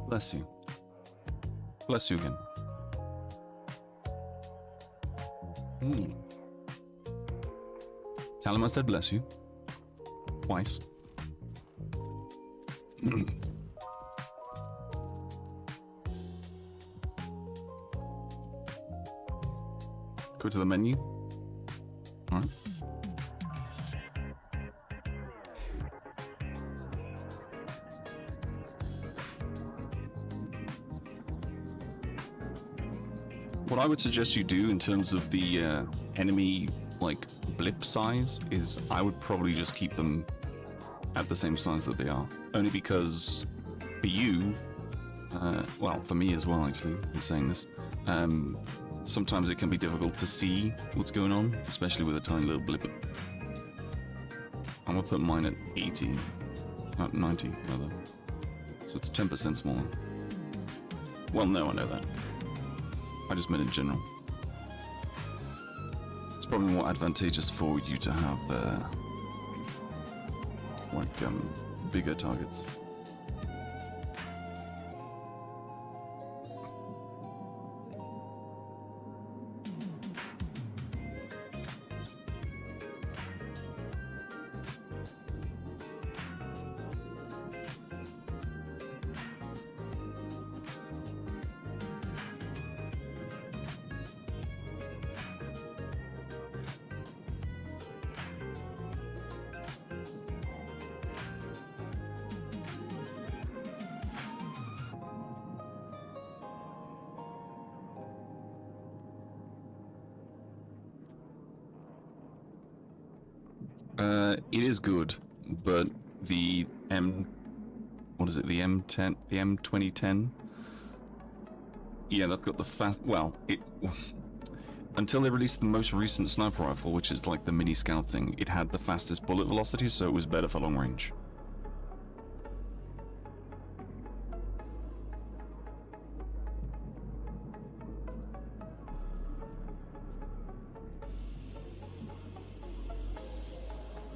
Bless you. Bless you again. Tell him I said bless you. Twice. Go to the menu. Alright. What I would suggest you do in terms of the enemy, like, blip size is I would probably just keep them at the same size that they are. Only because for you, well, for me as well, actually, in saying this, sometimes it can be difficult to see what's going on, especially with a tiny little blip. I'm gonna put mine at 80, at 90 rather. So it's 10% smaller. Well, no, I know that. I just meant in general. It's probably more advantageous for you to have, like, bigger targets. It is good, but the what is it, the M10, the M2010? Yeah, that's got the fast, well, until they released the most recent sniper rifle, which is like the mini scout thing, it had the fastest bullet velocity, so it was better for long range.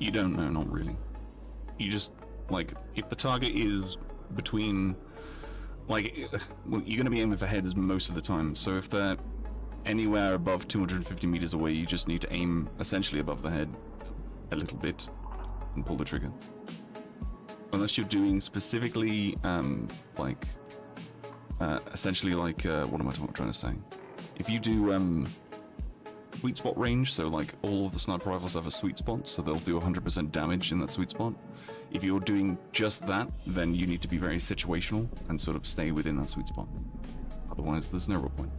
You don't know, not really. You just, like, if the target is between, like, well, you're going to be aiming for heads most of the time, so if they're anywhere above 250 meters away, you just need to aim essentially above the head a little bit and pull the trigger. Unless you're doing specifically, essentially like, what am I trying to say? If you do, sweet spot range, so like all of the sniper rifles have a sweet spot, so they'll do 100% damage in that sweet spot. If you're doing just that, then you need to be very situational and sort of stay within that sweet spot. Otherwise, there's no real point.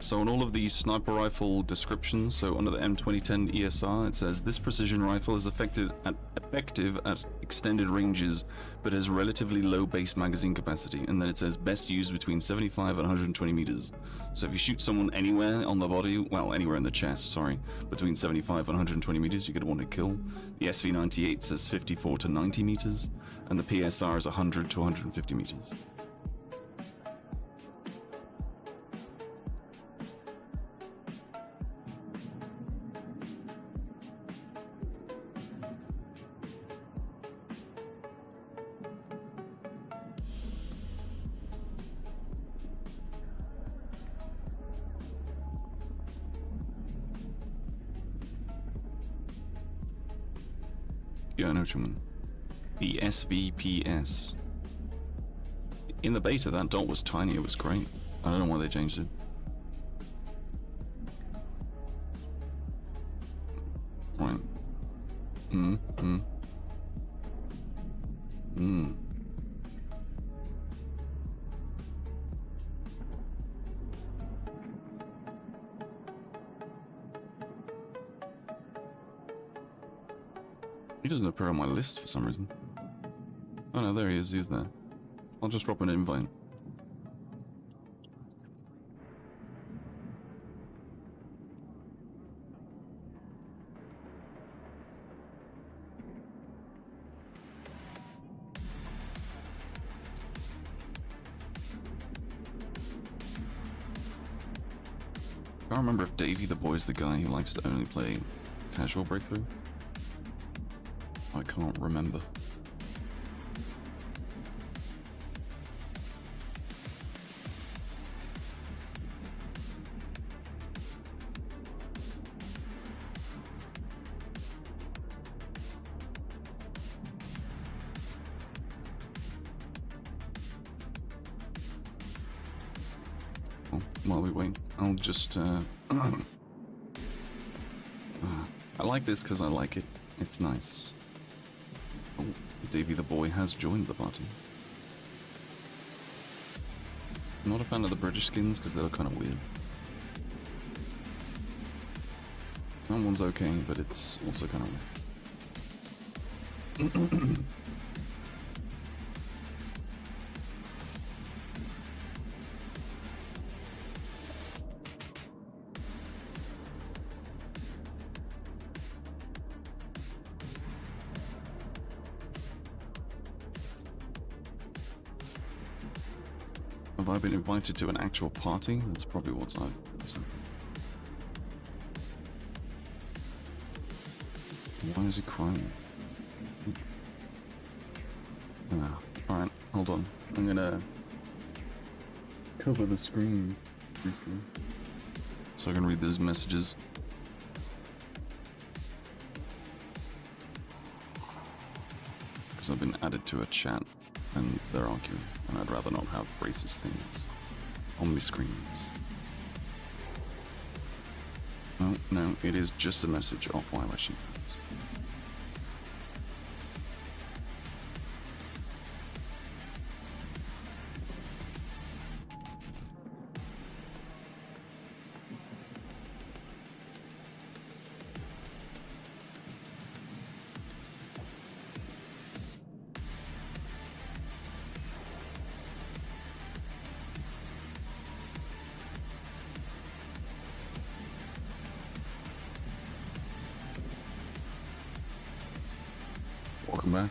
So on all of these sniper rifle descriptions, so under the M2010 ESR, it says this precision rifle is effective at extended ranges, but has relatively low base magazine capacity. And then it says best used between 75 and 120 meters. So if you shoot someone anywhere on the body, well, anywhere in the chest, sorry, between 75 and 120 meters, you're going to want to kill. The SV98 says 54 to 90 meters, and the PSR is 100 to 150 meters. Yeah, I know what you mean. The SVPS. In the beta, that dot was tiny, it was great. I don't know why they changed it. Right. He doesn't appear on my list for some reason. Oh no, there he is, he's there. I'll just drop an invite. I can't remember if Davey the boy's the guy who likes to only play casual breakthrough. I can't remember. Well, while we wait, I'll just, I like this because I like it. It's nice. Oh, Davey the boy has joined the party. I'm not a fan of the British skins because they look kind of weird. That one's okay, but it's also kind of weird. Have I been invited to an actual party? That's probably what I've said. Why is he crying? Alright, hold on. I'm gonna cover the screen briefly so I can read these messages. Because I've been added to a chat and they're arguing, and I'd rather not have racist things on my screens. Oh, no, it is just a message of 𝑦𝑦. Welcome back.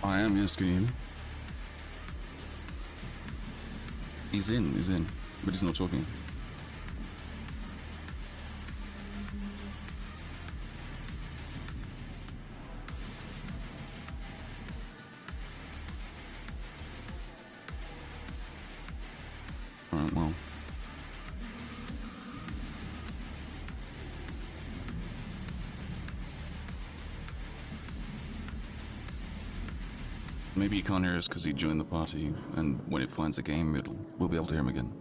I am, yes, can you hear me? He's in, but he's not talking. Alright, well. Maybe he can't hear us because he joined the party, and when it finds a game, we'll be able to hear him again.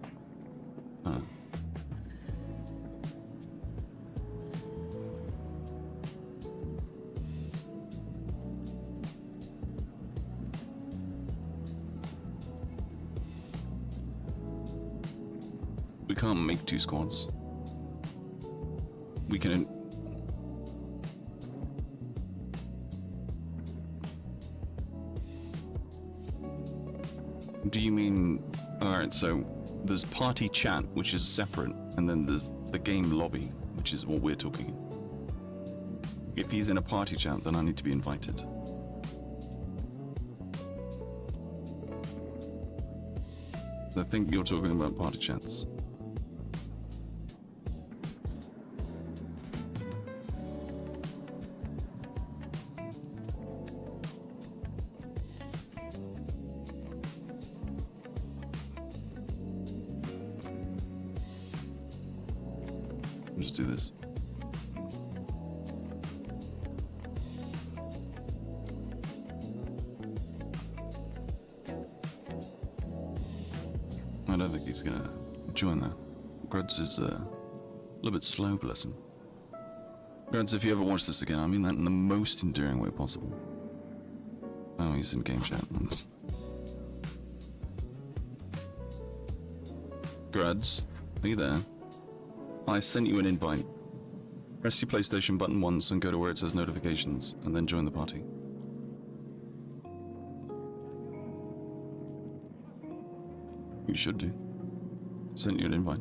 We can't make 2 squads. We can... Do you mean... Alright, so there's party chat, which is separate, and then there's the game lobby, which is what we're talking. If he's in a party chat, then I need to be invited. I think you're talking about party chats. Just do this. I don't think he's gonna join that. Gruds is a little bit slow, bless him. Gruds, if you ever watch this again, I mean that in the most endearing way possible. Oh, he's in game chat. Gruds, are you there? I sent you an invite. Press your PlayStation button once and go to where it says notifications, and then join the party. You should do. Sent you an invite.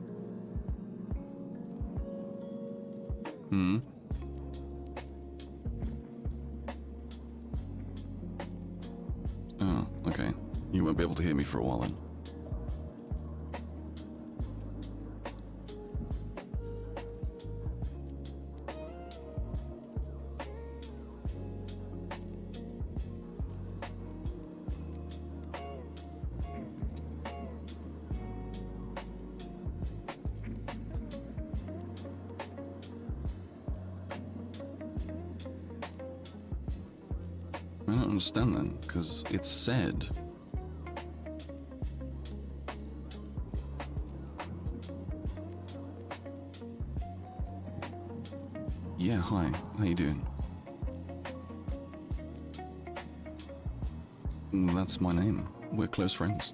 Oh, okay. You won't be able to hear me for a while then. I don't understand then, because it said... Yeah, hi. How you doing? That's my name. We're close friends.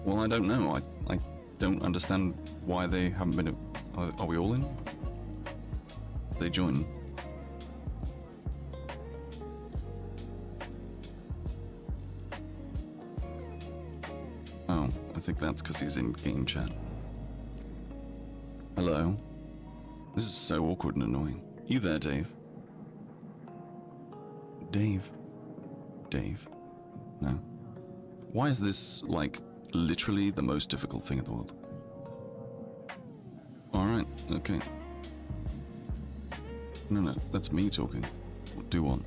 Well, I don't know. I don't understand why they haven't been... Are we all in? They join. Oh, I think that's because he's in game chat. Hello? This is so awkward and annoying. You there, Dave? Dave? Dave? No. Why is this, like, literally the most difficult thing in the world? Alright, okay. No, that's me talking. Do what?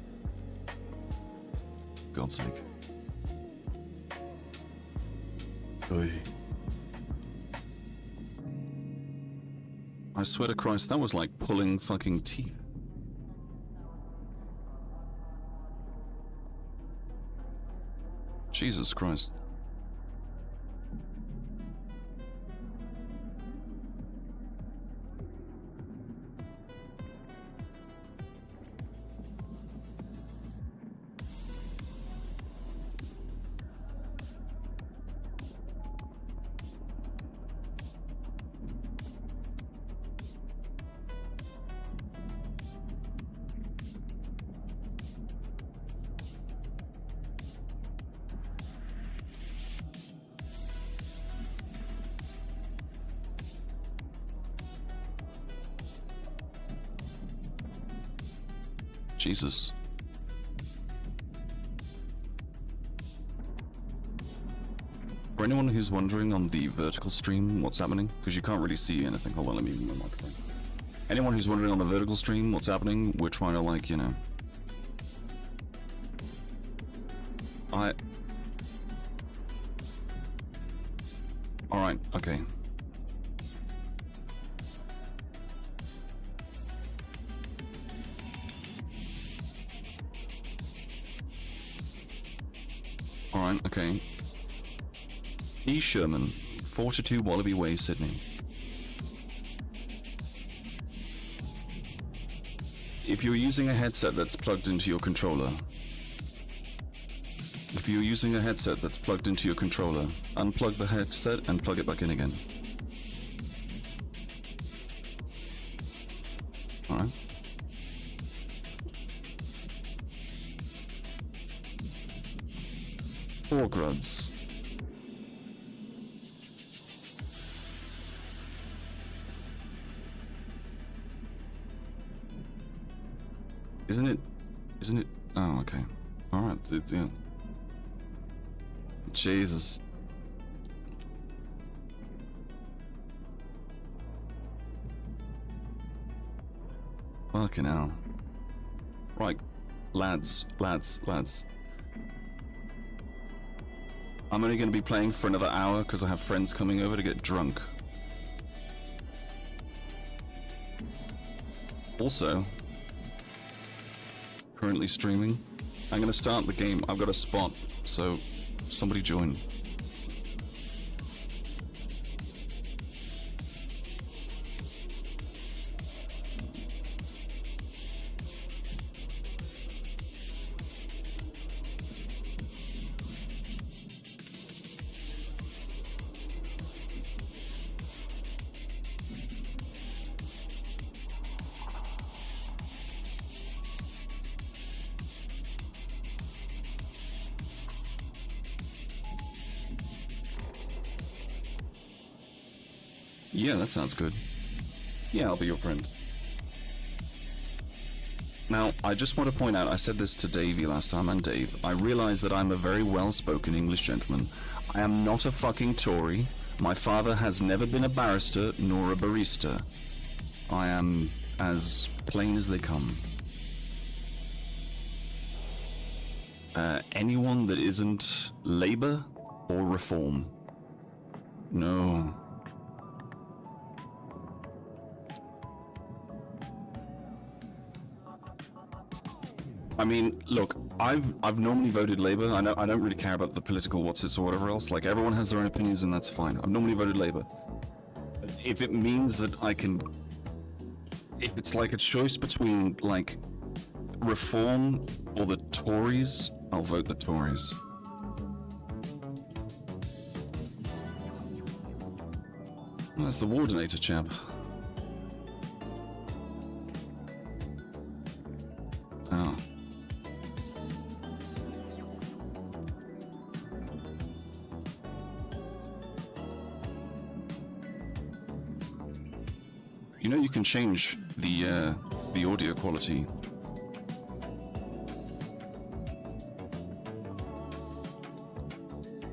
God's sake. Oy. I swear to Christ, that was like pulling fucking teeth. Jesus Christ. Jesus. For anyone who's wondering on the vertical stream what's happening, because you can't really see anything. Hold on, let me move my microphone. Anyone who's wondering on the vertical stream what's happening, we're trying to, like, you know... Alright, okay. Alright, okay. 𝓲𝓵𝓮𝓪𝓼𝓮 𝕊𝓼𝓵𝓬𝓐, Sydney. If you're using a headset that's plugged into your controller, unplug the headset and plug it back in again. Alright. 𝓵𝑗𝑗𝑔𝑟𝑢ds. Isn't it? Oh, okay. Alright, yeah. Jesus. Fucking hell. Right, lads. I'm only going to be playing for another hour because I have friends coming over to get drunk. Also, currently streaming. I'm going to start the game. I've got a spot, so somebody join. Yeah, that sounds good. Yeah, I'll be your friend. Now, I just want to point out, I said this to Davey last time, and Dave, I realize that I'm a very well-spoken English gentleman. I am not a fucking Tory. My father has never been a barrister nor a barista. I am as plain as they come. Anyone that isn't Labour or Reform. No. I mean, look, I've normally voted Labour. I don't really care about the political what's-its or whatever else. Like, everyone has their own opinions, and that's fine. I've normally voted Labour. If it means that I can... If it's like a choice between, like, Reform or the Tories, I'll vote the Tories. That's the 𝓲𝓼𝓼𝓮𝓪𝓼𝓮 chap. Oh. You know, you can change the audio quality.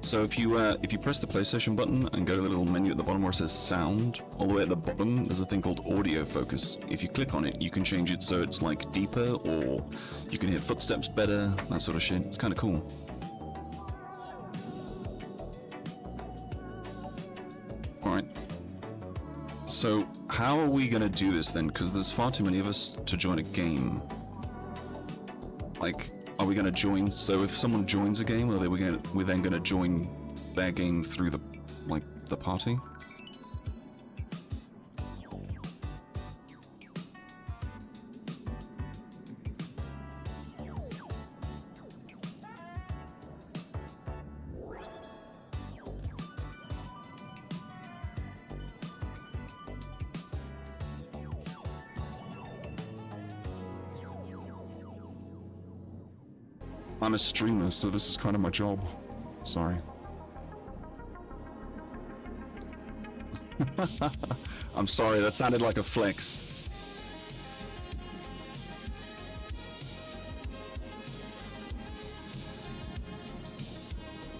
So if you press the PlayStation button and go to the little menu at the bottom where it says sound, all the way at the bottom there's a thing called audio focus. If you click on it, you can change it so it's like deeper, or you can hear footsteps better, that sort of shit. It's kind of cool. Alright. So how are we gonna do this then? Because there's far too many of us to join a game. Like, are we going to join? So if someone joins a game, are we then going to join their game through the party? I'm a streamer, so this is kind of my job. Sorry. I'm sorry, that sounded like a flex.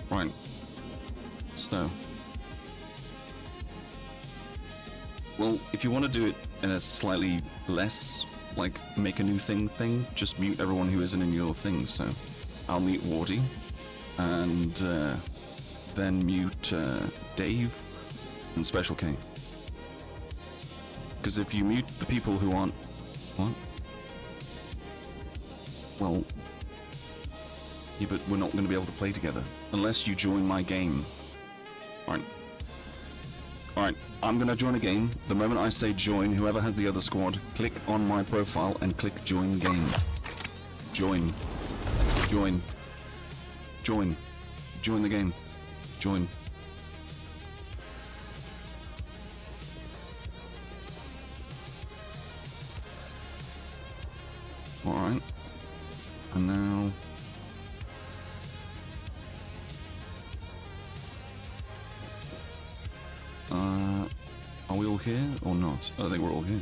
Right. So. Well, if you want to do it in a slightly less, like, make a new thing, just mute everyone who isn't in your thing, so. I'll mute 𝓲𝓼, and then mute Dave and 𝓵𝘄𝗘. Because if you mute the people who aren't... What? Well... Yeah, but we're not going to be able to play together. Unless you join my game. Alright. Alright, I'm going to join a game. The moment I say join, whoever has the other squad, click on my profile and click join game. Join. Join. Join. Join the game. Join. Alright. And now... are we all here or not? I think we're all here.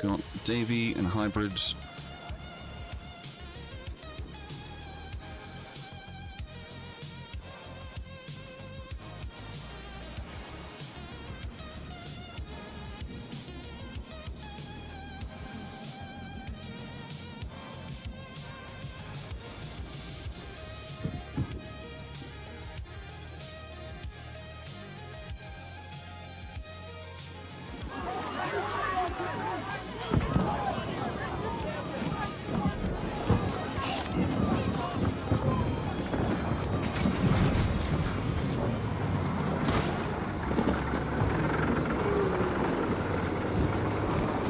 Got 𝓵𝘵 and hybrid.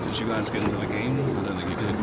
Did you guys get into the game? I don't think you did.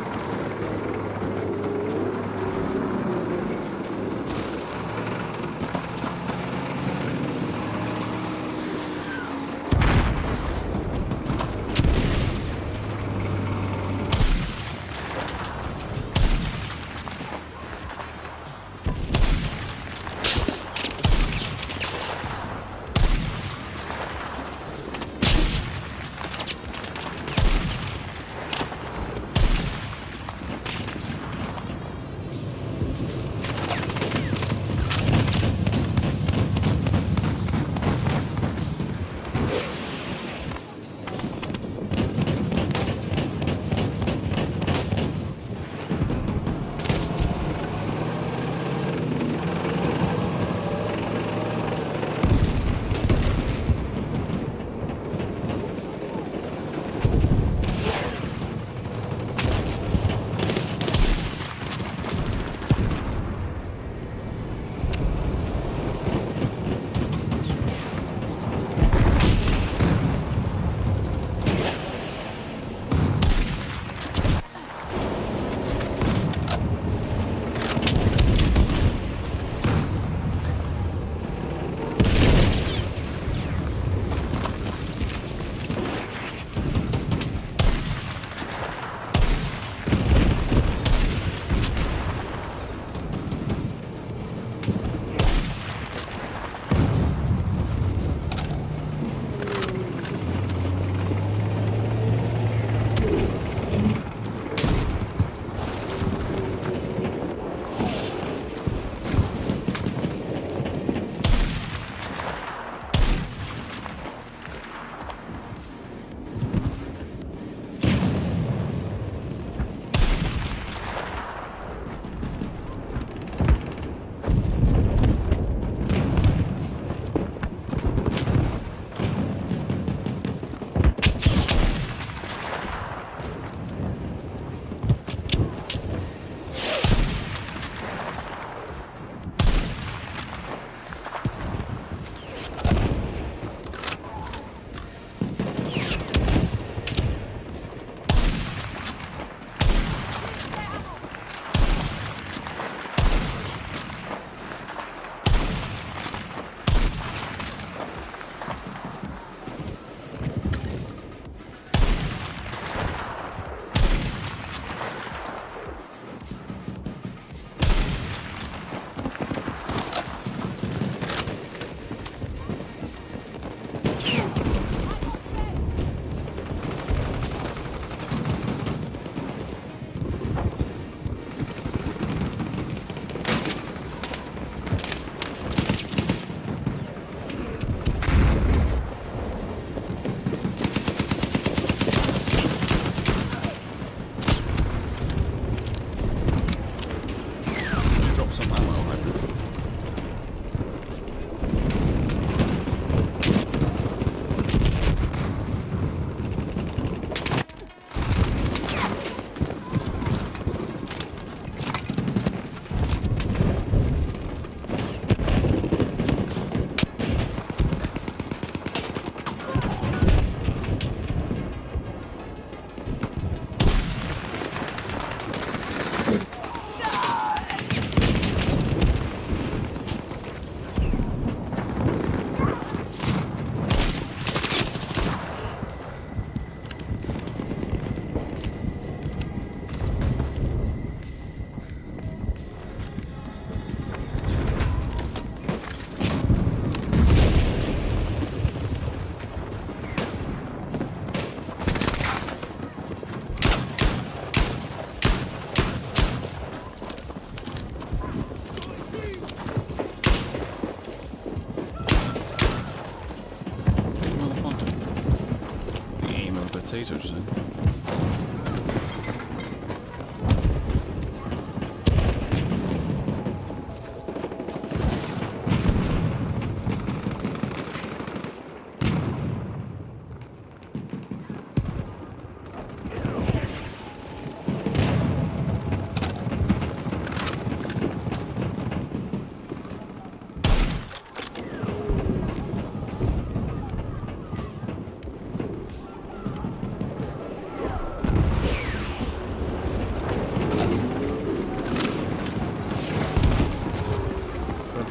potato today.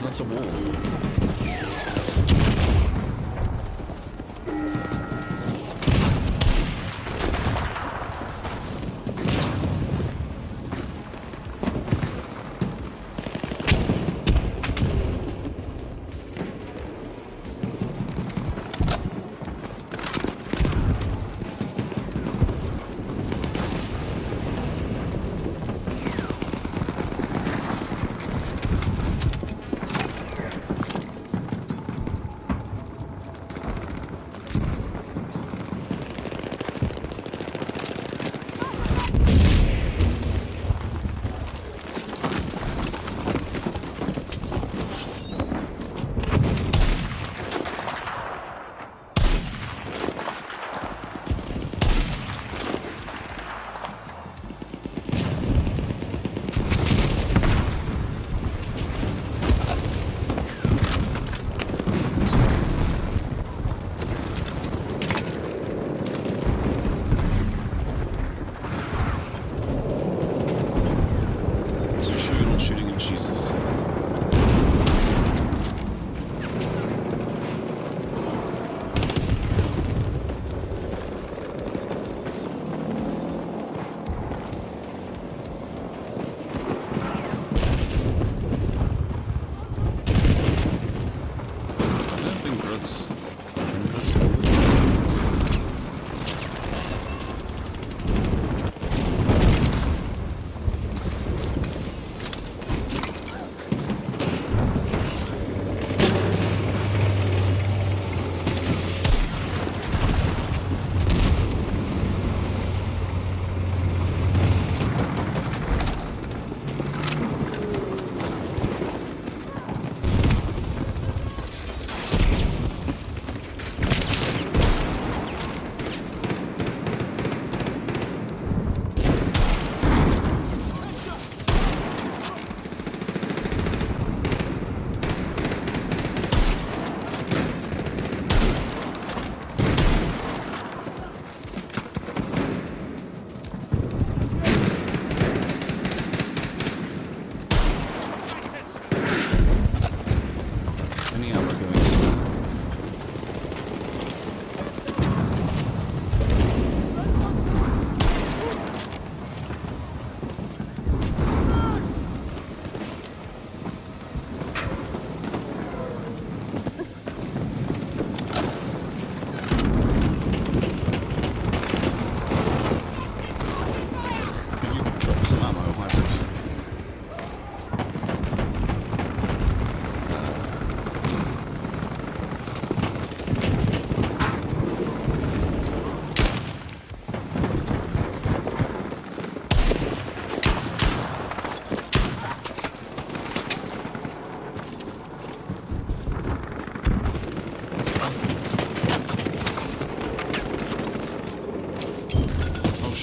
That's a wall.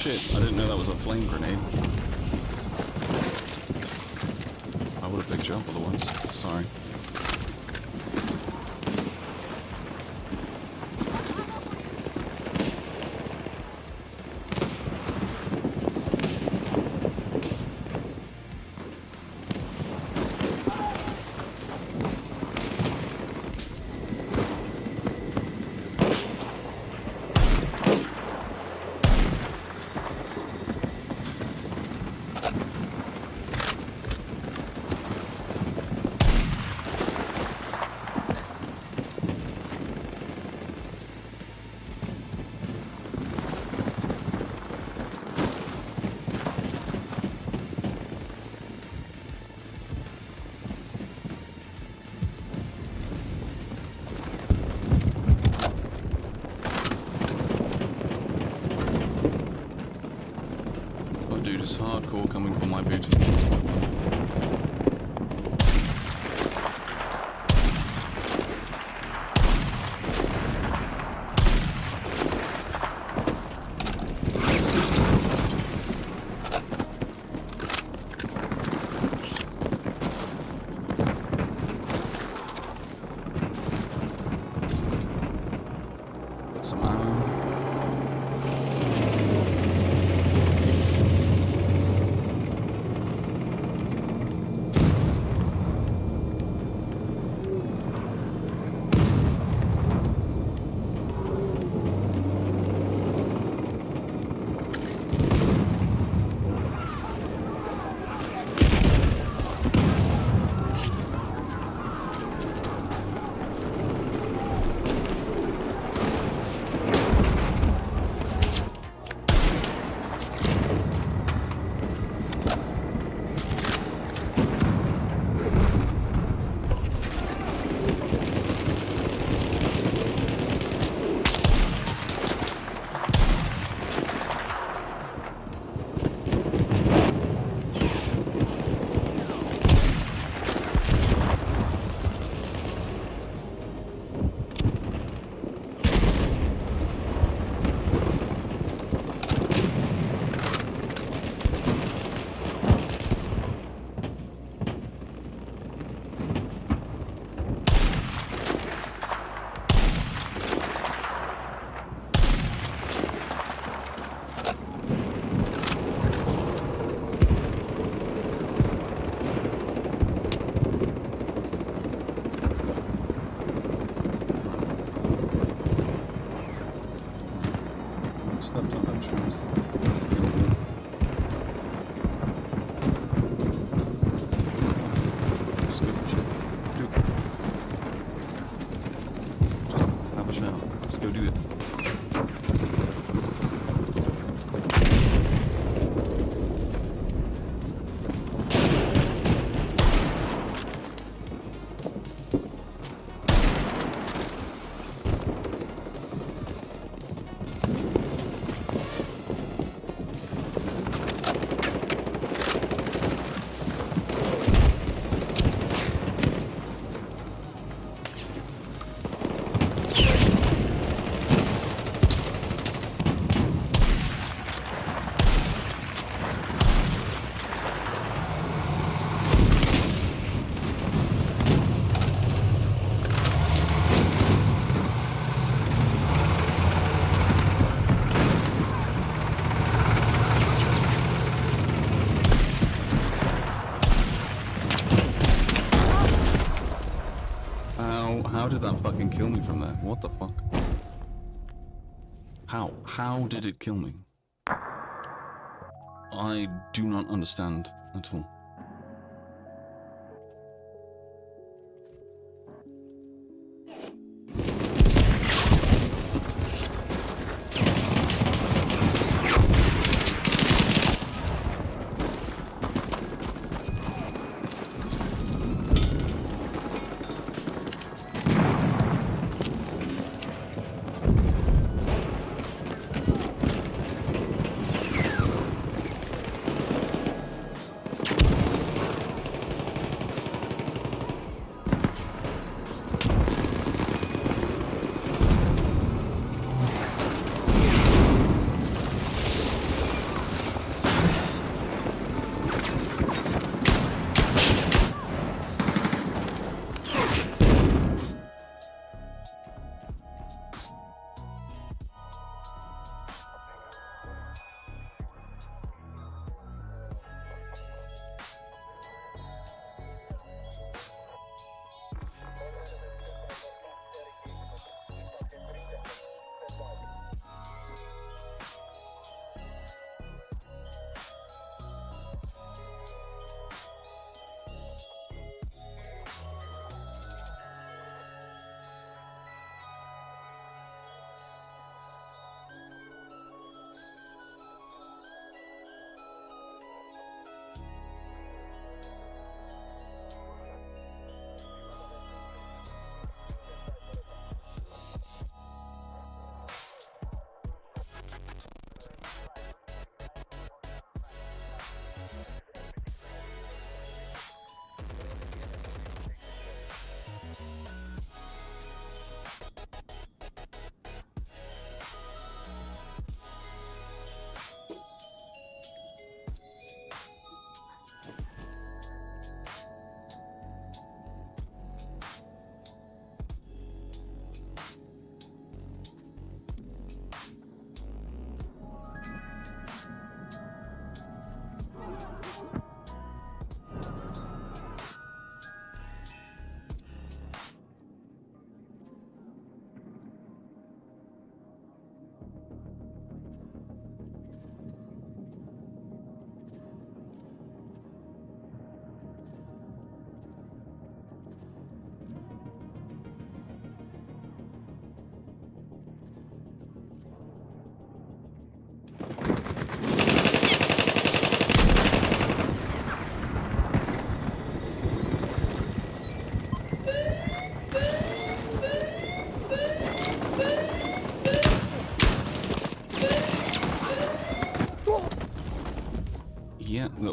shit, I didn't know that was a flame grenade. I would have picked you up otherwise. Sorry. is hardcore coming for my booty. Get some ammo. How did that fucking kill me from there? What the fuck? How? How did it kill me? I do not understand at all.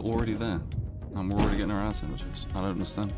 already there. And we're already getting our ass images. I don't understand.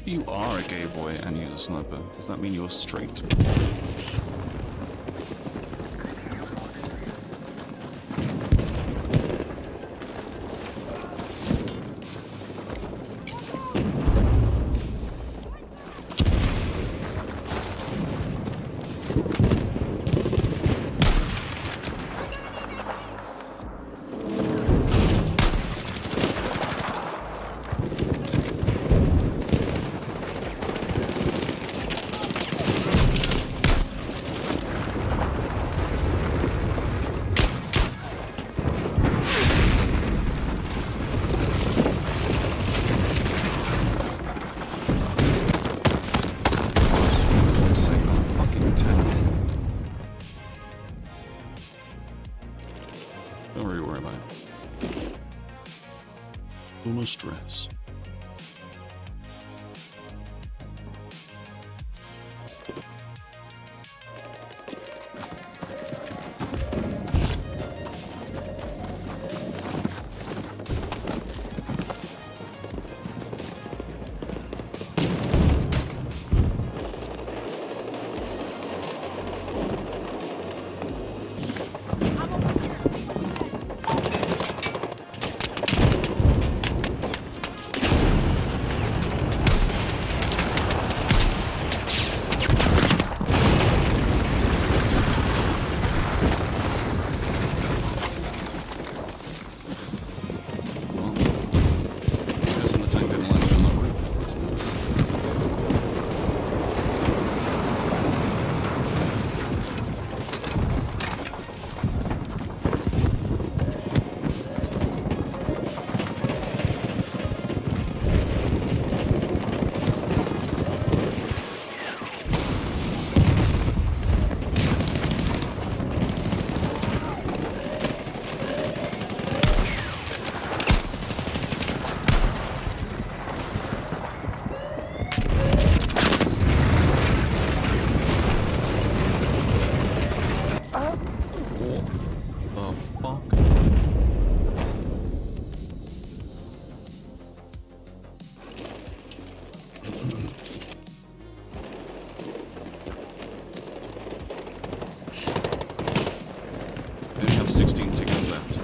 If you are a gay boy and you're a sniper, does that mean you're straight? Don't really worry about it. No stress. We have 16 tickets left.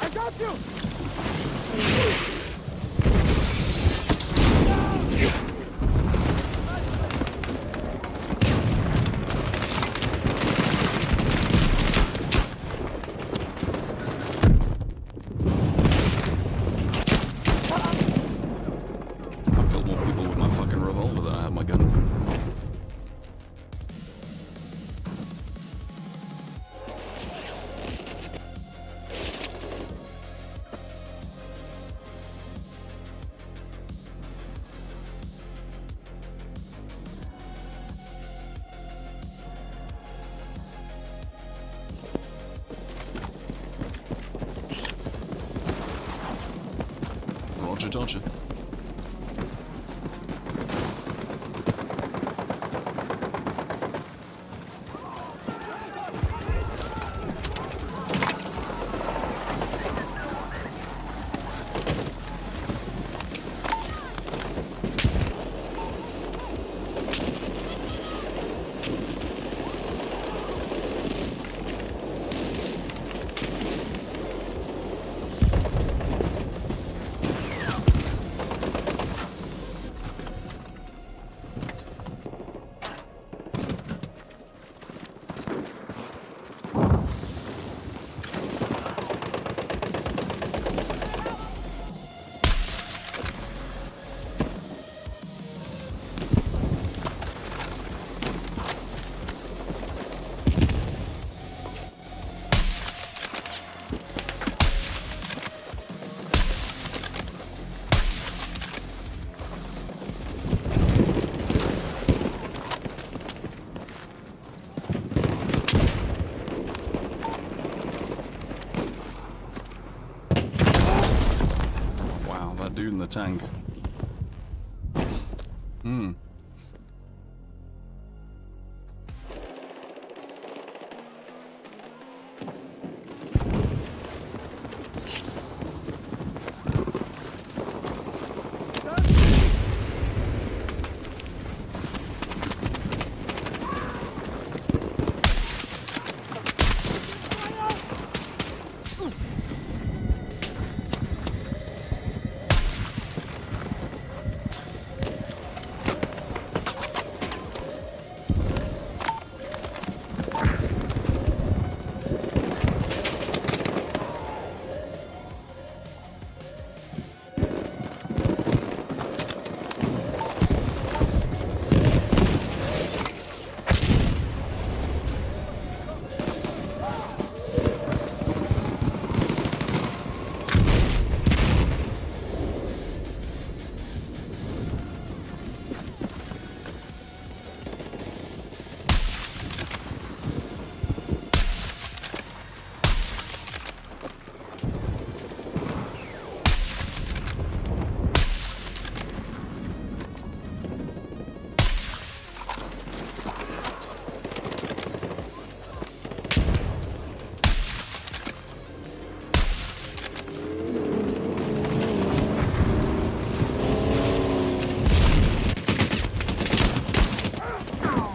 I got you! I've killed more people with my fucking revolver than I have my gun. Roger, dodger. the tank. Hmm.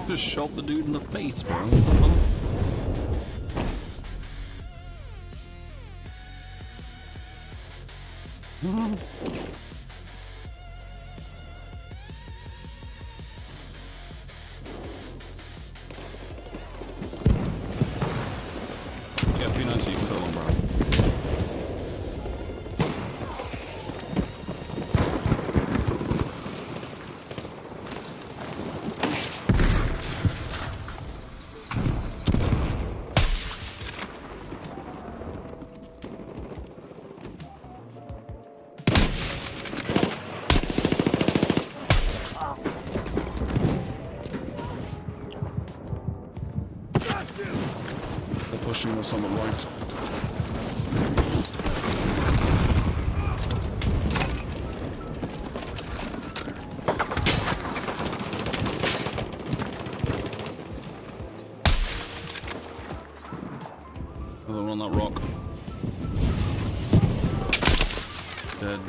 Just shot the dude in the face, bro. Yeah, P90 for the long bro. They're pushing us on the right. Another one on that rock. Dead.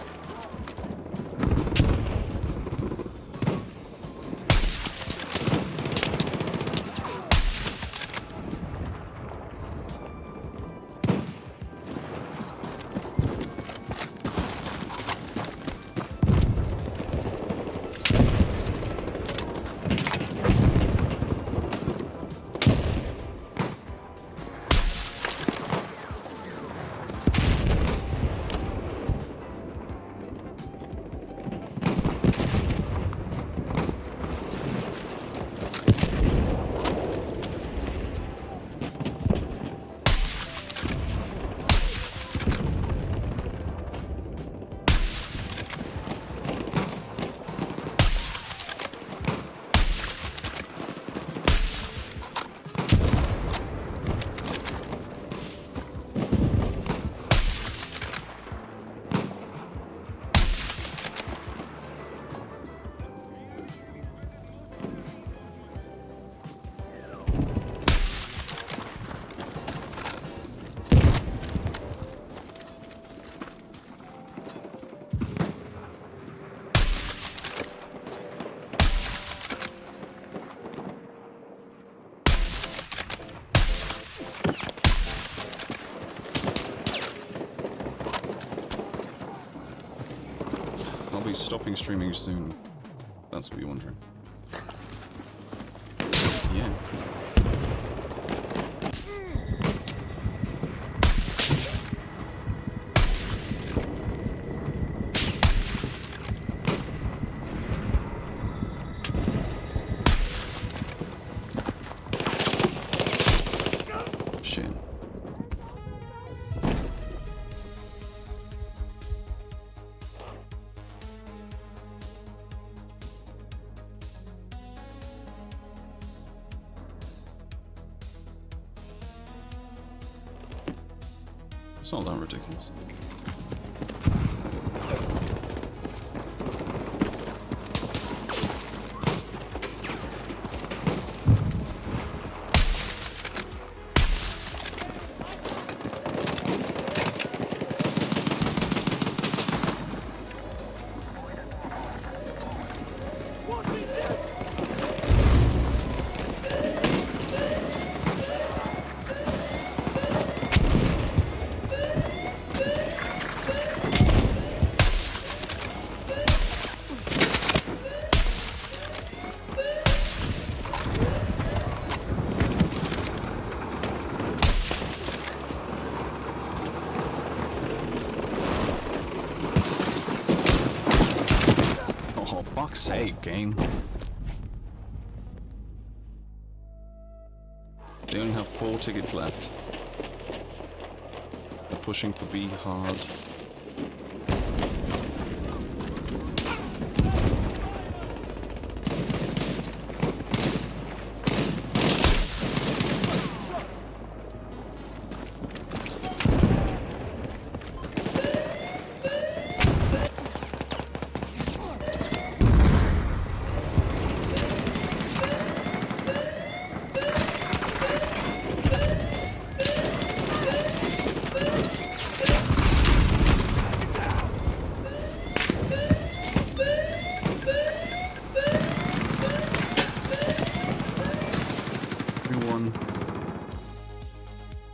I'll be stopping streaming soon. That's what you're wondering. Yeah. Shit. It's not that ridiculous. sake, game. They only have 4 tickets left. They're pushing for B hard.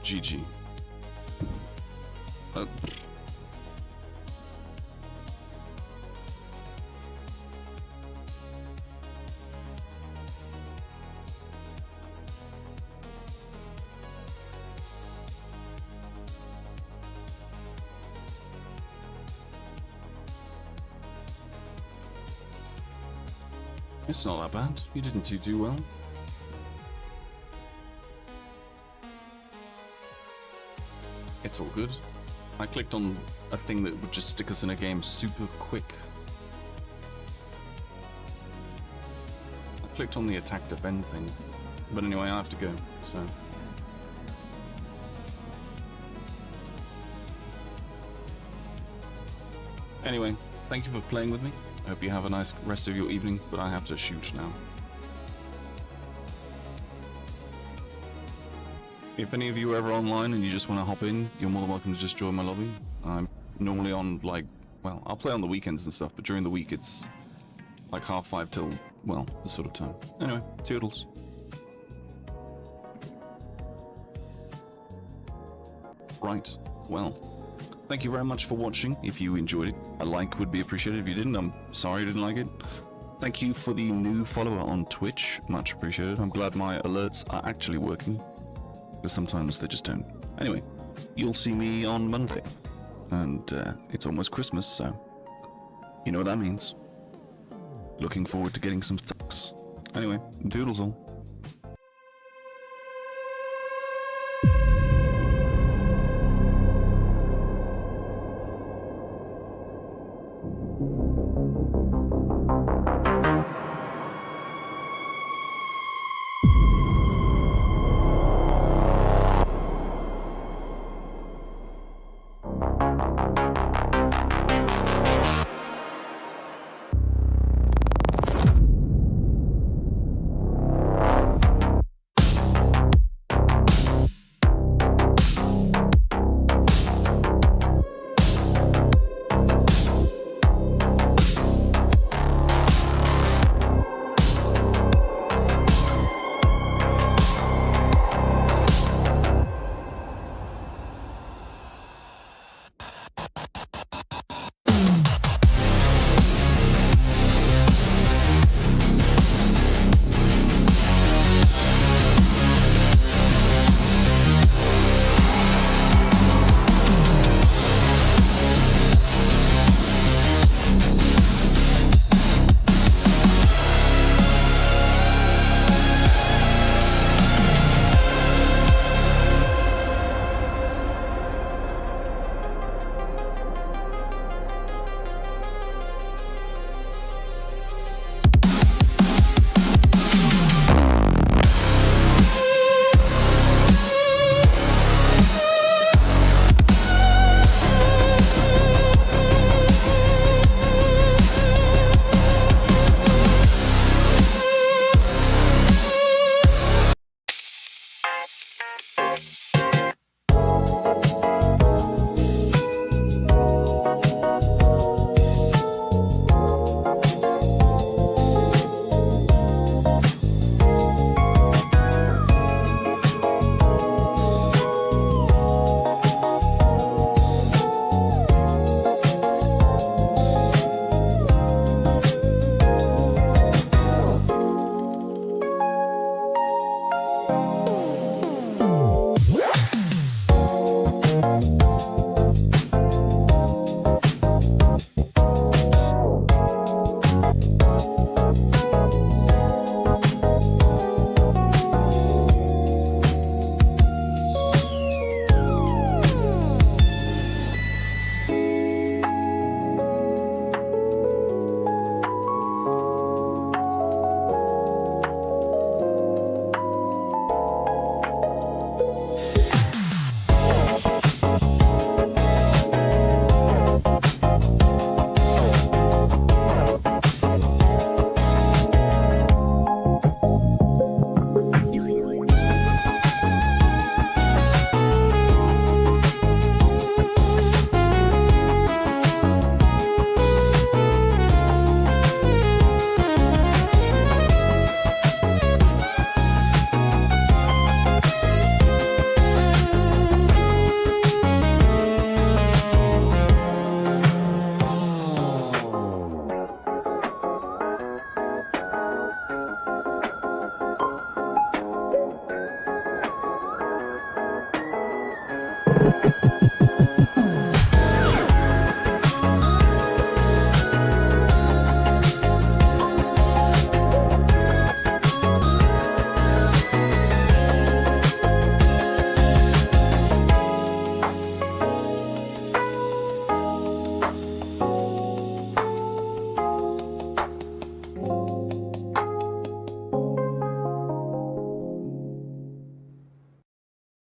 GG. It's not that bad. You didn't do too well. It's all good. I clicked on a thing that would just stick us in a game super quick. I clicked on the 𝓟𝓵𝓮𝓪𝓼𝓮 thing. But anyway, I have to go, so... Anyway, thank you for playing with me. I hope you have a nice rest of your evening, but I have to shoot now. If any of you are ever online and you just want to hop in, you're more than welcome to just join my lobby. I'm normally on, like, well, I'll play on the weekends and stuff, but during the week it's like 5:30 till, well, this sort of time. Anyway, toodles. Right, well, thank you very much for watching. If you enjoyed it, a like would be appreciated. If you didn't, I'm sorry you didn't like it. Thank you for the new follower on Twitch, much appreciated. I'm glad my alerts are actually working, because sometimes they just don't. Anyway, you'll see me on Monday, and it's almost Christmas, so you know what that means. Looking forward to getting some stocks. Anyway, doodles all.